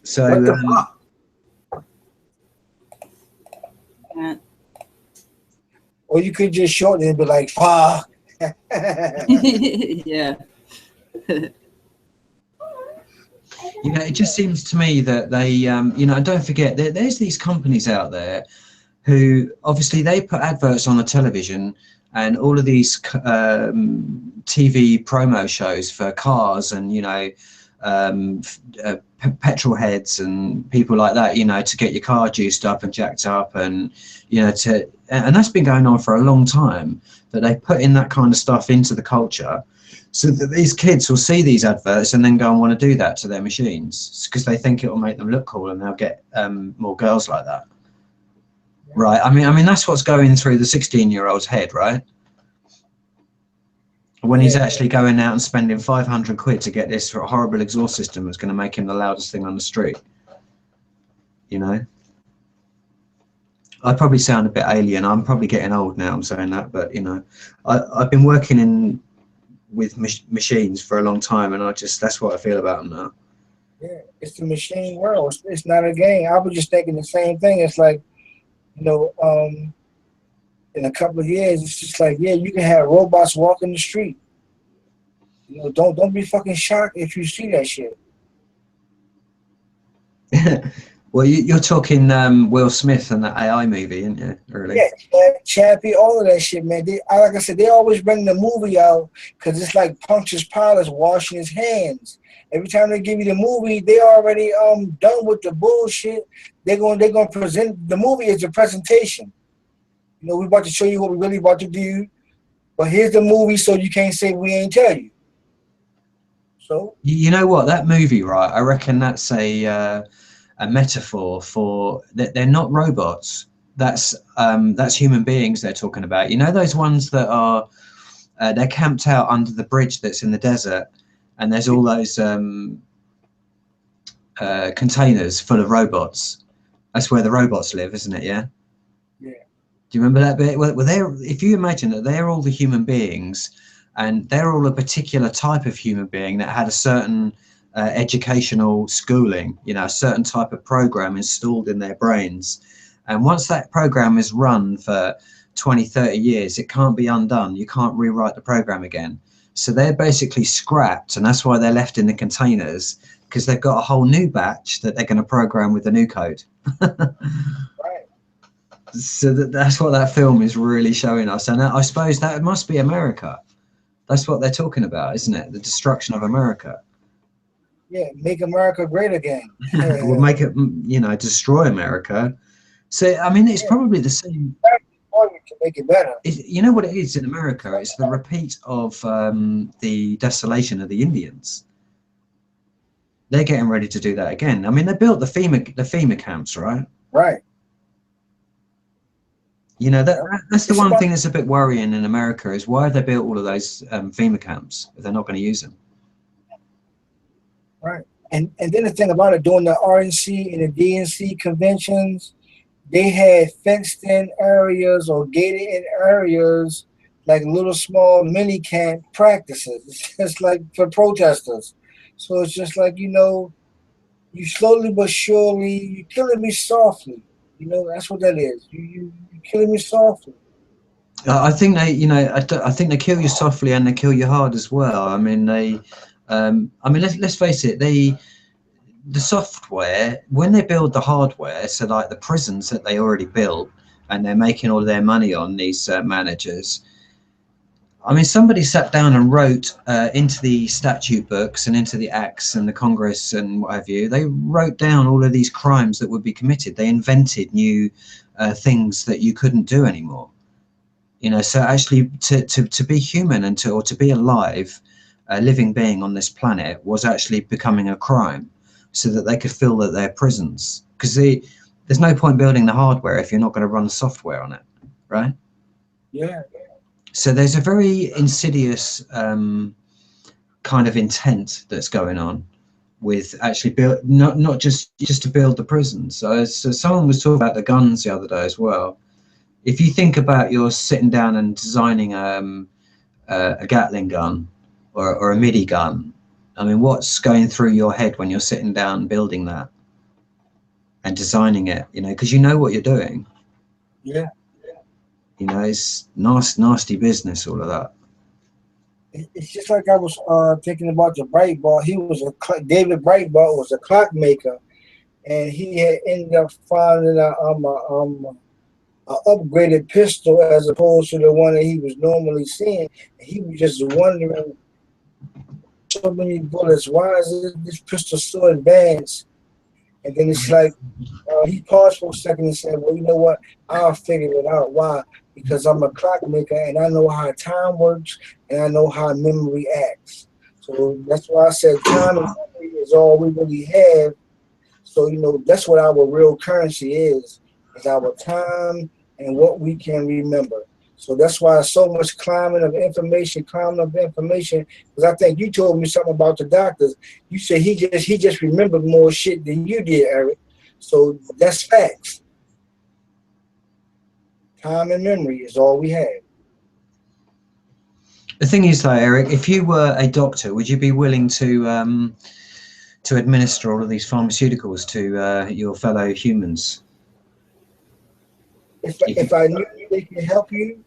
So, or you could just shorten it and be like, fuck. Yeah. it just seems to me that they, and don't forget, there's these companies out there who obviously they put adverts on the television and all of these TV promo shows for cars and, petrol heads and people like that, you know, to get your car juiced up and jacked up, and you know, and that's been going on for a long time. That they put in that kind of stuff into the culture, so that these kids will see these adverts and then go and want to do that to their machines because they think it will make them look cool and they'll get more girls like that. Right. I mean, that's what's going through the 16-year-old's head, right? When he's actually going out and spending 500 quid to get this horrible exhaust system that's going to make him the loudest thing on the street. You know? I probably sound a bit alien. I'm probably getting old now, I'm saying that, but you know, I've been working with machines for a long time, and that's what I feel about them now. Yeah, it's the machine world. It's not a game. I was just thinking the same thing. It's like, you know, in a couple of years, it's just like, yeah, you can have robots walking the street. You know, don't be fucking shocked if you see that shit. Well, you're talking Will Smith and that AI movie, aren't you? Really? Yeah, Chappie, all of that shit, man. Like I said, they always bring the movie out because it's like Pontius Pilate washing his hands. Every time they give you the movie, they already done with the bullshit. They're gonna present the movie as a presentation. You know, we're about to show you what we really about to do, but here's the movie, so you can't say we ain't tell you. So you know what, that movie, right? I reckon that's a metaphor for that they're not robots. That's human beings they're talking about. You know those ones that are they're camped out under the bridge that's in the desert, and there's all those containers full of robots. That's where the robots live, isn't it? Yeah. Yeah. Do you remember that bit? Well, if you imagine that they're all the human beings, and they're all a particular type of human being that had a certain educational schooling, you know, a certain type of program installed in their brains. And once that program is run for 20, 30 years, it can't be undone. You can't rewrite the program again. So they're basically scrapped, and that's why they're left in the containers, because they've got a whole new batch that they're going to program with the new code. right. So that's what that film is really showing us. And I suppose that must be America. That's what they're talking about, isn't it? The destruction of America. Yeah, make America great again. We'll make it, you know, destroy America. So, I mean, it's probably the same. To make it better. You know what it is in America? It's the repeat of the desolation of the Indians. They're getting ready to do that again. I mean, they built the FEMA camps, right? Right. You know, that's the one thing that's a bit worrying in America is why have they built all of those FEMA camps if they're not going to use them? Right. And then the thing about it, during the RNC and the DNC conventions, they had fenced-in areas or gated-in areas, like little small mini camp practices. It's just like for protesters. So it's just like, you know, you slowly but surely, you're killing me softly. You know, that's what that is. You're killing me softly. I think they, you know, I think they kill you softly and they kill you hard as well. I mean, let's face it, the software, when they build the hardware, so like the prisons that they already built and they're making all their money on, these managers, I mean, somebody sat down and wrote into the statute books and into the acts and the Congress and what have you, they wrote down all of these crimes that would be committed. They invented new things that you couldn't do anymore. You know, so actually to be human and to be alive, a living being on this planet was actually becoming a crime, so that they could fill their prisons. Because there's no point building the hardware if you're not going to run the software on it, right? Yeah. So there's a very insidious kind of intent that's going on with actually not just to build the prisons. So someone was talking about the guns the other day as well. If you think about you're sitting down and designing a Gatling gun or a MIDI gun, I mean, what's going through your head when you're sitting down building that and designing it, you know, because you know what you're doing. Yeah. You know, it's nasty business, all of that. It's just like I was thinking about the Breitbart. David Breitbart was a clockmaker, and he had ended up finding a upgraded pistol as opposed to the one that he was normally seeing. He was just wondering so many bullets? Why is this pistol so advanced? And then it's like, he paused for a second and said, well, you know what? I'll figure it out. Why? Because I'm a clockmaker and I know how time works and I know how memory acts. So that's why I said time and memory is all we really have. So, you know, that's what our real currency is our time and what we can remember. So that's why so much climbing of information, because I think you told me something about the doctors. You said he just remembered more shit than you did, Eric. So that's facts. Time and memory is all we have. The thing is, though, Eric, if you were a doctor, would you be willing to administer all of these pharmaceuticals to your fellow humans? If I knew they could help you,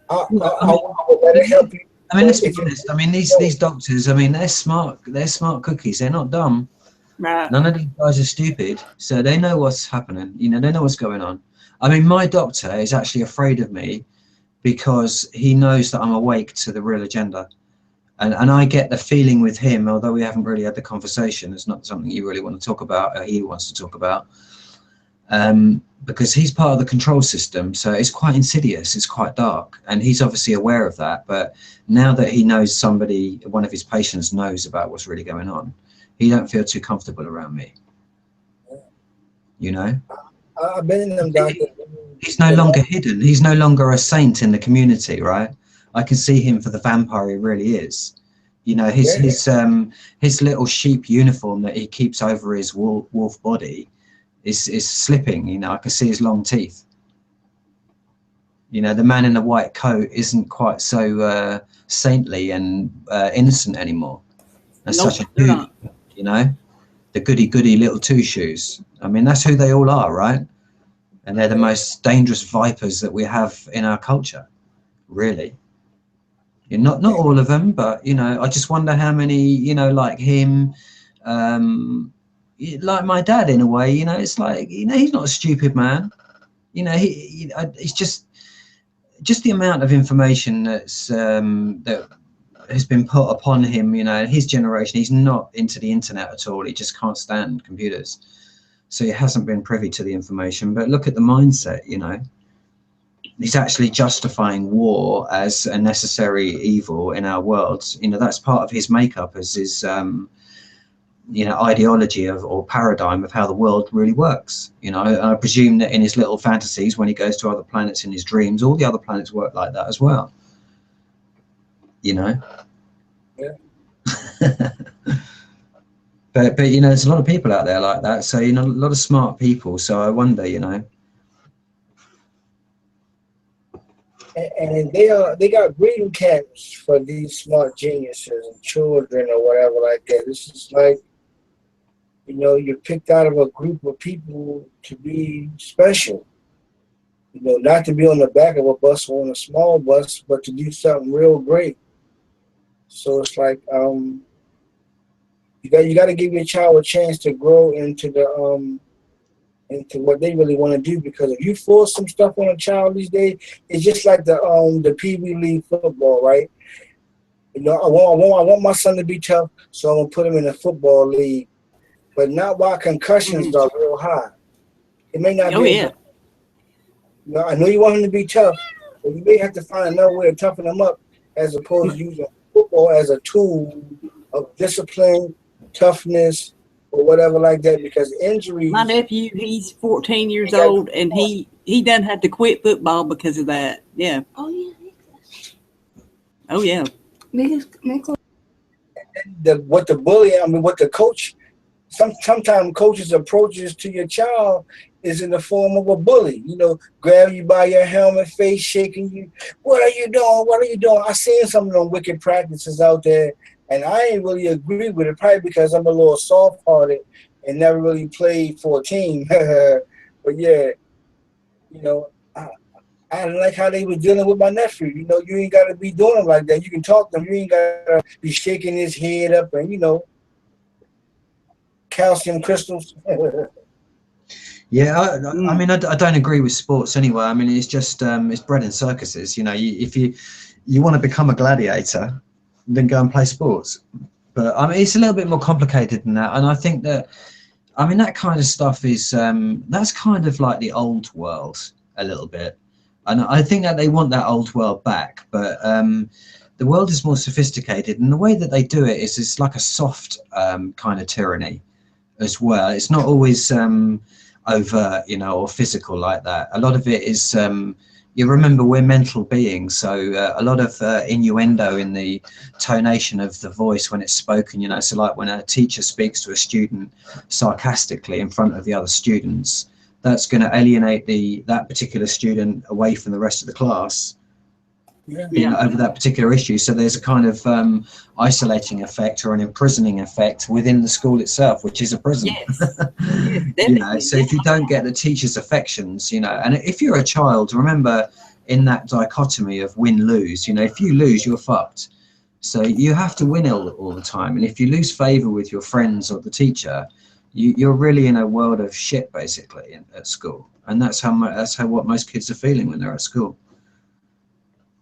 I would let it help you. I mean, let's be honest. I mean, these doctors. I mean, they're smart. They're smart cookies. They're not dumb. Right. None of these guys are stupid, so they know what's happening. You know, they know what's going on. I mean, my doctor is actually afraid of me because he knows that I'm awake to the real agenda. And I get the feeling with him, although we haven't really had the conversation, it's not something you really want to talk about, or he wants to talk about, because he's part of the control system. So it's quite insidious, it's quite dark. And he's obviously aware of that. But now that he knows one of his patients knows about what's really going on, he don't feel too comfortable around me. You know? I've been in them doctors. He's no longer hidden. He's no longer a saint in the community, right? I can see him for the vampire he really is. You know, his little sheep uniform that he keeps over his wolf body is slipping. You know, I can see his long teeth. You know, the man in the white coat isn't quite so saintly and innocent anymore. That's such a dude, you know, the goody little two shoes. I mean, that's who they all are, right? And they're the most dangerous vipers that we have in our culture, really. Not all of them, but, you know, I just wonder how many, you know, like him, like my dad in a way, you know, it's like, you know, he's not a stupid man. You know, it's just the amount of information that's that has been put upon him, you know, his generation. He's not into the internet at all. He just can't stand computers. So he hasn't been privy to the information. But look at the mindset, you know. He's actually justifying war as a necessary evil in our world. You know, that's part of his makeup as his, you know, ideology or paradigm of how the world really works. You know, I presume that in his little fantasies, when he goes to other planets in his dreams, all the other planets work like that as well. You know? Yeah. But you know, there's a lot of people out there like that. So, you know, a lot of smart people. So I wonder, you know. And they got breeding camps for these smart geniuses and children or whatever like that. This is like, you know, you're picked out of a group of people to be special. You know, not to be on the back of a bus or on a small bus, but to do something real great. So it's like, you got to give your child a chance to grow into into what they really want to do, because if you force some stuff on a child these days, it's just like the Pee Wee League football, right? You know, I want my son to be tough, so I'm gonna put him in a football league, but not while concussions are real high. It may not be. Yeah. You know, I know you want him to be tough, but you may have to find another way to toughen him up, as opposed to using football as a tool of discipline, toughness, or whatever like that, because injuries. My nephew, he's 14 years old, and he done had to quit football because of that. Yeah. Oh yeah. Oh yeah. What the coach. Sometimes coaches' approaches to your child is in the form of a bully. You know, grab you by your helmet, face shaking you. What are you doing? What are you doing? I seen some of them wicked practices out there. And I ain't really agree with it, probably because I'm a little soft-hearted and never really played for a team. But yeah, you know, I didn't like how they were dealing with my nephew. You know, you ain't got to be doing them like that. You can talk to him. You ain't got to be shaking his head up and, you know, calcium crystals. Yeah, I mean, I don't agree with sports anyway. I mean, it's just it's bread and circuses. You know, if you want to become a gladiator, then go and play sports. But I mean, it's a little bit more complicated than that, and I think that, I mean, that kind of stuff is that's kind of like the old world a little bit, and I think that they want that old world back. But the world is more sophisticated, and the way that they do it is it's like a soft kind of tyranny as well. It's not always overt, you know, or physical like that. A lot of it is. You remember, we're mental beings, so a lot of innuendo in the tonation of the voice when it's spoken, you know. So like when a teacher speaks to a student sarcastically in front of the other students, that's going to alienate that particular student away from the rest of the class, you know, over that particular issue. So there's a kind of isolating effect or an imprisoning effect within the school itself, which is a prison. Yes. You know, so if you don't get the teacher's affections, you know, and if you're a child, remember in that dichotomy of win-lose, you know, if you lose, you're fucked. So you have to win all the time. And if you lose favor with your friends or the teacher, you're really in a world of shit, basically, at school. And that's how what most kids are feeling when they're at school.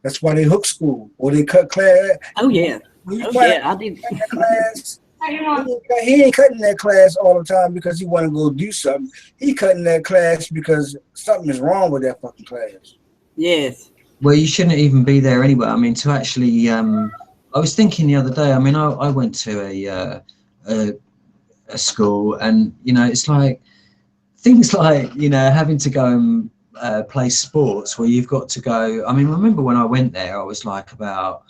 That's why they hook school or they cut class. Oh yeah. I did. Class, he ain't cutting that class all the time because he want to go do something. He cutting that class because something is wrong with that fucking class. Yes. Well, you shouldn't even be there anyway. I mean, to actually, I was thinking the other day. I mean, I went to a school, and you know, it's like things like, you know, having to go and play sports where you've got to go. I mean, remember when I went there, I was like about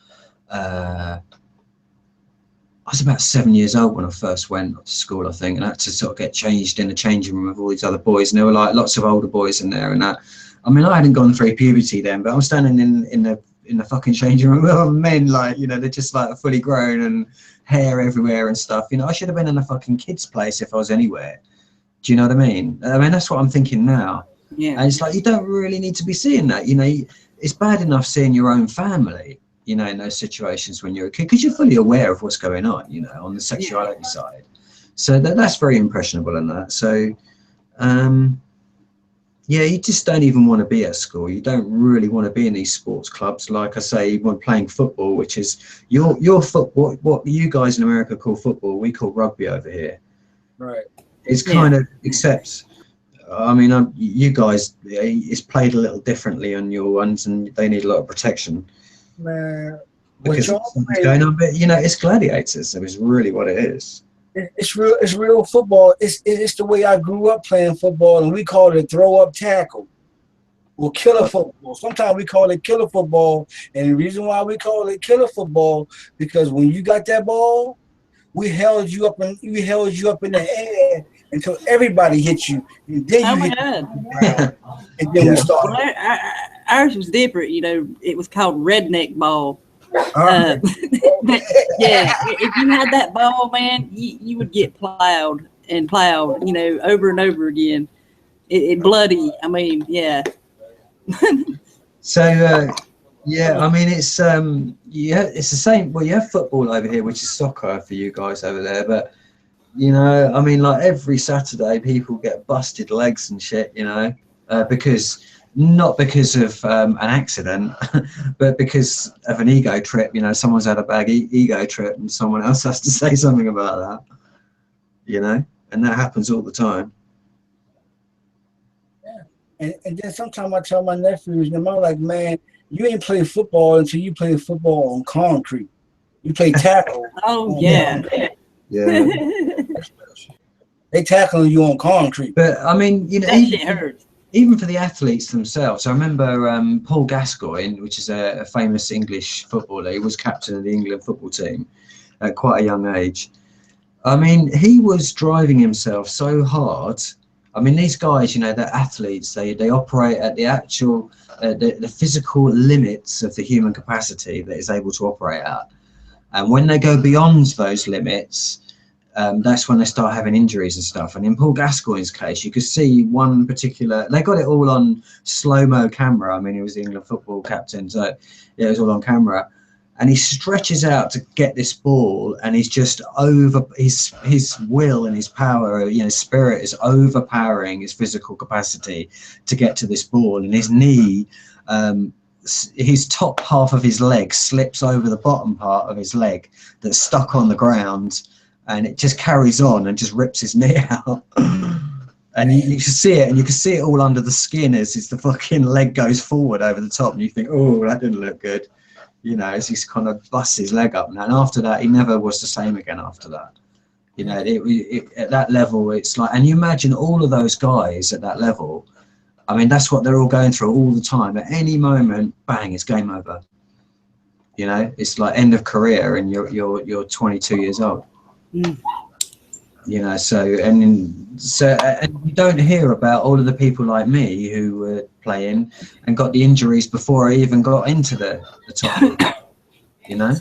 I was about 7 years old when I first went to school, I think, and I had to sort of get changed in the changing room with all these other boys, and there were like lots of older boys in there, and that. I mean, I hadn't gone through puberty then, but I'm standing in the fucking changing room with men, like, you know, they're just like fully grown and hair everywhere and stuff. You know, I should have been in a fucking kid's place if I was anywhere. Do you know what I mean? I mean, that's what I'm thinking now. Yeah. And it's like, you don't really need to be seeing that. You know, it's bad enough seeing your own family, you know, in those situations when you're a kid, because you're fully aware of what's going on, you know, on the sexuality side. So that's very impressionable in that. So, yeah, you just don't even want to be at school. You don't really want to be in these sports clubs. Like I say, when playing football, which is your football, what you guys in America call football, we call rugby over here. Right. It's kind of, except, I mean, you guys, it's played a little differently on your ones, and they need a lot of protection. Man, Because something's going on, but you know, it's gladiators. So it's really what it is. It's real football. It's the way I grew up playing football, and we call it throw up tackle or killer football. Sometimes we call it killer football, and the reason why we call it killer football, because when you got that ball, we held you up in the air until everybody hit you, and then you hit the ground, and then we started. Well, ours was different. You know, it was called redneck ball. But yeah, if you had that ball, man, you would get plowed, you know, over and over again. It bloody. I mean, yeah. So yeah, I mean, it's it's the same. Well, you have football over here, which is soccer for you guys over there, but you know, I mean, like every Saturday, people get busted legs and shit, you know, not because of an accident, but because of an ego trip. You know, someone's had a bad ego trip, and someone else has to say something about that. You know, and that happens all the time. Yeah, and then sometimes I tell my nephews, and I'm like, man, you ain't play football until you play football on concrete. You play tackle. Oh yeah. Yeah. They tackling you on concrete. But I mean, you know, That shit hurts. Even for the athletes themselves. I remember Paul Gascoigne, which is a famous English footballer. He was captain of the England football team at quite a young age. I mean, he was driving himself so hard. I mean, these guys, you know, they're athletes. They operate at the actual, the physical limits of the human capacity that is able to operate at. And when they go beyond those limits, that's when they start having injuries and stuff. And in Paul Gascoigne's case, you could see one particular, they got it all on slow-mo camera. I mean, he was the England football captain, so yeah, it was all on camera. And he stretches out to get this ball, and he's just over, his will and his power, you know, his spirit is overpowering his physical capacity to get to this ball. And his knee his top half of his leg slips over the bottom part of his leg that's stuck on the ground, and it just carries on and just rips his knee out. And you can see it, and you can see it all under the skin as the fucking leg goes forward over the top, and you think, oh, that didn't look good, you know, as he's kind of busts his leg up. And after that, he never was the same again after that. You know, at that level, it's like, and you imagine all of those guys at that level. I mean, that's what they're all going through all the time. At any moment, bang, it's game over. You know, it's like end of career, and you're 22 years old. Mm. You know, and you don't hear about all of the people like me who were playing and got the injuries before I even got into the top league. You know,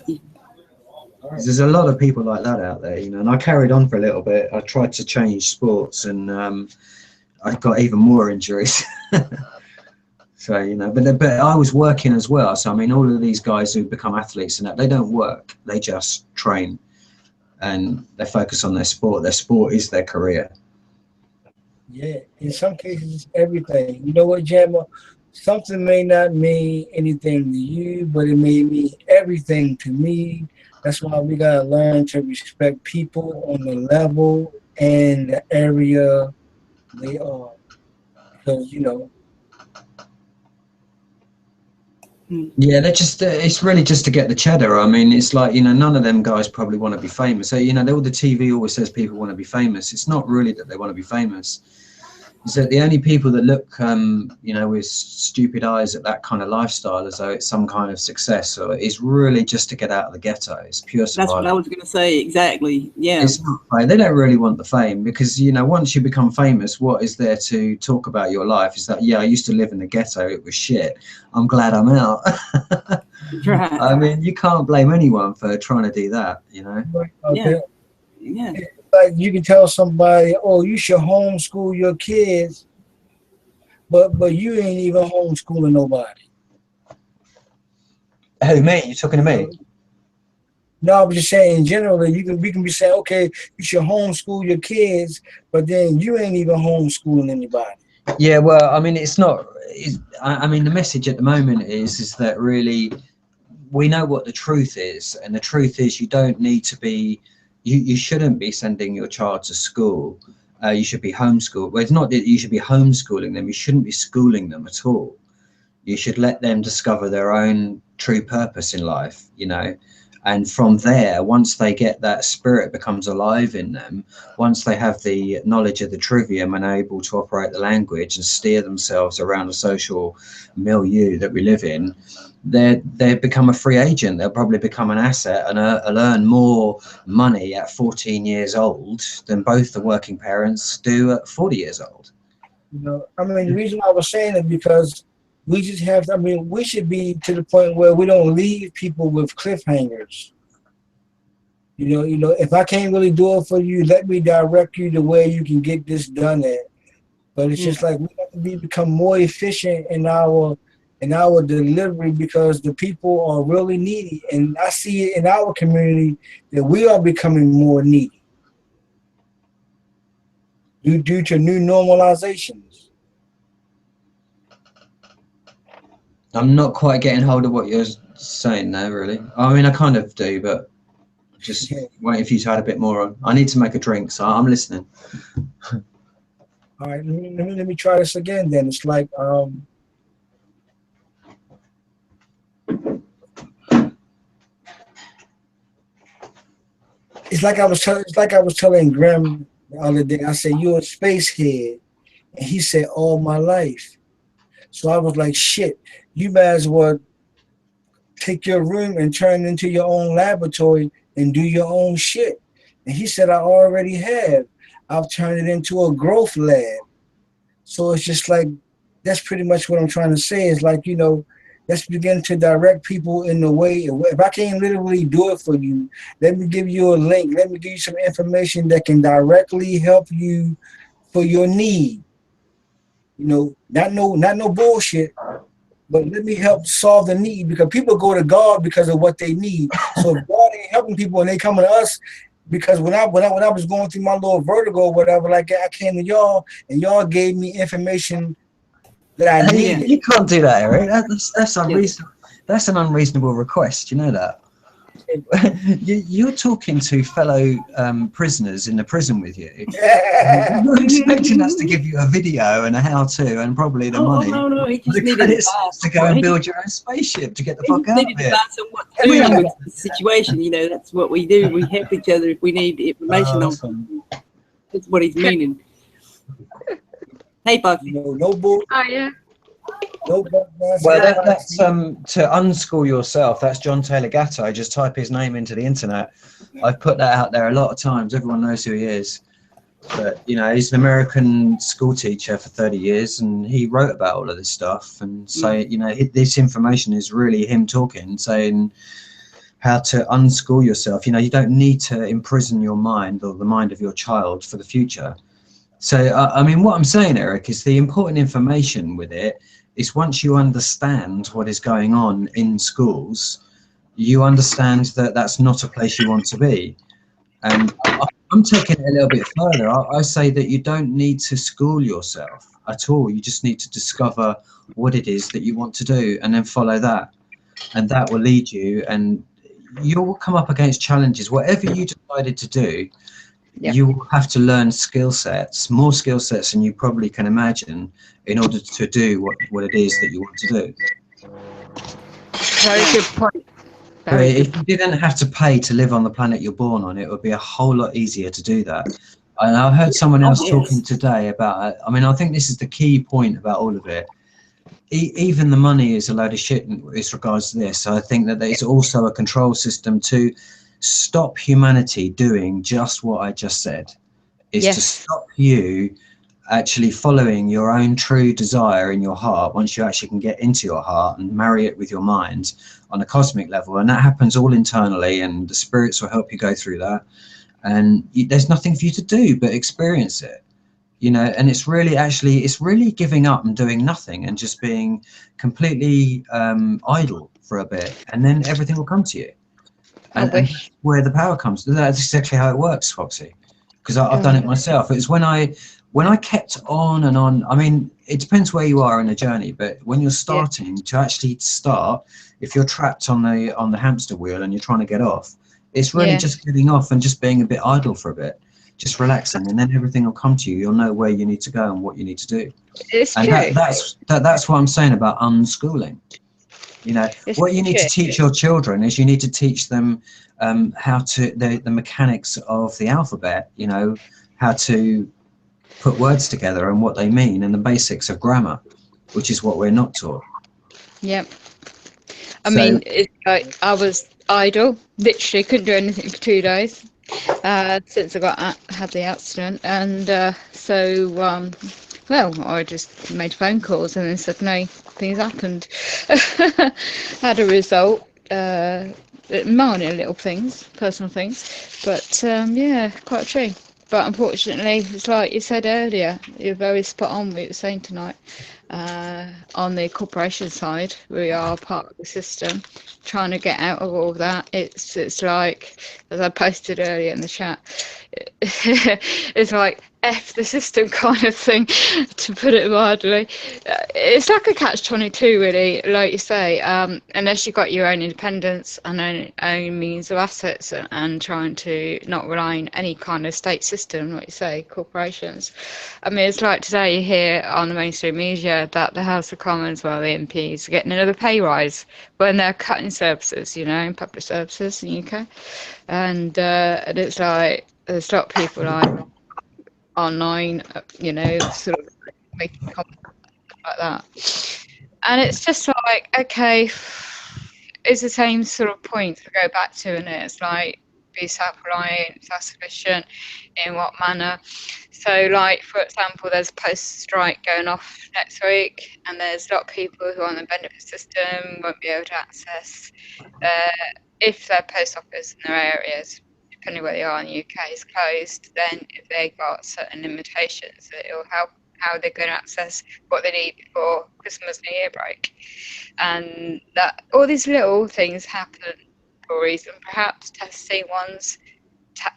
there's a lot of people like that out there. You know, and I carried on for a little bit. I tried to change sports, and I got even more injuries. So, you know, but I was working as well. So I mean, all of these guys who become athletes and that, they don't work; they just train. And they focus on their sport. Their sport is their career. Yeah, in some cases, it's everything. You know what, Jammer? Something may not mean anything to you, but it may mean everything to me. That's why we gotta learn to respect people on the level and the area they are. Because, you know. Yeah, they're just, it's really just to get the cheddar. I mean, it's like, you know, none of them guys probably want to be famous. So, you know, all the TV always says people want to be famous. It's not really that they want to be famous. It's that the only people that look, you know, with stupid eyes at that kind of lifestyle as though it's some kind of success, or it's really just to get out of the ghetto. It's pure survival. That's what I was going to say, exactly. Yeah. It's not, they don't really want the fame, because, you know, once you become famous, what is there to talk about your life? Is that, yeah, I used to live in the ghetto, it was shit, I'm glad I'm out. Right. I mean, you can't blame anyone for trying to do that, you know. Yeah. Yeah. Like, you can tell somebody, oh, you should homeschool your kids, but you ain't even homeschooling nobody. Who, me? You talking to me? No, I was just saying, generally, we can be saying, okay, you should homeschool your kids, but then you ain't even homeschooling anybody. Yeah, well, I mean, it's not. I mean, the message at the moment is that really, we know what the truth is, and the truth is you don't need to be. You shouldn't be sending your child to school. You should be homeschooled. Well, it's not that you should be homeschooling them. You shouldn't be schooling them at all. You should let them discover their own true purpose in life, you know. And from there, once they get that spirit becomes alive in them, once they have the knowledge of the trivium and are able to operate the language and steer themselves around the social milieu that we live in, they become a free agent. They'll probably become an asset and earn more money at 14 years old than both the working parents do at 40 years old. You know, I mean, the reason I was saying it because we just have to, I mean, we should be to the point where we don't leave people with cliffhangers. You know, if I can't really do it for you, let me direct you to where you can get this done at. But it's just like we have to become more efficient in our delivery, because the people are really needy, and I see it in our community that we are becoming more needy due to new normalizations. I'm not quite getting hold of what you're saying there, really. I mean, I kind of do, but just waiting for you to add a bit more on. I need to make a drink, so I'm listening. All right, let me try this again. Then it's like it's like I was telling Graham the other day. I said, "You're a space head," and he said, "All my life." So I was like, "Shit, you might as well take your room and turn it into your own laboratory and do your own shit." And he said, "I already have. I've turned it into a growth lab." So it's just like, that's pretty much what I'm trying to say. Is like, you know, let's begin to direct people in the way. If I can't literally do it for you, let me give you a link. Let me give you some information that can directly help you for your need. You know, not no bullshit, but let me help solve the need, because people go to God because of what they need. So if God ain't helping people and they coming to us, because when I was going through my little vertigo or whatever, like I came to y'all and y'all gave me information that I Hey, needed. you can't do that, Eric. That's Yeah. unreasonable. That's an unreasonable request. You know that. You're talking to fellow prisoners in the prison with you. You're expecting us to give you a video and a how-to and probably the Oh, money, no, he just the needed credits advice. to go and build your own spaceship to get the He fuck just out needed of here. advice on what to do with the situation. You know, that's what we do. We help each other if we need information on. That's what he's meaning. Hey, Foxy. No bull, Oh yeah. no bull. Well, that's to unschool yourself. That's John Taylor Gatto. Just type his name into the internet. I've put that out there a lot of times. Everyone knows who he is. But you know, he's an American school teacher for 30 years, and he wrote about all of this stuff. And so, you know, this information is really him talking, saying how to unschool yourself. You know, you don't need to imprison your mind or the mind of your child for the future. So, I mean, what I'm saying, Eric, is the important information with it is once you understand what is going on in schools, you understand that that's not a place you want to be. And I'm taking it a little bit further. I say that you don't need to school yourself at all. You just need to discover what it is that you want to do and then follow that. And that will lead you, and you'll come up against challenges. Whatever you decided to do, Yeah. you will have to learn skill sets, more skill sets than you probably can imagine, in order to do what it is that you want to do. Very good point. But Very if good. you didn't have to pay to live on the planet you're born on, it would be a whole lot easier to do that. And I heard someone else yes. talking today about it. I mean, I think this is the key point about all of it. Even the money is a load of shit in regards to this. So I think that there's also a control system to stop humanity doing just what I just said. Is to Yes. stop you actually following your own true desire in your heart once you actually can get into your heart and marry it with your mind on a cosmic level. And that happens all internally, and the spirits will help you go through that. And there's nothing for you to do but experience it, you know. And it's really giving up and doing nothing and just being completely idle for a bit, and then everything will come to you. And that's where the power comes. That's exactly how it works, Foxy, because I've done it myself. It was when I kept on and on. I mean, it depends where you are in the journey, but when you're starting to actually start, if you're trapped on the hamster wheel and you're trying to get off, it's really just getting off and just being a bit idle for a bit, just relaxing, and then everything will come to you. You'll know where you need to go and what you need to do. It's And true. that's what I'm saying about unschooling. You know, It's what you need to true. teach your children is you need to teach them how to the mechanics of the alphabet. You know, how to put words together and what they mean, and the basics of grammar, which is what we're not taught. Yep. I So- mean, it's like I was idle, literally couldn't do anything for 2 days since I had the accident, and well, I just made phone calls and then suddenly things happened. Had a result, minor little things, personal things, but yeah, quite true. But unfortunately, it's like you said earlier, you're very spot on what you were saying tonight. On the corporation side, we are part of the system. Trying to get out of all of that, it's like, as I posted earlier in the chat, it's like F the system kind of thing, to put it mildly. It's like a catch-22, really, like you say, unless you've got your own independence and own means of assets, and trying to not rely on any kind of state system, like you say, corporations. I mean, it's like today you hear on the mainstream media that the House of Commons, well, the MPs are getting another pay rise when they're cutting services, you know, in public services in the UK. And it's like, there's a lot of people like online, you know, sort of making comments like that. And it's just like, okay, it's the same sort of point to go back to, and it's like, be self-reliant, self-sufficient, in what manner? So, like, for example, there's a post-strike going off next week, and there's a lot of people who are on the benefit system won't be able to access if their post office in their areas, depending where they are in the UK, is closed, then if they got certain limitations, it will help how they're going to access what they need before Christmas New Year break. And that all these little things happen for a reason, perhaps testing ones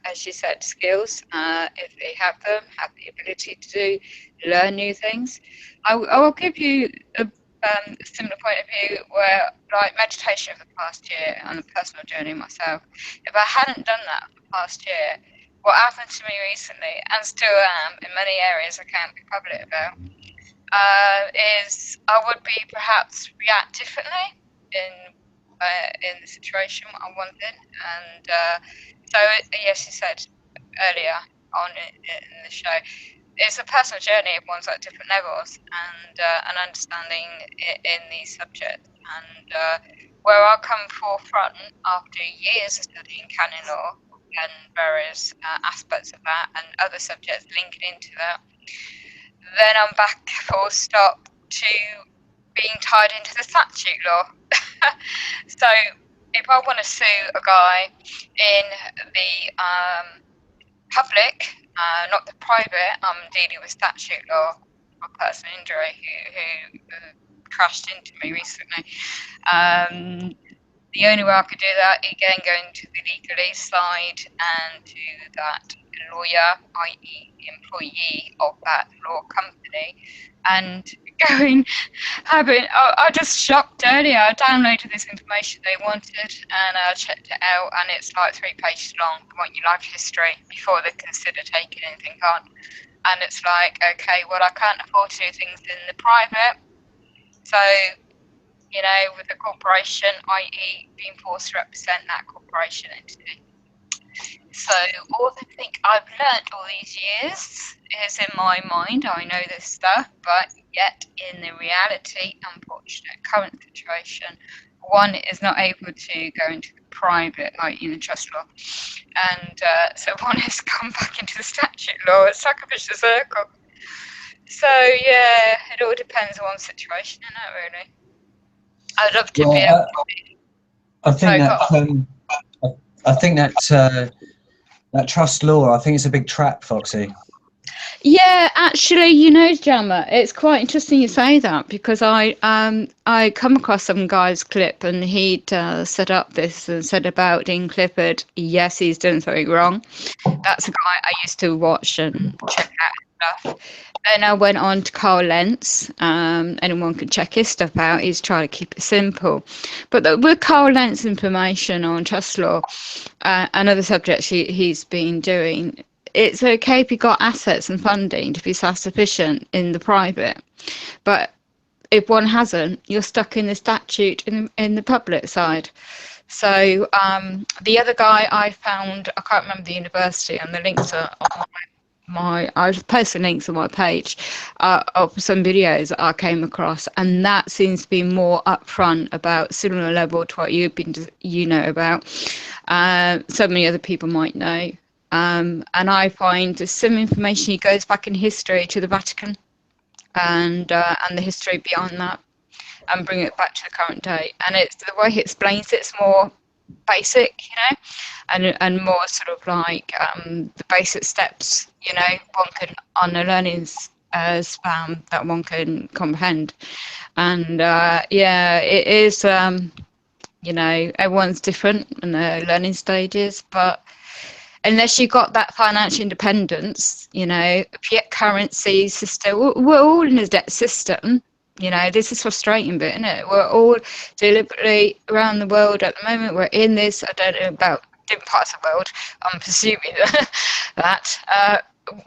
as you said, skills, if they have them, have the ability to learn new things. I will give you a similar point of view where, like meditation for the past year on a personal journey myself, if I hadn't done that for the past year, what happened to me recently, and still am in many areas I can't be public about, is I would be perhaps react differently in the situation I wanted, and so yes, you said earlier on in the show, it's a personal journey. Everyone's at different levels, and an understanding in these subjects, and where I come forefront after years of studying canon law and various aspects of that and other subjects linking into that, then I'm back full stop to being tied into the statute law. So if I want to sue a guy in the public, not the private, I'm dealing with statute law for personal injury who crashed into me recently. The only way I could do that, again, going to the legalese side and to that lawyer, i.e. employee of that law company, and going, I just shocked earlier, I downloaded this information they wanted and I checked it out, and it's like 3 pages long. They want your life history before they consider taking anything on. And it's like, okay, well, I can't afford to do things in the private, so with the corporation, i.e. being forced to represent that corporation entity. So all the thing I've learnt all these years is in my mind, I know this stuff, but yet in the reality, unfortunate current situation, one is not able to go into the private, like in the trust law. And so one has come back into the statute law. It's like a vicious circle. So yeah, it all depends on one's situation, isn't it, really? I'd love to be able to. I think that trust law, I think it's a big trap, Foxy. Yeah, actually, Jammer, it's quite interesting you say that, because I come across some guy's clip and he'd set up this and said about Dean Clifford. Yes, he's done something wrong. That's a guy I used to watch and check out stuff. Then I went on to Carl Lentz. Anyone can check his stuff out. He's trying to keep it simple. But with Carl Lentz information on trust law and other subjects he's been doing, it's okay if you've got assets and funding to be self-sufficient in the private. But if one hasn't, you're stuck in the statute in the public side. So the other guy I found, I can't remember the university, and the links are on I've posted links on my page of some videos that I came across, and that seems to be more upfront about similar level to what you've been, about. So many other people might know. And I find some information goes back in history to the Vatican and the history beyond that, and bring it back to the current day. And it's the way he explains it's more basic, and more sort of like the basic steps, one can on the learning span that one can comprehend. And it is, everyone's different in their learning stages, but unless you got that financial independence, fiat currency system, we're all in a debt system. This is frustrating bit, isn't it? We're all deliberately around the world at the moment. We're in this, I don't know about different parts of the world, I'm presuming that.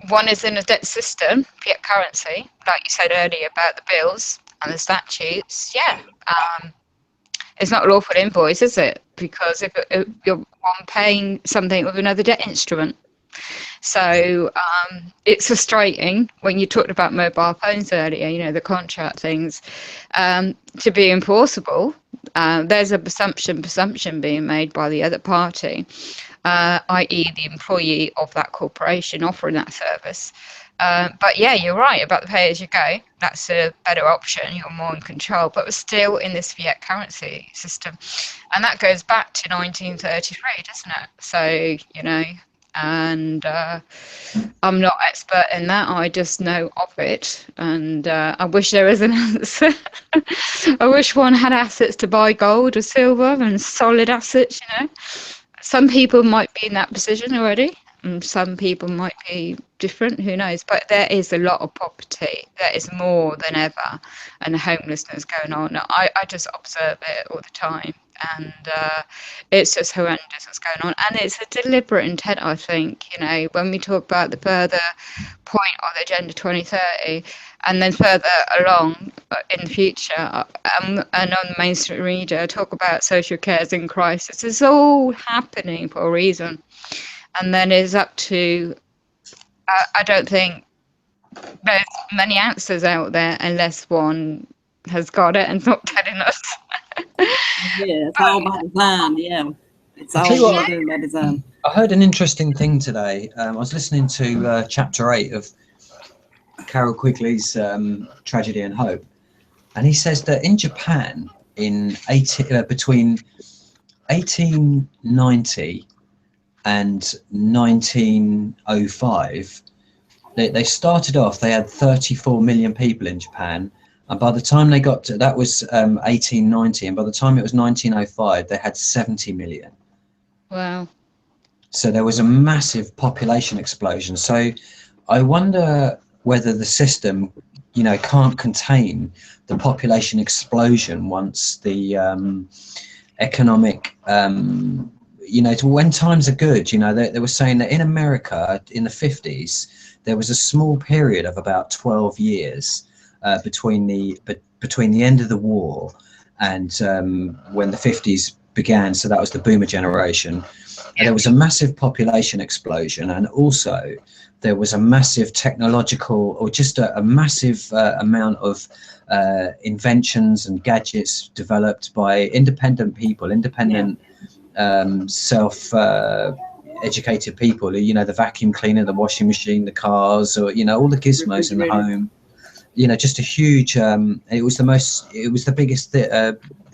One is in a debt system, fiat currency, like you said earlier about the bills and the statutes. Yeah, it's not a lawful invoice, is it? Because if you're one paying something with another debt instrument. So it's frustrating when you talked about mobile phones earlier, the contract things, to be enforceable. There's a presumption being made by the other party, i.e. the employee of that corporation offering that service. But yeah, you're right about the pay as you go. That's a better option. You're more in control, but we're still in this fiat currency system. And that goes back to 1933, doesn't it? So, and I'm not expert in that. I just know of it. And I wish there was an answer. I wish one had assets to buy gold or silver and solid assets, some people might be in that position already, and some people might be different, who knows, but there is a lot of poverty. There is more than ever, and homelessness going on. I just observe it all the time, and it's just horrendous what's going on, and it's a deliberate intent, I think. When we talk about the further point of Agenda 2030, and then further along in the future, and on the mainstream media talk about social cares in crisis. It's all happening for a reason, and then it's up to. I don't think there's many answers out there unless one has got it and not telling us. Yeah, it's all by design. Yeah, it's I'll all tell you what, done by design. I heard an interesting thing today. I was listening to chapter 8 of Carol Quigley's Tragedy and Hope, and he says that in Japan, between 1890 and 1905, they started off. They had 34 million people in Japan, and by the time they got to, that was 1890, and by the time it was 1905, they had 70 million. Wow. So there was a massive population explosion. So I wonder whether the system, can't contain the population explosion once the economic, when times are good. They were saying that in America in the 50s, there was a small period of about 12 years between the end of the war and when the 50s began. So that was the boomer generation. And there was a massive population explosion, and also there was a massive technological, or just a massive amount of inventions and gadgets developed by independent people, self-educated people. The vacuum cleaner, the washing machine, the cars, or all the gizmos in the home. Just a huge. It was the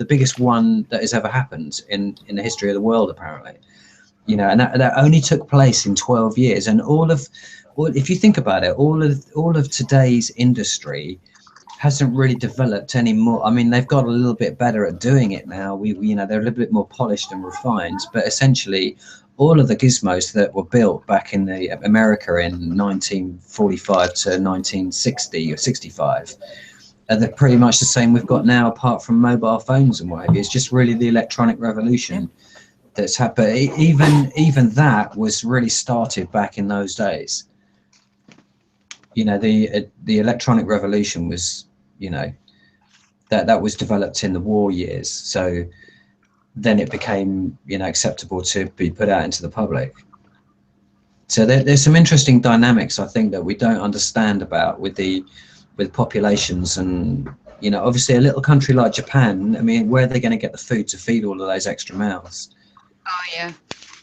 biggest one that has ever happened in the history of the world, apparently. And that only took place in 12 years. And if you think about it, all of today's industry hasn't really developed any more. I mean, they've got a little bit better at doing it now. They're a little bit more polished and refined, but essentially all of the gizmos that were built back in America in 1945 to 1960 or 65, they're pretty much the same we've got now, apart from mobile phones and what have you. It's just really the electronic revolution that's happened. Even that was really started back in those days. The electronic revolution was, that was developed in the war years. So then it became, acceptable to be put out into the public. So there's some interesting dynamics, I think, that we don't understand about with populations. And obviously a little country like Japan, I mean, where are they going to get the food to feed all of those extra mouths? Oh yeah.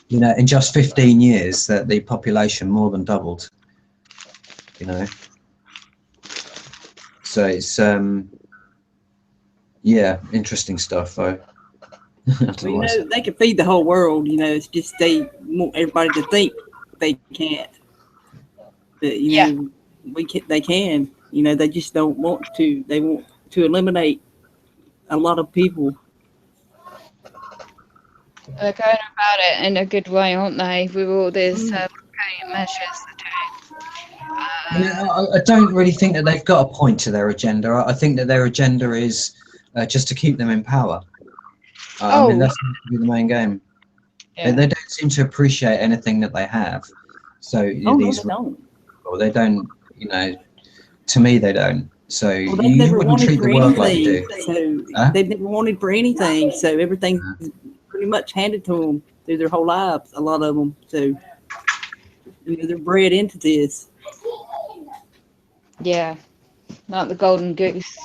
In just 15 years, that the population more than doubled. So it's interesting stuff though. Well, they can feed the whole world. It's just they want everybody to think they can't. But they can. They just don't want to. They want to eliminate a lot of people. They're going about it in a good way, aren't they? With all these measures. I don't really think that they've got a point to their agenda. I think that their agenda is just to keep them in power. I mean, that seems to be the main game. Yeah. They don't seem to appreciate anything that they have. So they don't. To me, they don't. So you wouldn't treat the world like you do. So they've never wanted for anything. So everything's pretty much handed to them through their whole lives. A lot of them. So they're bred into this. Yeah, like the golden goose,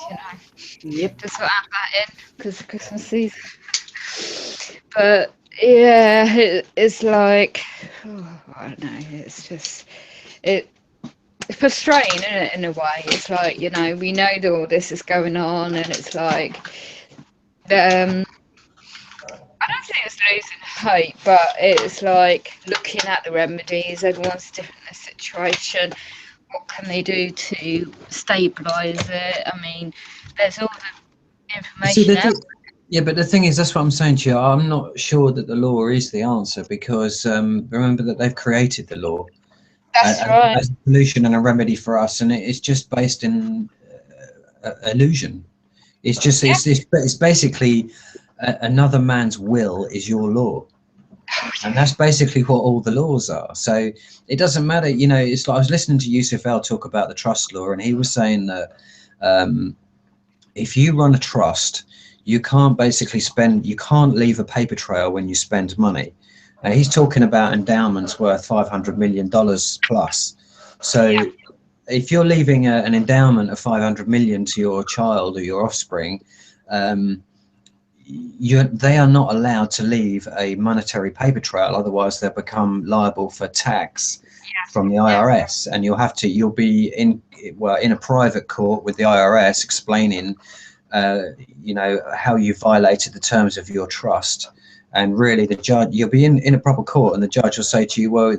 Yep. Just got to add that in because of Christmas season. But yeah, it's like, I don't know. It's just it's frustrating, isn't it? In a way, it's like we know that all this is going on, and it's like, I don't think it's losing hope, but it's like looking at the remedies. Everyone's different in the situation. What can they do to stabilise it? I mean, there's all the information out. Yeah, but the thing is, that's what I'm saying to you. I'm not sure that the law is the answer because remember that they've created the law That's right. as a solution and a remedy for us, and it's just based in illusion. It's just it's basically another man's will is your law, and that's basically what all the laws are. So it doesn't matter, you know. It's like I was listening to Yusuf El talk about the trust law, and he was saying that if you run a trust, you can't basically you can't leave a paper trail when you spend money. He's talking about endowments worth $500 million plus. So if you're leaving an endowment of 500 million to your child or your offspring, they are not allowed to leave a monetary paper trail. Otherwise, they'll become liable for tax from the IRS, and you'll be in a private court with the IRS explaining how you violated the terms of your trust. And really, the judge, you'll be in a proper court, and the judge will say to you, well,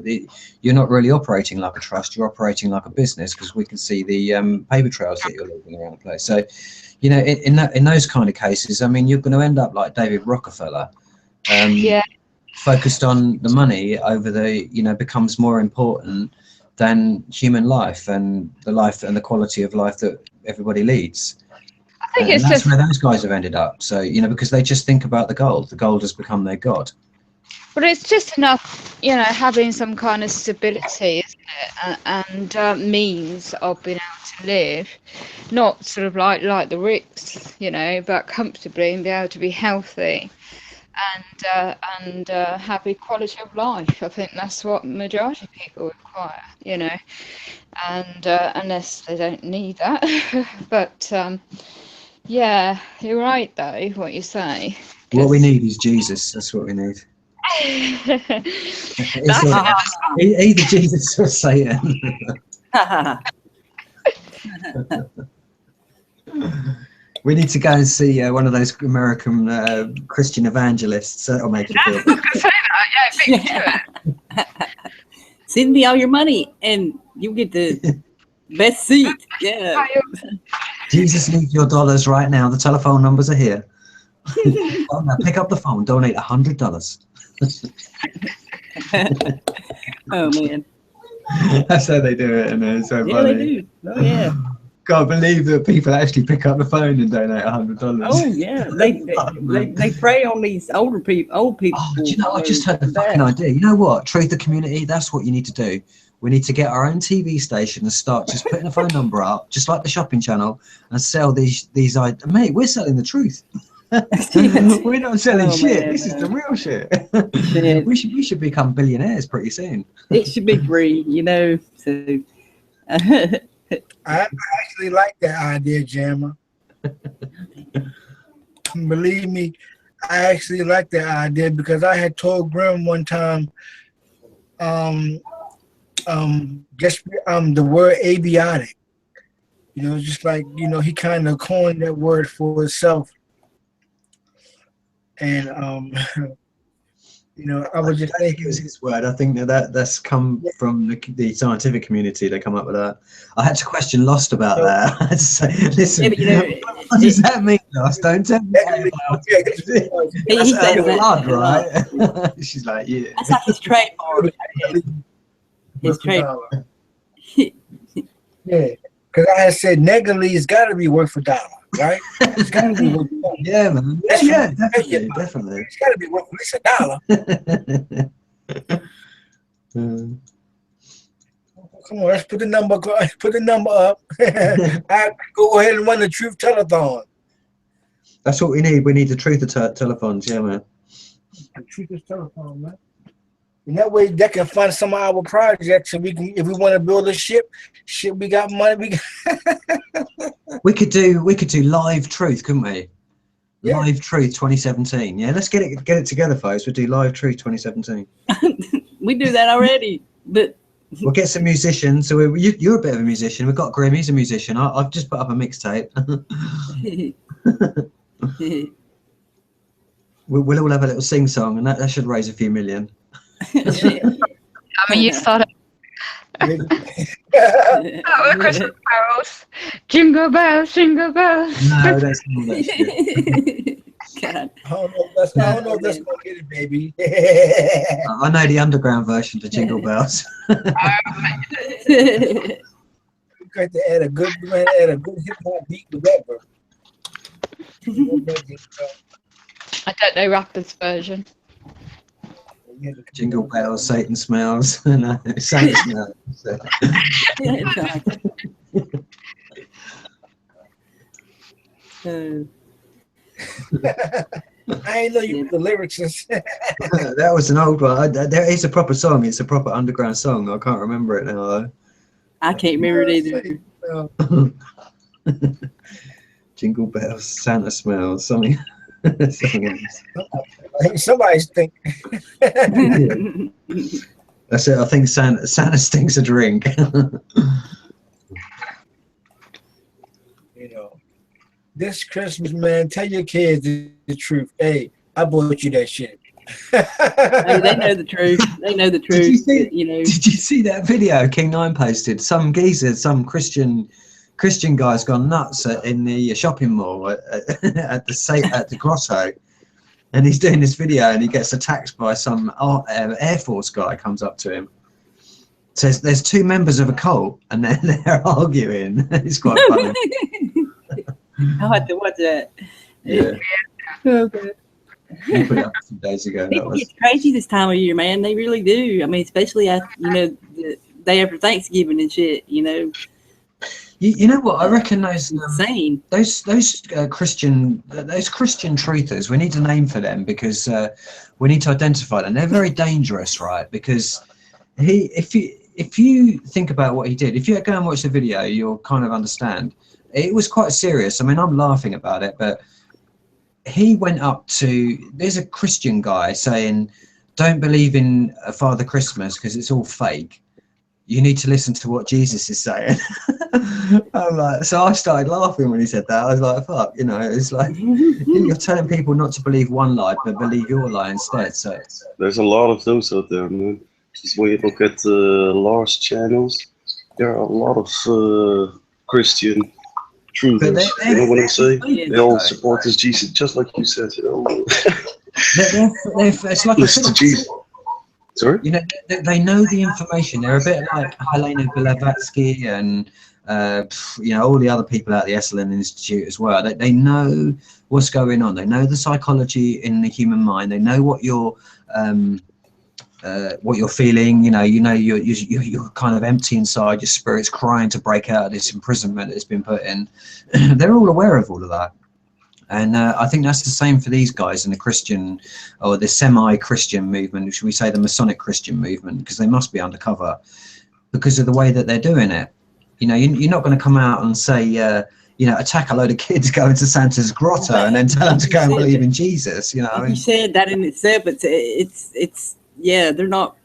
you're not really operating like a trust, you're operating like a business, because we can see the paper trails that you're leaving around the place. So, you know, in those kind of cases, I mean, you're going to end up like David Rockefeller, focused on the money over becomes more important than human life and the life and the quality of life that everybody leads. I think And that's where those guys have ended up. So, you know, because they just think about the gold. The gold has become their god. But it's just enough, you know, having some kind of stability, isn't it? And means of being able to live, not sort of like the rich, you know, but comfortably and be able to be healthy and have equality of life. I think that's what the majority of people require, you know, and unless they don't need that. But yeah, you're right though, what you say. What we need is Jesus. That's what we need. Either Jesus or Satan. We need to go and see one of those American Christian evangelists. That'll make you feel. Send me all your money and you'll get the best seat. Yeah. Jesus needs your dollars right now. The telephone numbers are here. Oh, now pick up the phone. Donate $100. Oh man. That's how they do it, and it's so Yeah, funny. they do. Oh yeah. Can't believe that people actually pick up the phone and donate $100. Oh yeah. They prey on these old people. Oh, do you know? I just had the fucking idea. You know what? Truth the community. That's what you need to do. We need to get our own TV station and start just putting a phone number up, just like the shopping channel, and sell these. Mate, we're selling the truth. We're not selling shit. Man, this is the real shit. We should become billionaires pretty soon. It should be free, you know. So I actually like that idea, Jammer. Believe me, I actually like that idea because I had told Grim one time, the word abiotic. You know, just like, you know, he kind of coined that word for himself. And you know, I was just thinking it was his word. I think that's come from the scientific community. They come up with that. I had to question Lost about that. I had to say, listen, yeah, you know, what does that mean, Lost? Don't tell me. That's blood, right? She's like, yeah. That's like his trademark. His trademark. Yeah, because I had said negatively, it's got to be worth a dollar, right? It's got to be worth a dollar. Yeah, man. Yeah, definitely. It's got to be worth at least a dollar. Come on, let's put the number up. I go ahead and run the truth telethon. That's what we need. We need the truth telephones, yeah, man. The truth telephone, man. And that way, they can fund some of our projects, and we can, if we want to build a ship, we got money. We could do live truth, couldn't we? Yeah. Live Truth 2017. Yeah, let's get it together, folks. We'll do Live Truth 2017. We do that already, but we'll get some musicians. So you're a bit of a musician. We've got Grim. He's a musician. I've just put up a mixtape. We'll all have a little sing song, and that should raise a few million. I mean, you started. Christmas carols. Jingle bells, jingle bells. No, that's not that shit. God. I don't know if that's gonna get it, baby. I know the underground version to Jingle Bells. You got to add a good hip hop beat with that, bro. I don't know rappers version. Jingle Bells, Satan smells. No, Satan smells. So. I ain't know you put the lyrics in. That was an old one. There is a proper song. It's a proper underground song. I can't remember it now, though. I can't remember it either. Jingle Bells, Santa smells, something. Something else. Somebody's thinking. That's it. I think Santa stinks a drink. You know, this Christmas, man, tell your kids the truth. Hey, I bought you that shit. Hey, they know the truth. They know the truth. Did you see that video King Nine posted? Some geezer, some Christian guy's gone nuts in the shopping mall at the Grotto, and he's doing this video and he gets attacked by some Air Force guy. Comes up to him, says there's two members of a cult and they're arguing. It's quite funny. I'll have to watch that. Yeah. Okay. We put it up some days ago. People get crazy this time of year, man. They really do. I mean, especially after, the day after Thanksgiving and shit. You know what? I reckon those insane. Those Christian truthers. We need a name for them because we need to identify them. They're very dangerous, right? Because if you think about what he did, if you go and watch the video, you'll kind of understand. It was quite serious. I mean, I'm laughing about it, but he went up to, there's a Christian guy saying, don't believe in Father Christmas because it's all fake. You need to listen to what Jesus is saying. I'm like, so I started laughing when he said that. I was like, fuck, it's like, you're telling people not to believe one lie, but believe your lie instead. So there's a lot of those out there, man. Just when you look at large channels, there are a lot of Christian truthers, you know what I'm saying? They all support this Jesus, just like you said. It's like listen to Jesus. Sorry? They know the information. They're a bit like Helena Blavatsky and all the other people at the Esalen Institute as well. They know what's going on. They know the psychology in the human mind. They know what you're feeling. You're kind of empty inside. Your spirit's crying to break out of this imprisonment that's been put in. They're all aware of all of that. And I think that's the same for these guys in the Christian or the semi-Christian movement, should we say the Masonic Christian movement, because they must be undercover because of the way that they're doing it. You're not going to come out and say, attack a load of kids going to Santa's grotto and then tell them to go and believe in Jesus. You said that in itself, but they're not.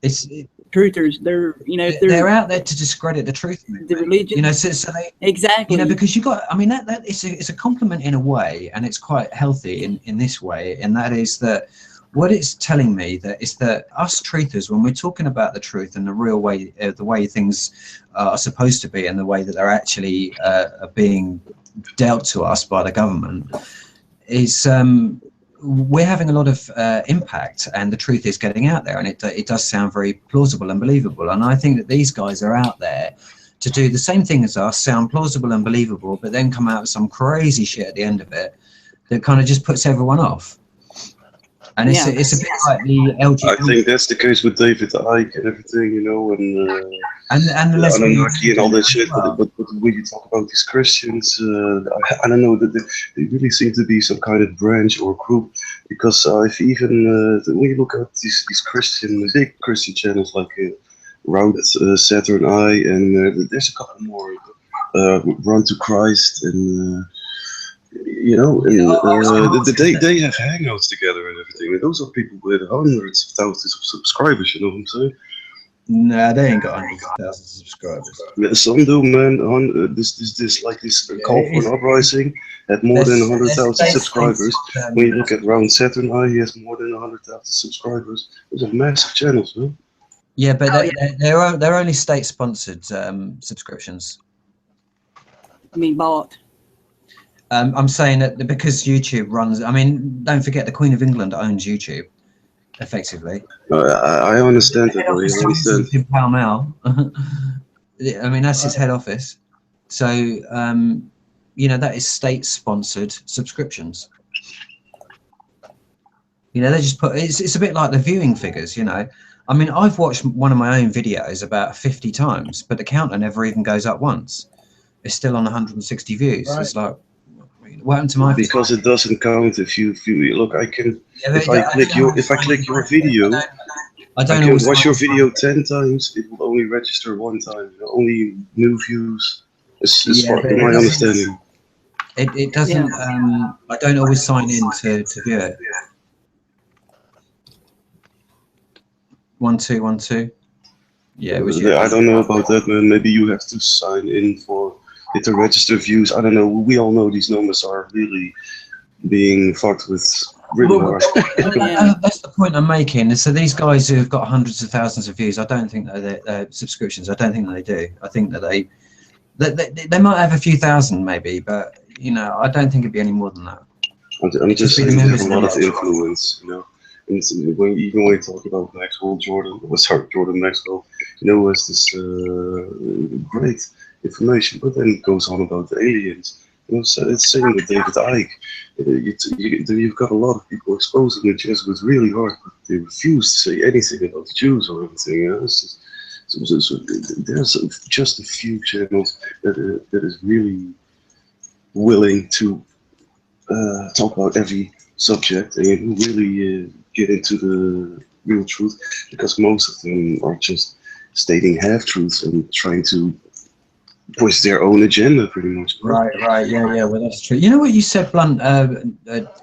It's truthers. They're out there to discredit the truth movement. The religion. So they, exactly. Because it's a compliment in a way, and it's quite healthy in this way, and that is that what it's telling me that is that us truthers, when we're talking about the truth and the real way, the way things are supposed to be, and the way that they're actually being dealt to us by the government, is we're having a lot of impact, and the truth is getting out there, and it does sound very plausible and believable. And I think that these guys are out there to do the same thing as us, sound plausible and believable, but then come out with some crazy shit at the end of it that kind of just puts everyone off. And it's a bit like the LGBT. I think that's the case with David Icke and everything, and the Anunnaki and all that shit. But when you talk about these Christians, I don't know, that they really seem to be some kind of branch or group, because I've even when you look at these big Christian channels like Round Saturn Eye, and there's a couple more, Run to Christ, and they have hangouts together and everything. And those are people with hundreds of thousands of subscribers, you know what I'm saying? Nah, they ain't got hundreds of thousands of subscribers. Yeah, some do, man. This call for an uprising had more than 100,000 subscribers. When you look at Round Saturn Eye, he has more than 100,000 subscribers. Those are massive channels, man. Yeah, but they're only state-sponsored subscriptions. I mean, bought. I'm saying that because YouTube runs. I mean, don't forget the Queen of England owns YouTube, effectively. I understand that, Head buddy. office I understand. is in Pall Mall. I mean, that's his head office. So, you know, that is state-sponsored subscriptions. You know, they just put, it's a bit like the viewing figures, you know. I mean, I've watched one of my own videos about 50 times, but the counter never even goes up once. It's still on 160 views. Right. It's like, what happened to my Because it doesn't count if you look. I can Yeah, if I click your video, I I don't can always watch your find- video 10 times. It will only register one time. You know, only new views. As Yeah, far but in my understanding. it doesn't, I don't always sign in to view it. 1 2 1 2. Yeah, it was you. I don't know about that, man. Maybe you have to sign in for it to register views. I don't know. We all know these numbers are really being fucked with really Well, hard. that's the point I'm making. So these guys who've got hundreds of thousands of views, I don't think that they're subscriptions. I don't think they do. I think that they might have a few thousand maybe, but you know, I don't think it'd be any more than that. I'm just saying they have a lot of members. influence, you know. And when you talk about Maxwell Jordan, Jordan Maxwell, you know, has this great information, but then it goes on about the aliens. You know, so it's same with David Icke. You've got a lot of people exposing the Jesuits really hard, but they refuse to say anything about the Jews or anything. You know? It's just, so there's just a few channels that is really willing to talk about every subject and really get into the real truth, because most of them are just stating half truths and trying to push their own agenda, pretty much. Right, yeah. Well, that's true. You know what you said, Blunt,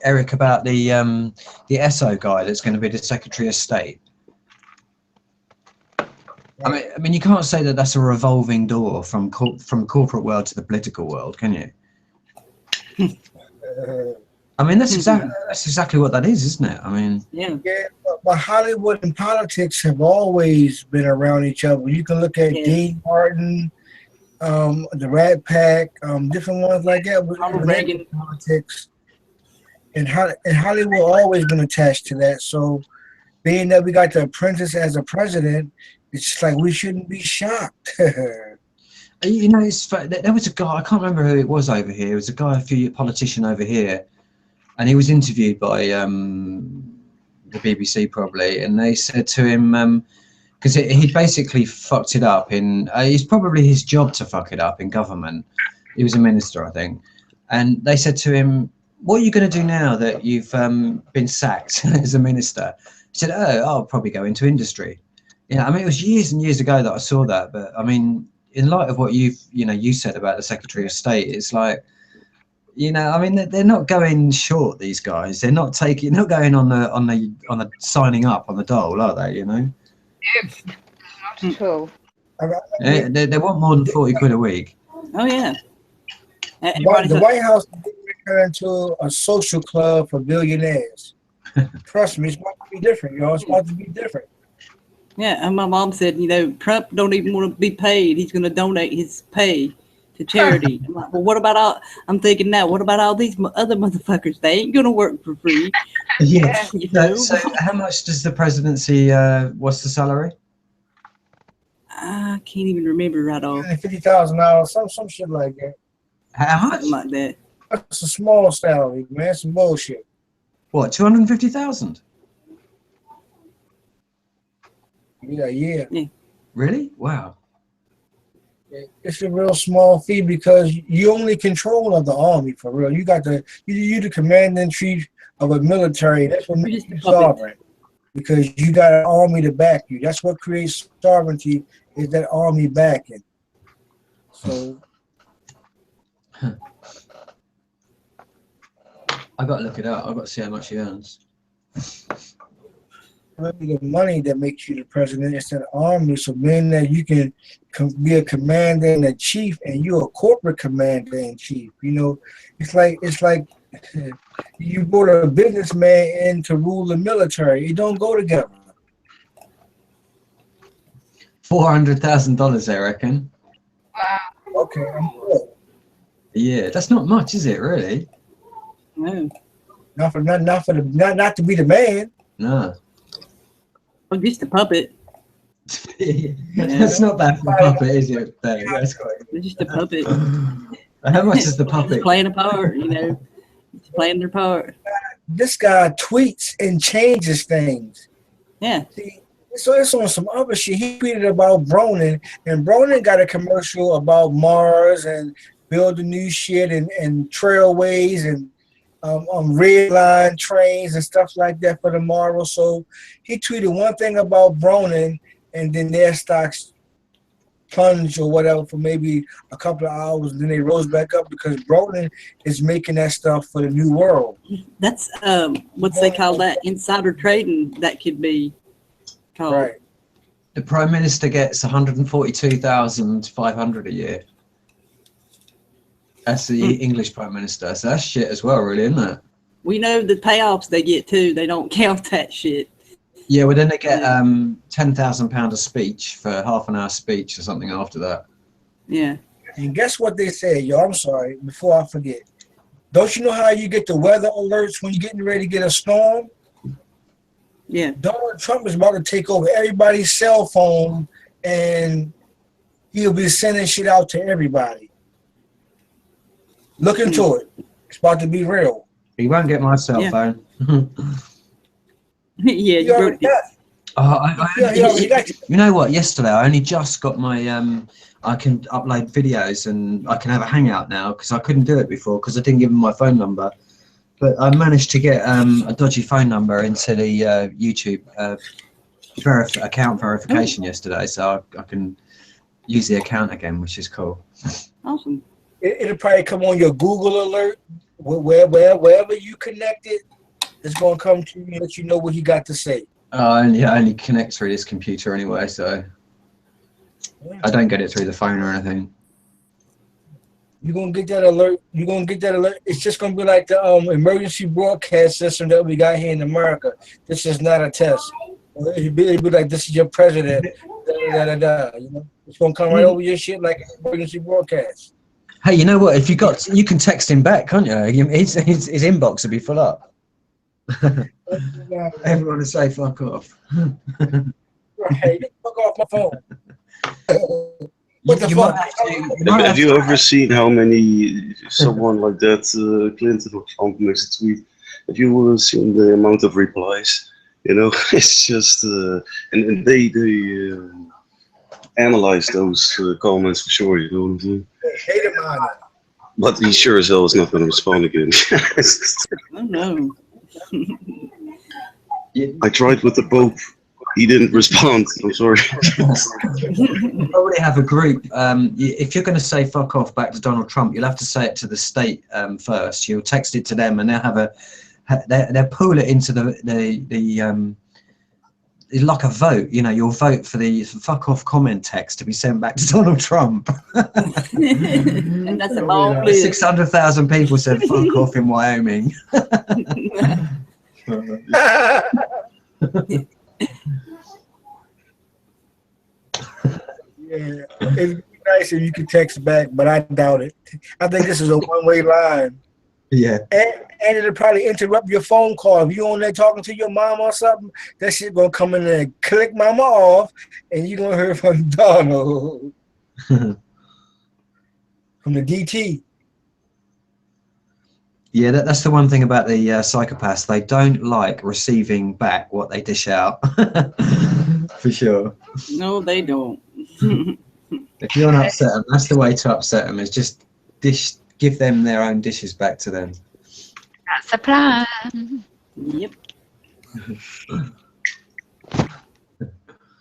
Eric, about the ESO guy that's going to be the Secretary of State. I mean, you can't say that that's a revolving door from corporate world to the political world, can you? I mean, that's exactly what that is, isn't it? I mean, Yeah. Yeah, but Hollywood and politics have always been around each other. You can look at Yes. Dean Martin, the Rat Pack, different ones like that. Ronald Reagan. Politics, and Hollywood always been attached to that. So, being that we got the Apprentice as a president, it's just like we shouldn't be shocked. you know, there was a guy, I can't remember who it was over here. It was a guy, a politician over here, and he was interviewed by the BBC probably, and they said to him, because he basically fucked it up in, it's probably his job to fuck it up in government. He was a minister, I think. And they said to him, what are you going to do now that you've been sacked as a minister? He said, oh, I'll probably go into industry. Yeah, I mean, it was years and years ago that I saw that. But I mean, in light of what you said about the Secretary of State, it's like, you know, I mean, they're not going short, these guys. They're not going on the signing up on the dole, are they? You know. Not at all. They want more than 40 quid a week. Oh yeah. The White House turned into a social club for billionaires. Trust me, it's about to be different, y'all. It's about to be different. Yeah, and my mom said, you know, Trump don't even want to be paid. He's going to donate his pay to charity. I'm like, well, what about all? I'm thinking now, what about all these other motherfuckers? They ain't going to work for free. Yeah. You know? So how much does the presidency? What's the salary? I can't even remember right off. $50,000, some shit like that. How much? Something like that. That's a small salary, man. Some bullshit. What? 250,000? Yeah. Really? Wow. It's a real small fee because you only control of the army for real. You got you the commander in chief of a military. That's what makes you sovereign, because you got an army to back you. That's what creates sovereignty, is that army backing. So I got to look it up. I've got to see how much he earns. really the money that makes you the president. It's an army. So being that you can be a commander and a chief, and you're a corporate commander in chief, you know, it's like you brought a businessman in to rule the military. It don't go together. $400,000, I reckon. Wow. Okay, I'm good. Yeah, that's not much, is it? Really? No. Not to be the man. No. Well, just a puppet. That's not bad for a puppet, is it? Dave? That's quite. They're just a puppet. How much is the Just puppet? playing a part, Just playing their part. This guy tweets and changes things. Yeah. See, so it's on some other shit. He tweeted about Bronin, and Bronin got a commercial about Mars and building new shit and trailways and red line trains and stuff like that for tomorrow. So he tweeted one thing about Bronin, and then their stocks plunged or whatever for maybe a couple of hours, and then they rose back up because Bronin is making that stuff for the new world. That's what's they call that? Insider trading. That could be called. Right. The Prime Minister gets 142,500 a year. That's the English Prime Minister. So that's shit as well, really, isn't it? We know the payoffs they get too. They don't count that shit. Yeah, well then they get £10,000 a speech for half an hour speech or something after that. Yeah. And guess what they said, yo? I'm sorry, before I forget. Don't you know how you get the weather alerts when you're getting ready to get a storm? Yeah. Donald Trump is about to take over everybody's cell phone, and he'll be sending shit out to everybody. Look into it. It's about to be real. He won't get my cell phone. Yeah, you wrote it. You know what? Yesterday I only just got my I can upload videos and I can have a hangout now because I couldn't do it before because I didn't give him my phone number. But I managed to get a dodgy phone number into the YouTube account verification yesterday, so I can use the account again, which is cool. Awesome. It'll probably come on your Google alert, wherever you connect it. It's going to come to you and let you know what he got to say. I only connect through this computer anyway, so I don't get it through the phone or anything. You're going to get that alert. You're going to get that alert. It's just going to be like the emergency broadcast system that we got here in America. This is not a test. It'll be like, this is your president. You know? It's going to come right over your shit like an emergency broadcast. Hey, you know what? If you can text him back, can't you? His inbox will be full up. Everyone will say fuck off. Right, fuck off my phone. Have you ever seen how many someone like that, Clinton or Trump, makes a tweet? Have you seen the amount of replies? You know, it's just and they analyze those comments for sure. You know what I'm saying? Hate him on it. But he sure as hell is not going to respond again. Oh no. I tried with the Pope. He didn't respond. I'm sorry. You probably have a group. If you're going to say fuck off back to Donald Trump, you'll have to say it to the state first. You'll text it to them, and they'll have they'll pull it into the it's like a vote. You know, you'll vote for the fuck off comment text to be sent back to Donald Trump. And that's a long list. 600,000 people said fuck off in Wyoming. Yeah, it'd be nice if you could text back, but I doubt it. I think this is a one-way line. Yeah. And it'll probably interrupt your phone call. If you're on there talking to your mom or something, that shit gonna come in there and click mama off, and you're gonna hear from Donald. From the DT. Yeah, that's the one thing about the psychopaths. They don't like receiving back what they dish out. For sure. No, they don't. If you want to upset them, that's the way to upset them, is just give them their own dishes back to them. That's a plan. Yep.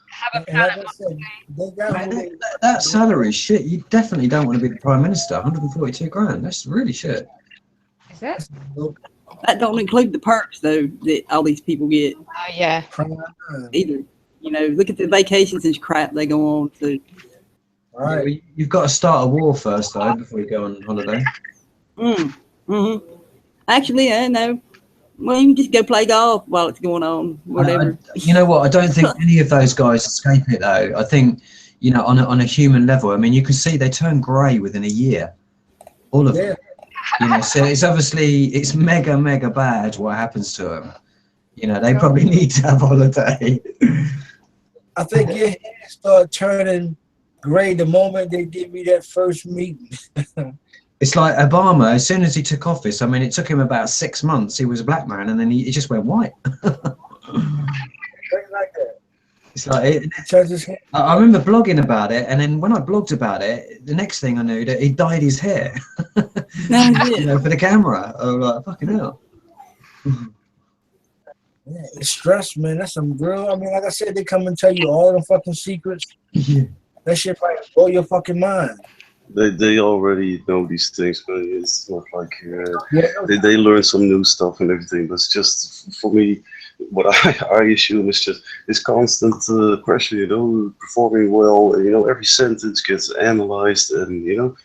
Have a And like plan. I said, they got That salary shit, you definitely don't want to be the Prime Minister. 142 grand, that's really shit. Is it? That don't include the perks though that all these people get Oh yeah. either. You know, look at the vacations and crap they go on to. Right. Yeah, you've got to start a war first though before you go on holiday. Actually, I know. Well, you can just go play golf while it's going on, whatever. You know what? I don't think any of those guys escape it though. I think, you know, on a human level, I mean, you can see they turn grey within a year. all of Yeah. them. You know, so it's mega bad what happens to them. You know, they probably need to have holiday. I think your hair started turning gray the moment they give me that first meeting. It's like Obama, as soon as he took office, I mean, it took him about 6 months. He was a black man, and then he just went white. Straight like that. It's like Turns his hair. I remember blogging about it, and then when I blogged about it, the next thing I knew that he dyed his hair, you know, for the camera. I was like, fucking hell. Yeah, it's stress, man. That's some real. I mean, like I said, they come and tell you all the fucking secrets. That shit probably blow your fucking mind. They already know these things, but it's not like Yeah, they learn some new stuff and everything. But it's just for me, what I assume is just this constant pressure, you know, performing well. And, you know, every sentence gets analyzed, and you know,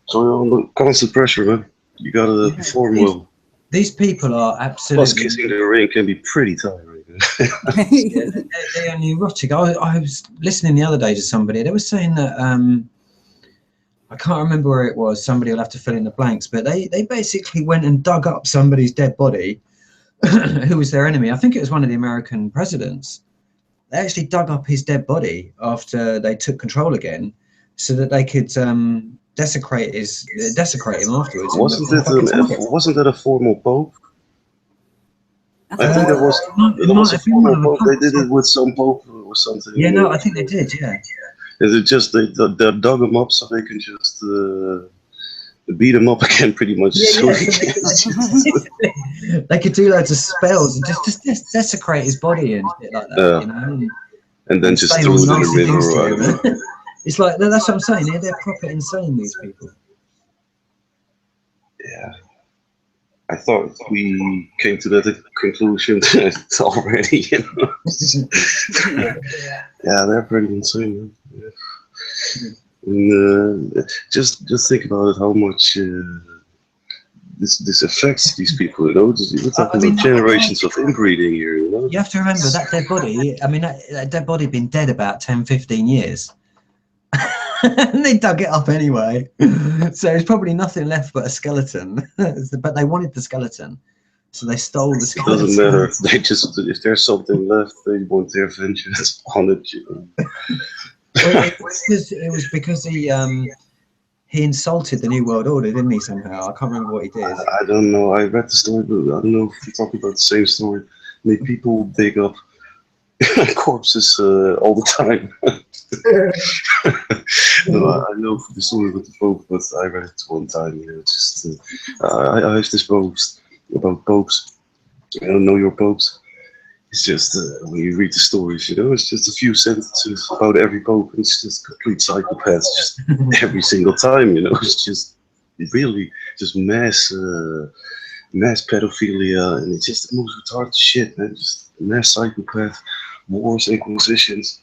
so you're under constant pressure, man. You gotta perform well. These people are Plus, absolutely. kissing the ring can be pretty tiring. They are neurotic. I was listening the other day to somebody. They were saying that I can't remember where it was. Somebody will have to fill in the blanks. But they basically went and dug up somebody's dead body, who was their enemy. I think it was one of the American presidents. They actually dug up his dead body after they took control again, so that they could desecrate him afterwards. Wasn't that a formal pope? I think there was a It formal might have pope. been They did it with some pope or something. Yeah, no, I think they did. Yeah. Is it just they dug them up so they can just beat them up again, pretty much? They could do loads of spells and just desecrate his body and shit like that, you know. And then just say throw all it in the nasty things to river. him. It's like that's what I'm saying. They're proper insane. These people. Yeah. I thought we came to that conclusion already. You know? Yeah, they're pretty insane. Man. Yeah. And, just think about it, how much this affects these people. You know, we're talking about generations of inbreeding here. You know, you have to remember that dead body. I mean, that dead body had been dead about 10, 15 years. And they dug it up anyway, so there's probably nothing left but a skeleton. But they wanted the skeleton, so they stole the skeleton. It doesn't matter. They just, if there's something left, they want their vengeance on it. Well, it was because he insulted the New World Order, didn't he? Somehow, I can't remember what he did. I don't know. I read the story, but I don't know if you're talking about the same story. I mean, people dig up corpses all the time. No, I know the story with the Pope, but I read it one time. You know, just I have this boast about popes. I don't know your popes. It's just when you read the stories, you know, it's just a few sentences about every pope. It's just complete psychopaths, just every single time. You know, it's just really just mass pedophilia, and it's just the most retarded shit, man. Just mass psychopath, wars, inquisitions.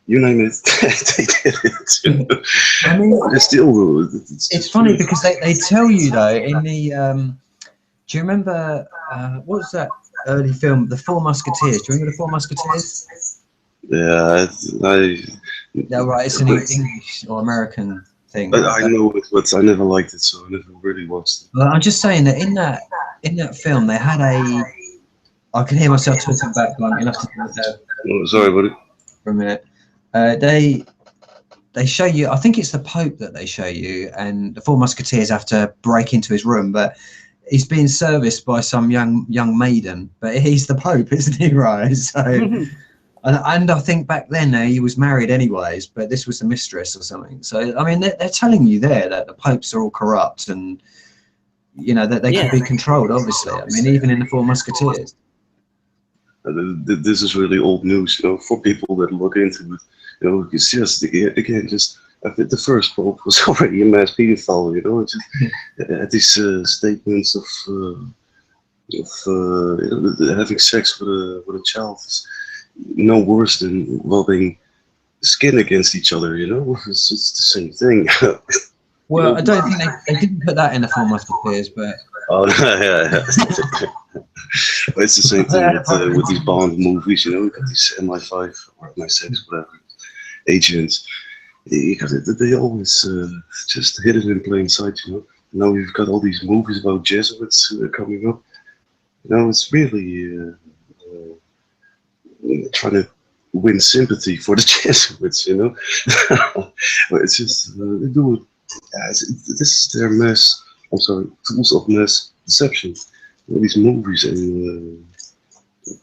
You name it, they did it. You know? I mean, it's still. It's funny because they tell you though in the. Do you remember what was that early film, The Four Musketeers? Do you remember The Four Musketeers? Yeah, Yeah, right. It's an English or American thing. I know it, but I never liked it, so I never really watched it. Well, I'm just saying that in that film they had a. I can hear myself talking back. You'll have to do that. Oh, sorry, buddy. For a minute. They show you. I think it's the Pope that they show you, and the Four Musketeers have to break into his room, but he's being serviced by some young maiden. But he's the Pope, isn't he? Right. So, and I think back then he was married anyways, but this was the mistress or something. So I mean, they're telling you there that the popes are all corrupt, and you know that they can be controlled. Obviously, I mean, even in the Four Musketeers. This is really old news, you know, for people that look into it. You know, it's just again, just I think the first pope was already a mass pedophile. You know, just these statements of having sex with a child is no worse than rubbing skin against each other. You know, it's the same thing. Well, you know, I don't think they didn't put that in the Four Musketeers, but. Oh, yeah. It's the same thing with these Bond movies, you know, got these MI5 or MI6, whatever, agents, because they always just hid it in plain sight, you know. Now you've got all these movies about Jesuits coming up. You know, it's really trying to win sympathy for the Jesuits, you know. But it's just they do it. This is their mass. I'm sorry, tools of mass deception. All these movies and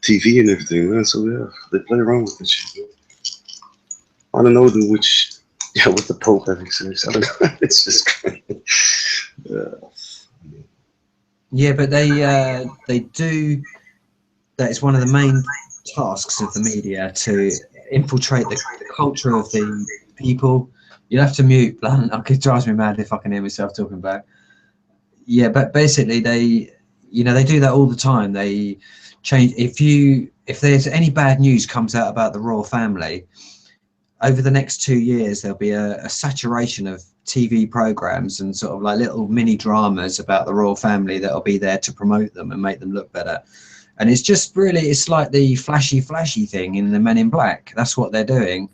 TV and everything, man. So yeah, they play around with this shit. Man. I don't know which. Yeah, what the Pope having sex. I don't know. It's just crazy. Yeah, but they do. That is one of the main tasks of the media, to infiltrate the culture of the people. You'll have to mute, Blunt. It drives me mad if I can hear myself talking back. Yeah, but basically they do that all the time. They change if there's any bad news comes out about the royal family, over the next 2 years there'll be a saturation of TV programs and sort of like little mini dramas about the royal family that'll be there to promote them and make them look better. And it's just really, it's like the flashy thing in the Men in Black. That's what they're doing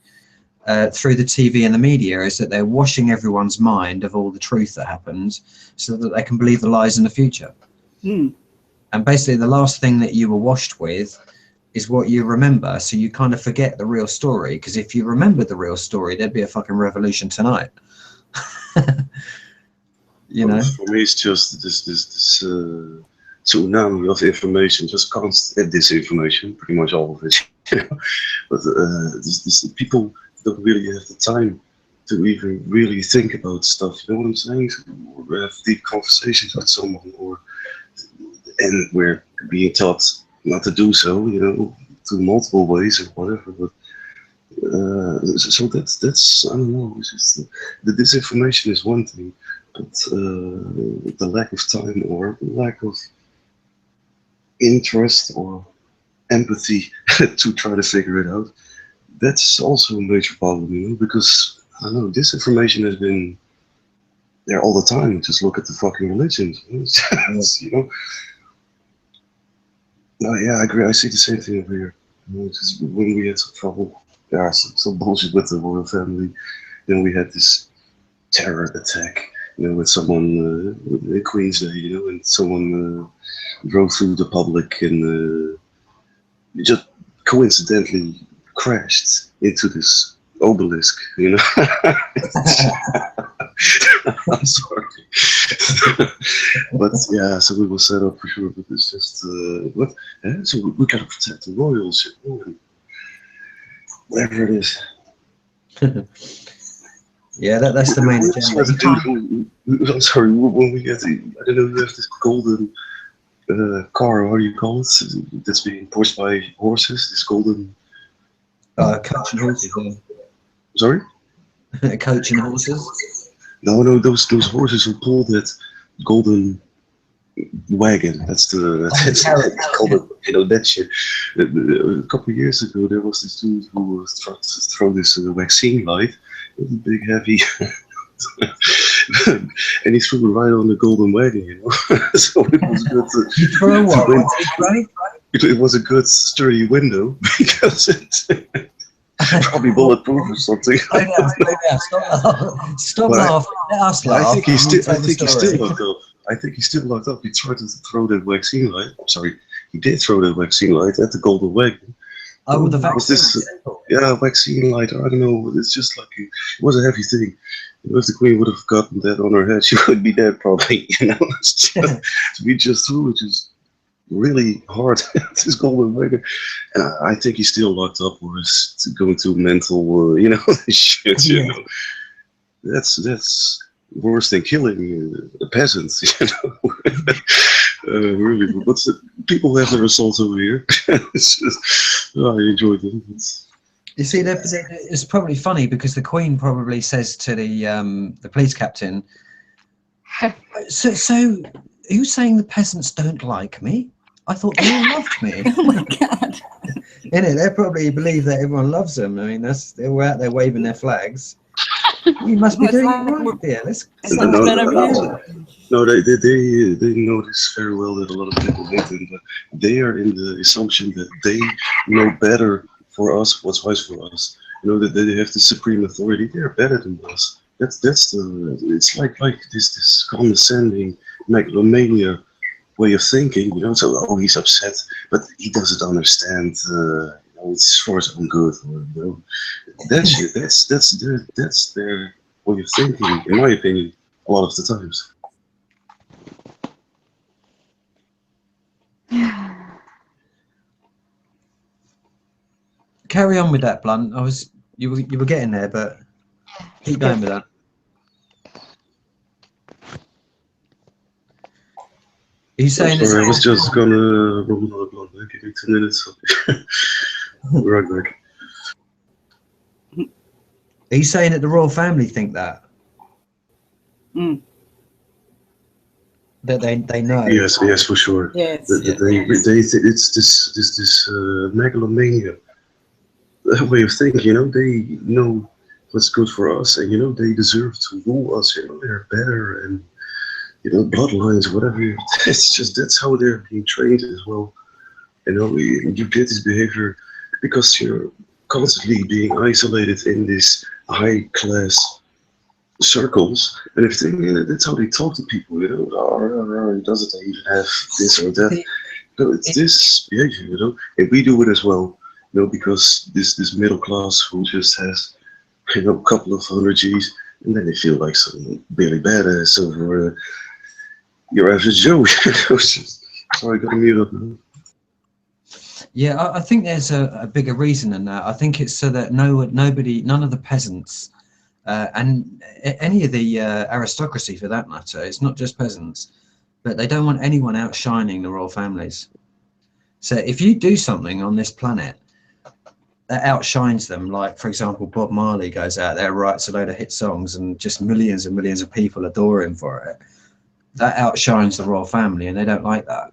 through the TV and the media, is that they're washing everyone's mind of all the truth that happens so that they can believe the lies in the future. Hmm. And basically the last thing that you were washed with is what you remember. So you kind of forget the real story, because if you remember the real story, there'd be a fucking revolution tonight. You know? For me, it's just this tsunami of information, just constant disinformation, pretty much all of it. You know? But people don't really have the time to even really think about stuff. You know what I'm saying? Or have deep conversations with someone, and we're being taught not to do so. You know, through multiple ways or whatever. But so that's I don't know. It's just the disinformation is one thing, but the lack of time or lack of interest or empathy to try to figure it out, that's also a major problem, you know, because I don't know, disinformation has been there all the time. Just look at the fucking religions, you know. No, yeah, I agree. I see the same thing over here. You know, just when we had some trouble, some bullshit with the royal family, then we had this terror attack, you know, with someone in Queen's Day, you know, and someone drove through the public and just coincidentally crashed into this obelisk, you know. I'm sorry. But yeah, so we will set up for sure, but it's just what? So we gotta protect the royals, you know, and whatever it is. Yeah, that's the main agenda. I'm sorry, when we get I don't know, you have this golden car, what do you call it? That's being pushed by horses, this golden... coach and horses. Yeah. Sorry? Coach and horses? No, those horses who pull that golden wagon. That's called it, you know, that shit. A couple of years ago, there was this dude who was trying to throw this vaccine light, with a big heavy, and he threw it right on the golden wagon, you know. So it was good to it was a good sturdy window because it probably bulletproof or something. Stop laughing. Let us laugh. I think he's still locked up. I think he's still locked up. He tried to throw that vaccine light. I'm sorry, he did throw that vaccine light at the golden wagon. Oh, the vaccine. Yeah, vaccine light. I don't know. It's just like it was a heavy thing. If the Queen would have gotten that on her head, she would be dead probably. You know, we just threw it just really hard at this golden wagon, and I think he's still locked up or is going to mental, you know, shit. You know, that's worse than killing the peasants. You know, really. But people have their assaults over here. It's just, I enjoyed it. You see, it's probably funny because the Queen probably says to the police captain, so are you saying the peasants don't like me? I thought they all loved me. Oh my God. They probably believe that everyone loves them. I mean, they're out there waving their flags. You must be doing it right there. No, they know this very well that a lot of people hate them, but they are in the assumption that they know better for us what's wise for us, You know that they have the supreme authority. They're better than us. That's the. It's like this condescending megalomania way of thinking. You know, so oh, he's upset, but he doesn't understand. You know, it's for his own good. Or, you know, that's their way of thinking, in my opinion. A lot of the times. Carry on with that, Blunt. You were getting there, but keep going with that. Are you saying Sorry, I was just gonna roll another blunt. Give me 2 minutes. Right back. Are you saying that the royal family think that? Mm. That they know? Yes, for sure. Yes. It's this megalomania way of thinking. You know, they know what's good for us, and you know they deserve to rule us. You know, they're better, and you know, bloodlines, whatever. It's just that's how they're being trained as well. You know, you get this behavior because you're constantly being isolated in this high class circles and everything. That's how they talk to people. You know, doesn't even have this or that. No, it's this behavior. You know, and we do it as well. You know, because this middle class who just has a couple of hundred G's, and then they feel like some really badass over your average Joe. Sorry, got to mute up now. Yeah, I think there's a bigger reason than that. I think it's so that none of the peasants and any of the aristocracy, for that matter, it's not just peasants, but they don't want anyone outshining the royal families. So if you do something on this planet that outshines them, like, for example, Bob Marley goes out there, writes a load of hit songs, and just millions and millions of people adore him for it, that outshines the royal family, and they don't like that.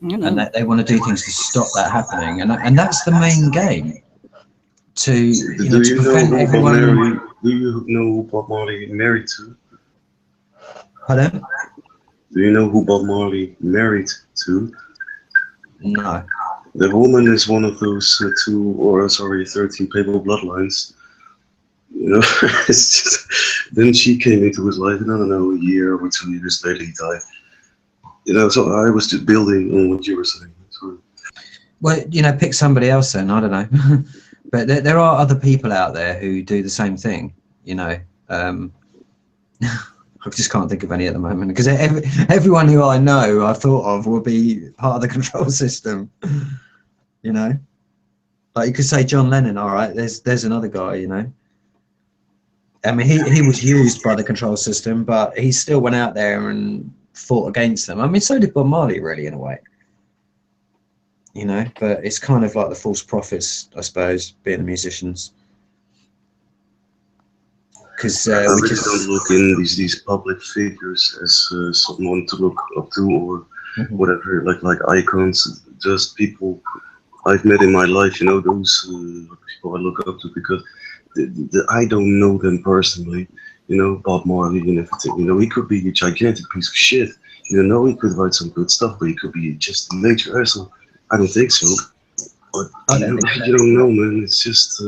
And that they want to do things to stop that happening, and that's the main game. To prevent everyone. Do you know who Bob Marley married to? Pardon? Do you know who Bob Marley married to? No. The woman is one of those 13 papal bloodlines. You know, it's just, then she came into his life, and I don't know, a year or 2 years later he died. You know, so I was just building on what you were saying. Sorry. Well, you know, pick somebody else then. I don't know, but there are other people out there who do the same thing. You know, I just can't think of any at the moment because everyone who I know, I thought of, will be part of the control system. You know, like you could say John Lennon. All right, there's another guy. You know, I mean, he was used by the control system, but he still went out there and fought against them. I mean, so did Bob Marley, really, in a way. You know, but it's kind of like the false prophets, I suppose, being the musicians. Because I really don't look in these public figures as someone to look up to or whatever, like icons, just people I've met in my life. You know, those people I look up to because I don't know them personally. You know, Bob Marley and everything. You know, he could be a gigantic piece of shit. You know, he could write some good stuff, but he could be just a major asshole. I don't think so. But you don't know, man. It's just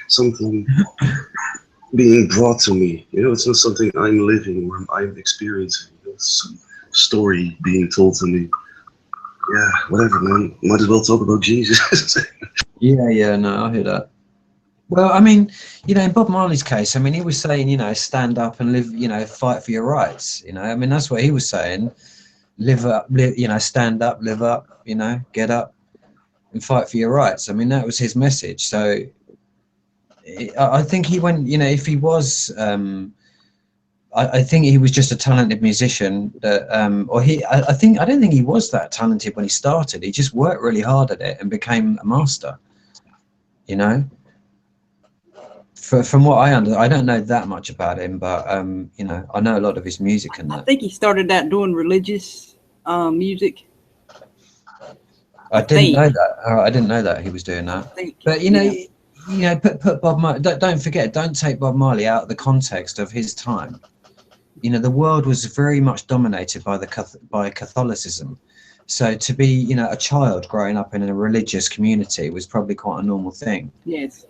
something being brought to me. You know, it's not something I'm living or I'm experiencing. You know, it's some story being told to me. Yeah, whatever, man. Might as well talk about Jesus. Yeah, no, I hear that. Well, I mean, you know, in Bob Marley's case, I mean, he was saying, you know, stand up and live, you know, fight for your rights. You know, I mean, that's what he was saying. Live up, you know, stand up, live up, you know, get up and fight for your rights. I mean, that was his message. So I think he went, you know, if he was, I think he was just a talented musician that, I don't think he was that talented when he started. He just worked really hard at it and became a master, you know. From what I don't know that much about him, but you know, I know a lot of his music and that. I think he started out doing religious music. I didn't know that. I didn't know that he was doing that. But you know, put Bob Marley. Don't forget. Don't take Bob Marley out of the context of his time. You know, the world was very much dominated by Catholicism. So to be, you know, a child growing up in a religious community was probably quite a normal thing. Yes.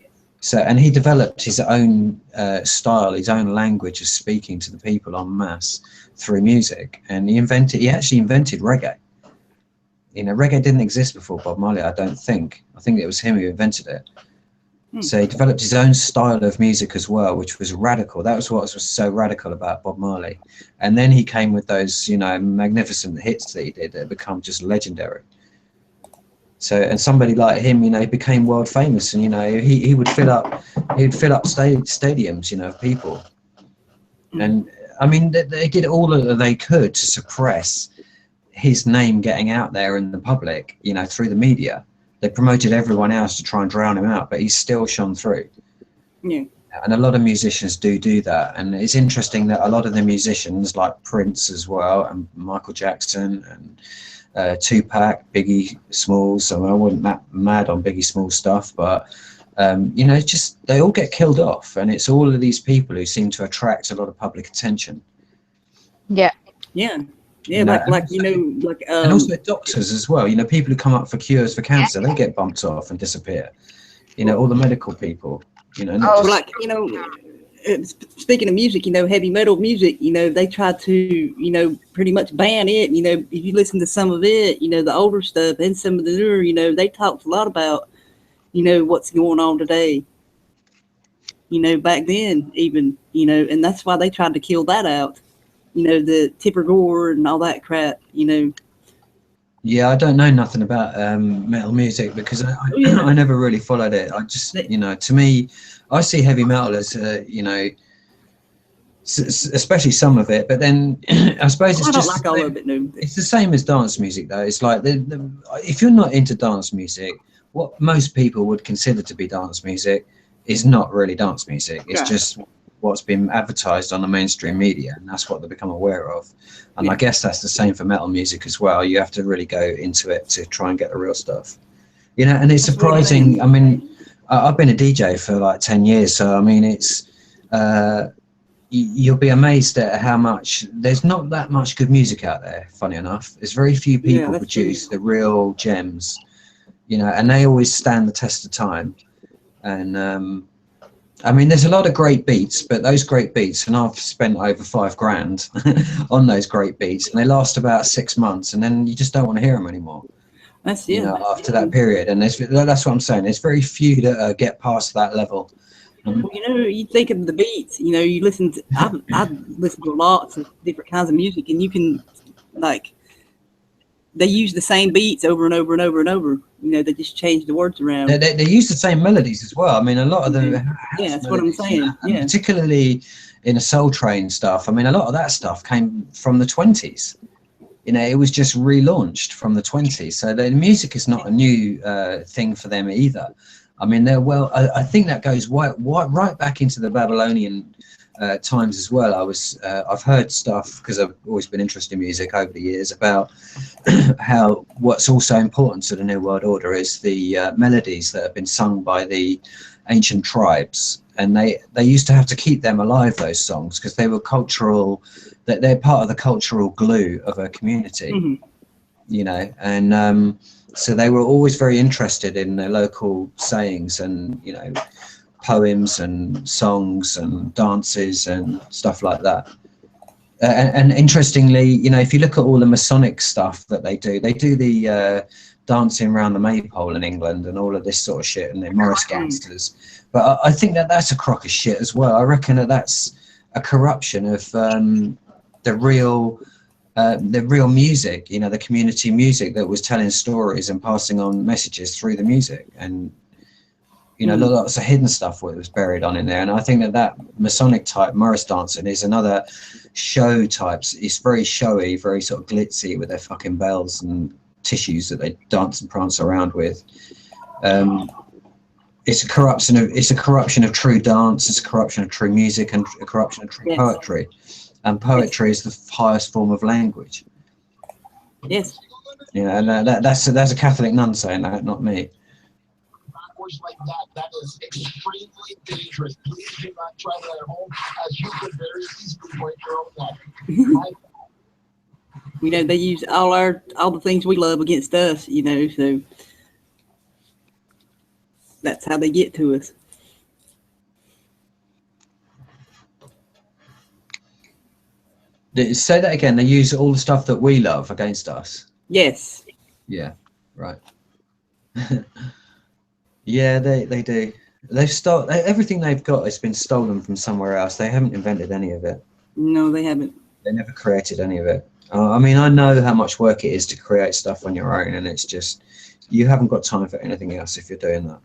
So, and he developed his own style, his own language of speaking to the people en masse through music. And he actually invented reggae. You know, reggae didn't exist before Bob Marley, I don't think. I think it was him who invented it. So he developed his own style of music as well, which was radical. That was what was so radical about Bob Marley. And then he came with those, you know, magnificent hits that he did that become just legendary. So, and somebody like him, you know, he became world famous, and you know, he would fill up stadiums, you know, of people. And I mean, they did all that they could to suppress his name getting out there in the public, you know, through the media. They promoted everyone else to try and drown him out, but he still shone through. Yeah. And a lot of musicians do that. And it's interesting that a lot of the musicians, like Prince as well, and Michael Jackson, and Tupac, Biggie Smalls. I mean, I wasn't that mad on Biggie Smalls stuff, but you know, just they all get killed off, and it's all of these people who seem to attract a lot of public attention. Yeah. Yeah. Yeah, You know, and also doctors as well. You know, people who come up for cures for cancer, they get bumped off and disappear. You know, all the medical people. You know, not just, speaking of music, you know, heavy metal music, you know, they try to, you know, pretty much ban it. You know, if you listen to some of it, you know, the older stuff and some of the newer, you know, they talked a lot about, you know, what's going on today. You know, back then even, you know, and that's why they tried to kill that out. You know, the Tipper Gore and all that crap, you know. Yeah, I don't know nothing about metal music because I never really followed it. I just, you know, to me, I see heavy metal as, you know, especially some of it. But then I suppose it's just like all of it. No. It's the same as dance music, though. It's like if you're not into dance music, what most people would consider to be dance music is not really dance music. It's just what's been advertised on the mainstream media, and that's what they become aware of. And I guess that's the same for metal music as well. You have to really go into it to try and get the real stuff, you know. And it's surprising. I mean, I've been a DJ for like 10 years, so I mean, it's you'll be amazed at how much there's not that much good music out there. Funny enough, there's very few people produce the real gems, you know, and they always stand the test of time. And I mean, there's a lot of great beats, but those great beats, and I've spent over $5,000 on those great beats, and they last about 6 months, and then you just don't want to hear them anymore. You know, after that period, and that's what I'm saying. There's very few that get past that level. Well, you know, you think of the beats. You know, you listen to. I've listened to lots of different kinds of music, and you can, like, they use the same beats over and over and over and over. You know, they just change the words around. They use the same melodies as well. I mean, a lot of them. Yeah, that's what I'm saying. Yeah. Particularly in a Soul Train stuff. I mean, a lot of that stuff came from the 20s. You know, it was just relaunched from the 20s. So the music is not a new thing for them either. I mean, I think that goes right back into the Babylonian times as well. I've heard stuff, because I've always been interested in music over the years, about how what's also important to the New World Order is the melodies that have been sung by the ancient tribes, and they used to have to keep them alive, those songs, because they were cultural, that they're part of the cultural glue of a community. You know, and so they were always very interested in their local sayings and, you know, poems and songs and dances and stuff like that. And interestingly, you know, if you look at all the Masonic stuff that they do the dancing around the maypole in England and all of this sort of shit, and the Morris gangsters. But I think that's a crock of shit as well. I reckon that's a corruption of the real music, you know, the community music that was telling stories and passing on messages through the music. And you know, lots of hidden stuff was buried on in there. And I think that Masonic type Morris dancing is another show types. It's very showy, very sort of glitzy with their fucking bells and tissues that they dance and prance around with. It's a corruption of true dance. It's a corruption of true music, and a corruption of true poetry. And poetry is the highest form of language. Yes. You know, and that's a Catholic nun saying that, not me. Like that is extremely dangerous. Please do not try that at home, as you could very easily break your own neck. You know, they use all the things we love against us, you know, so that's how they get to us. Say that again. They use all the stuff that we love against us. Yes. Yeah, right. Yeah, they do. They've everything they've got has been stolen from somewhere else. They haven't invented any of it. No, they haven't. They never created any of it. I mean, I know how much work it is to create stuff on your own, and it's just you haven't got time for anything else if you're doing that.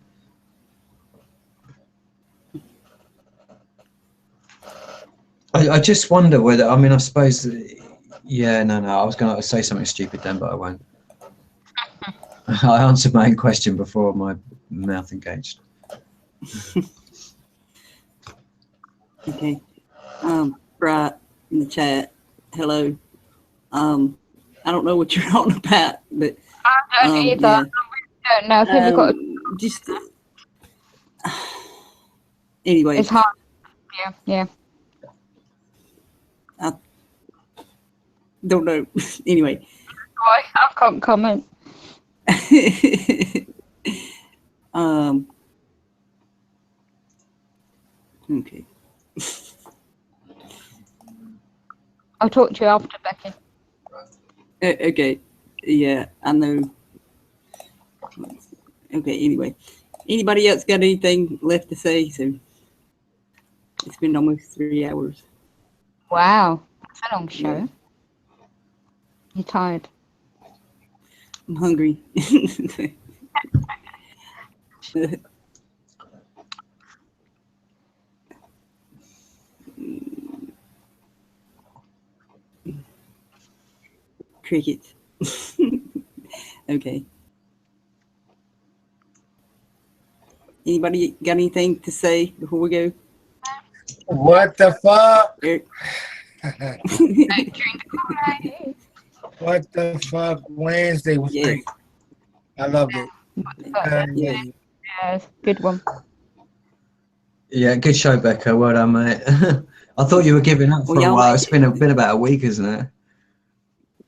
I just wonder whether, I mean, I suppose, yeah, no, I was going to say something stupid then, but I won't. I answered my own question before my mouth engaged. Okay. Right in the chat. Hello. I don't know what you're on about, but I don't either. yeah. I don't know. People got Just anyway. it's hard. Yeah. I don't know. Anyway. I can't comment. Okay. I'll talk to you after, Becky. Okay. Yeah, I know. Okay, anyway. Anybody else got anything left to say? So it's been almost 3 hours. Wow. That's a long show. Yeah. You're tired. I'm hungry. Crickets. Okay. Anybody got anything to say before we go? What the fuck? Eric? What the fuck? Wednesday was Yes. great. I loved it. Yeah. Yeah, good one. Yeah, good show, Becca. Well done, mate. I thought you were giving up for Well, a y'all while. like It's been about a week, isn't it?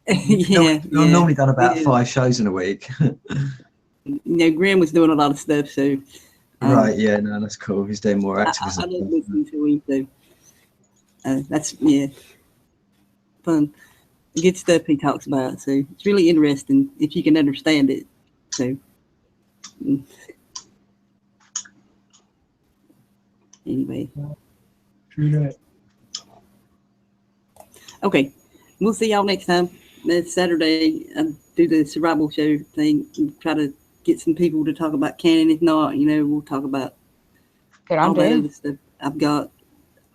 Yeah. You've normally done about It is. 5 shows in a week. You know, Graham was doing a lot of stuff, so Right, yeah, no, that's cool. He's doing more I activism. love listening to him, so that's fun. Good stuff he talks about. So it's really interesting if you can understand it. So anyway, True that. okay, we'll see y'all next time. Next Saturday, I do the survival show thing. Try to get some people to talk about canon. If not, we'll talk about Good all that idea. other stuff I've got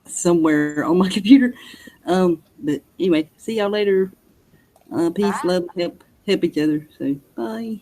somewhere on my computer. But anyway, see y'all later. Peace, love, help each other. So bye.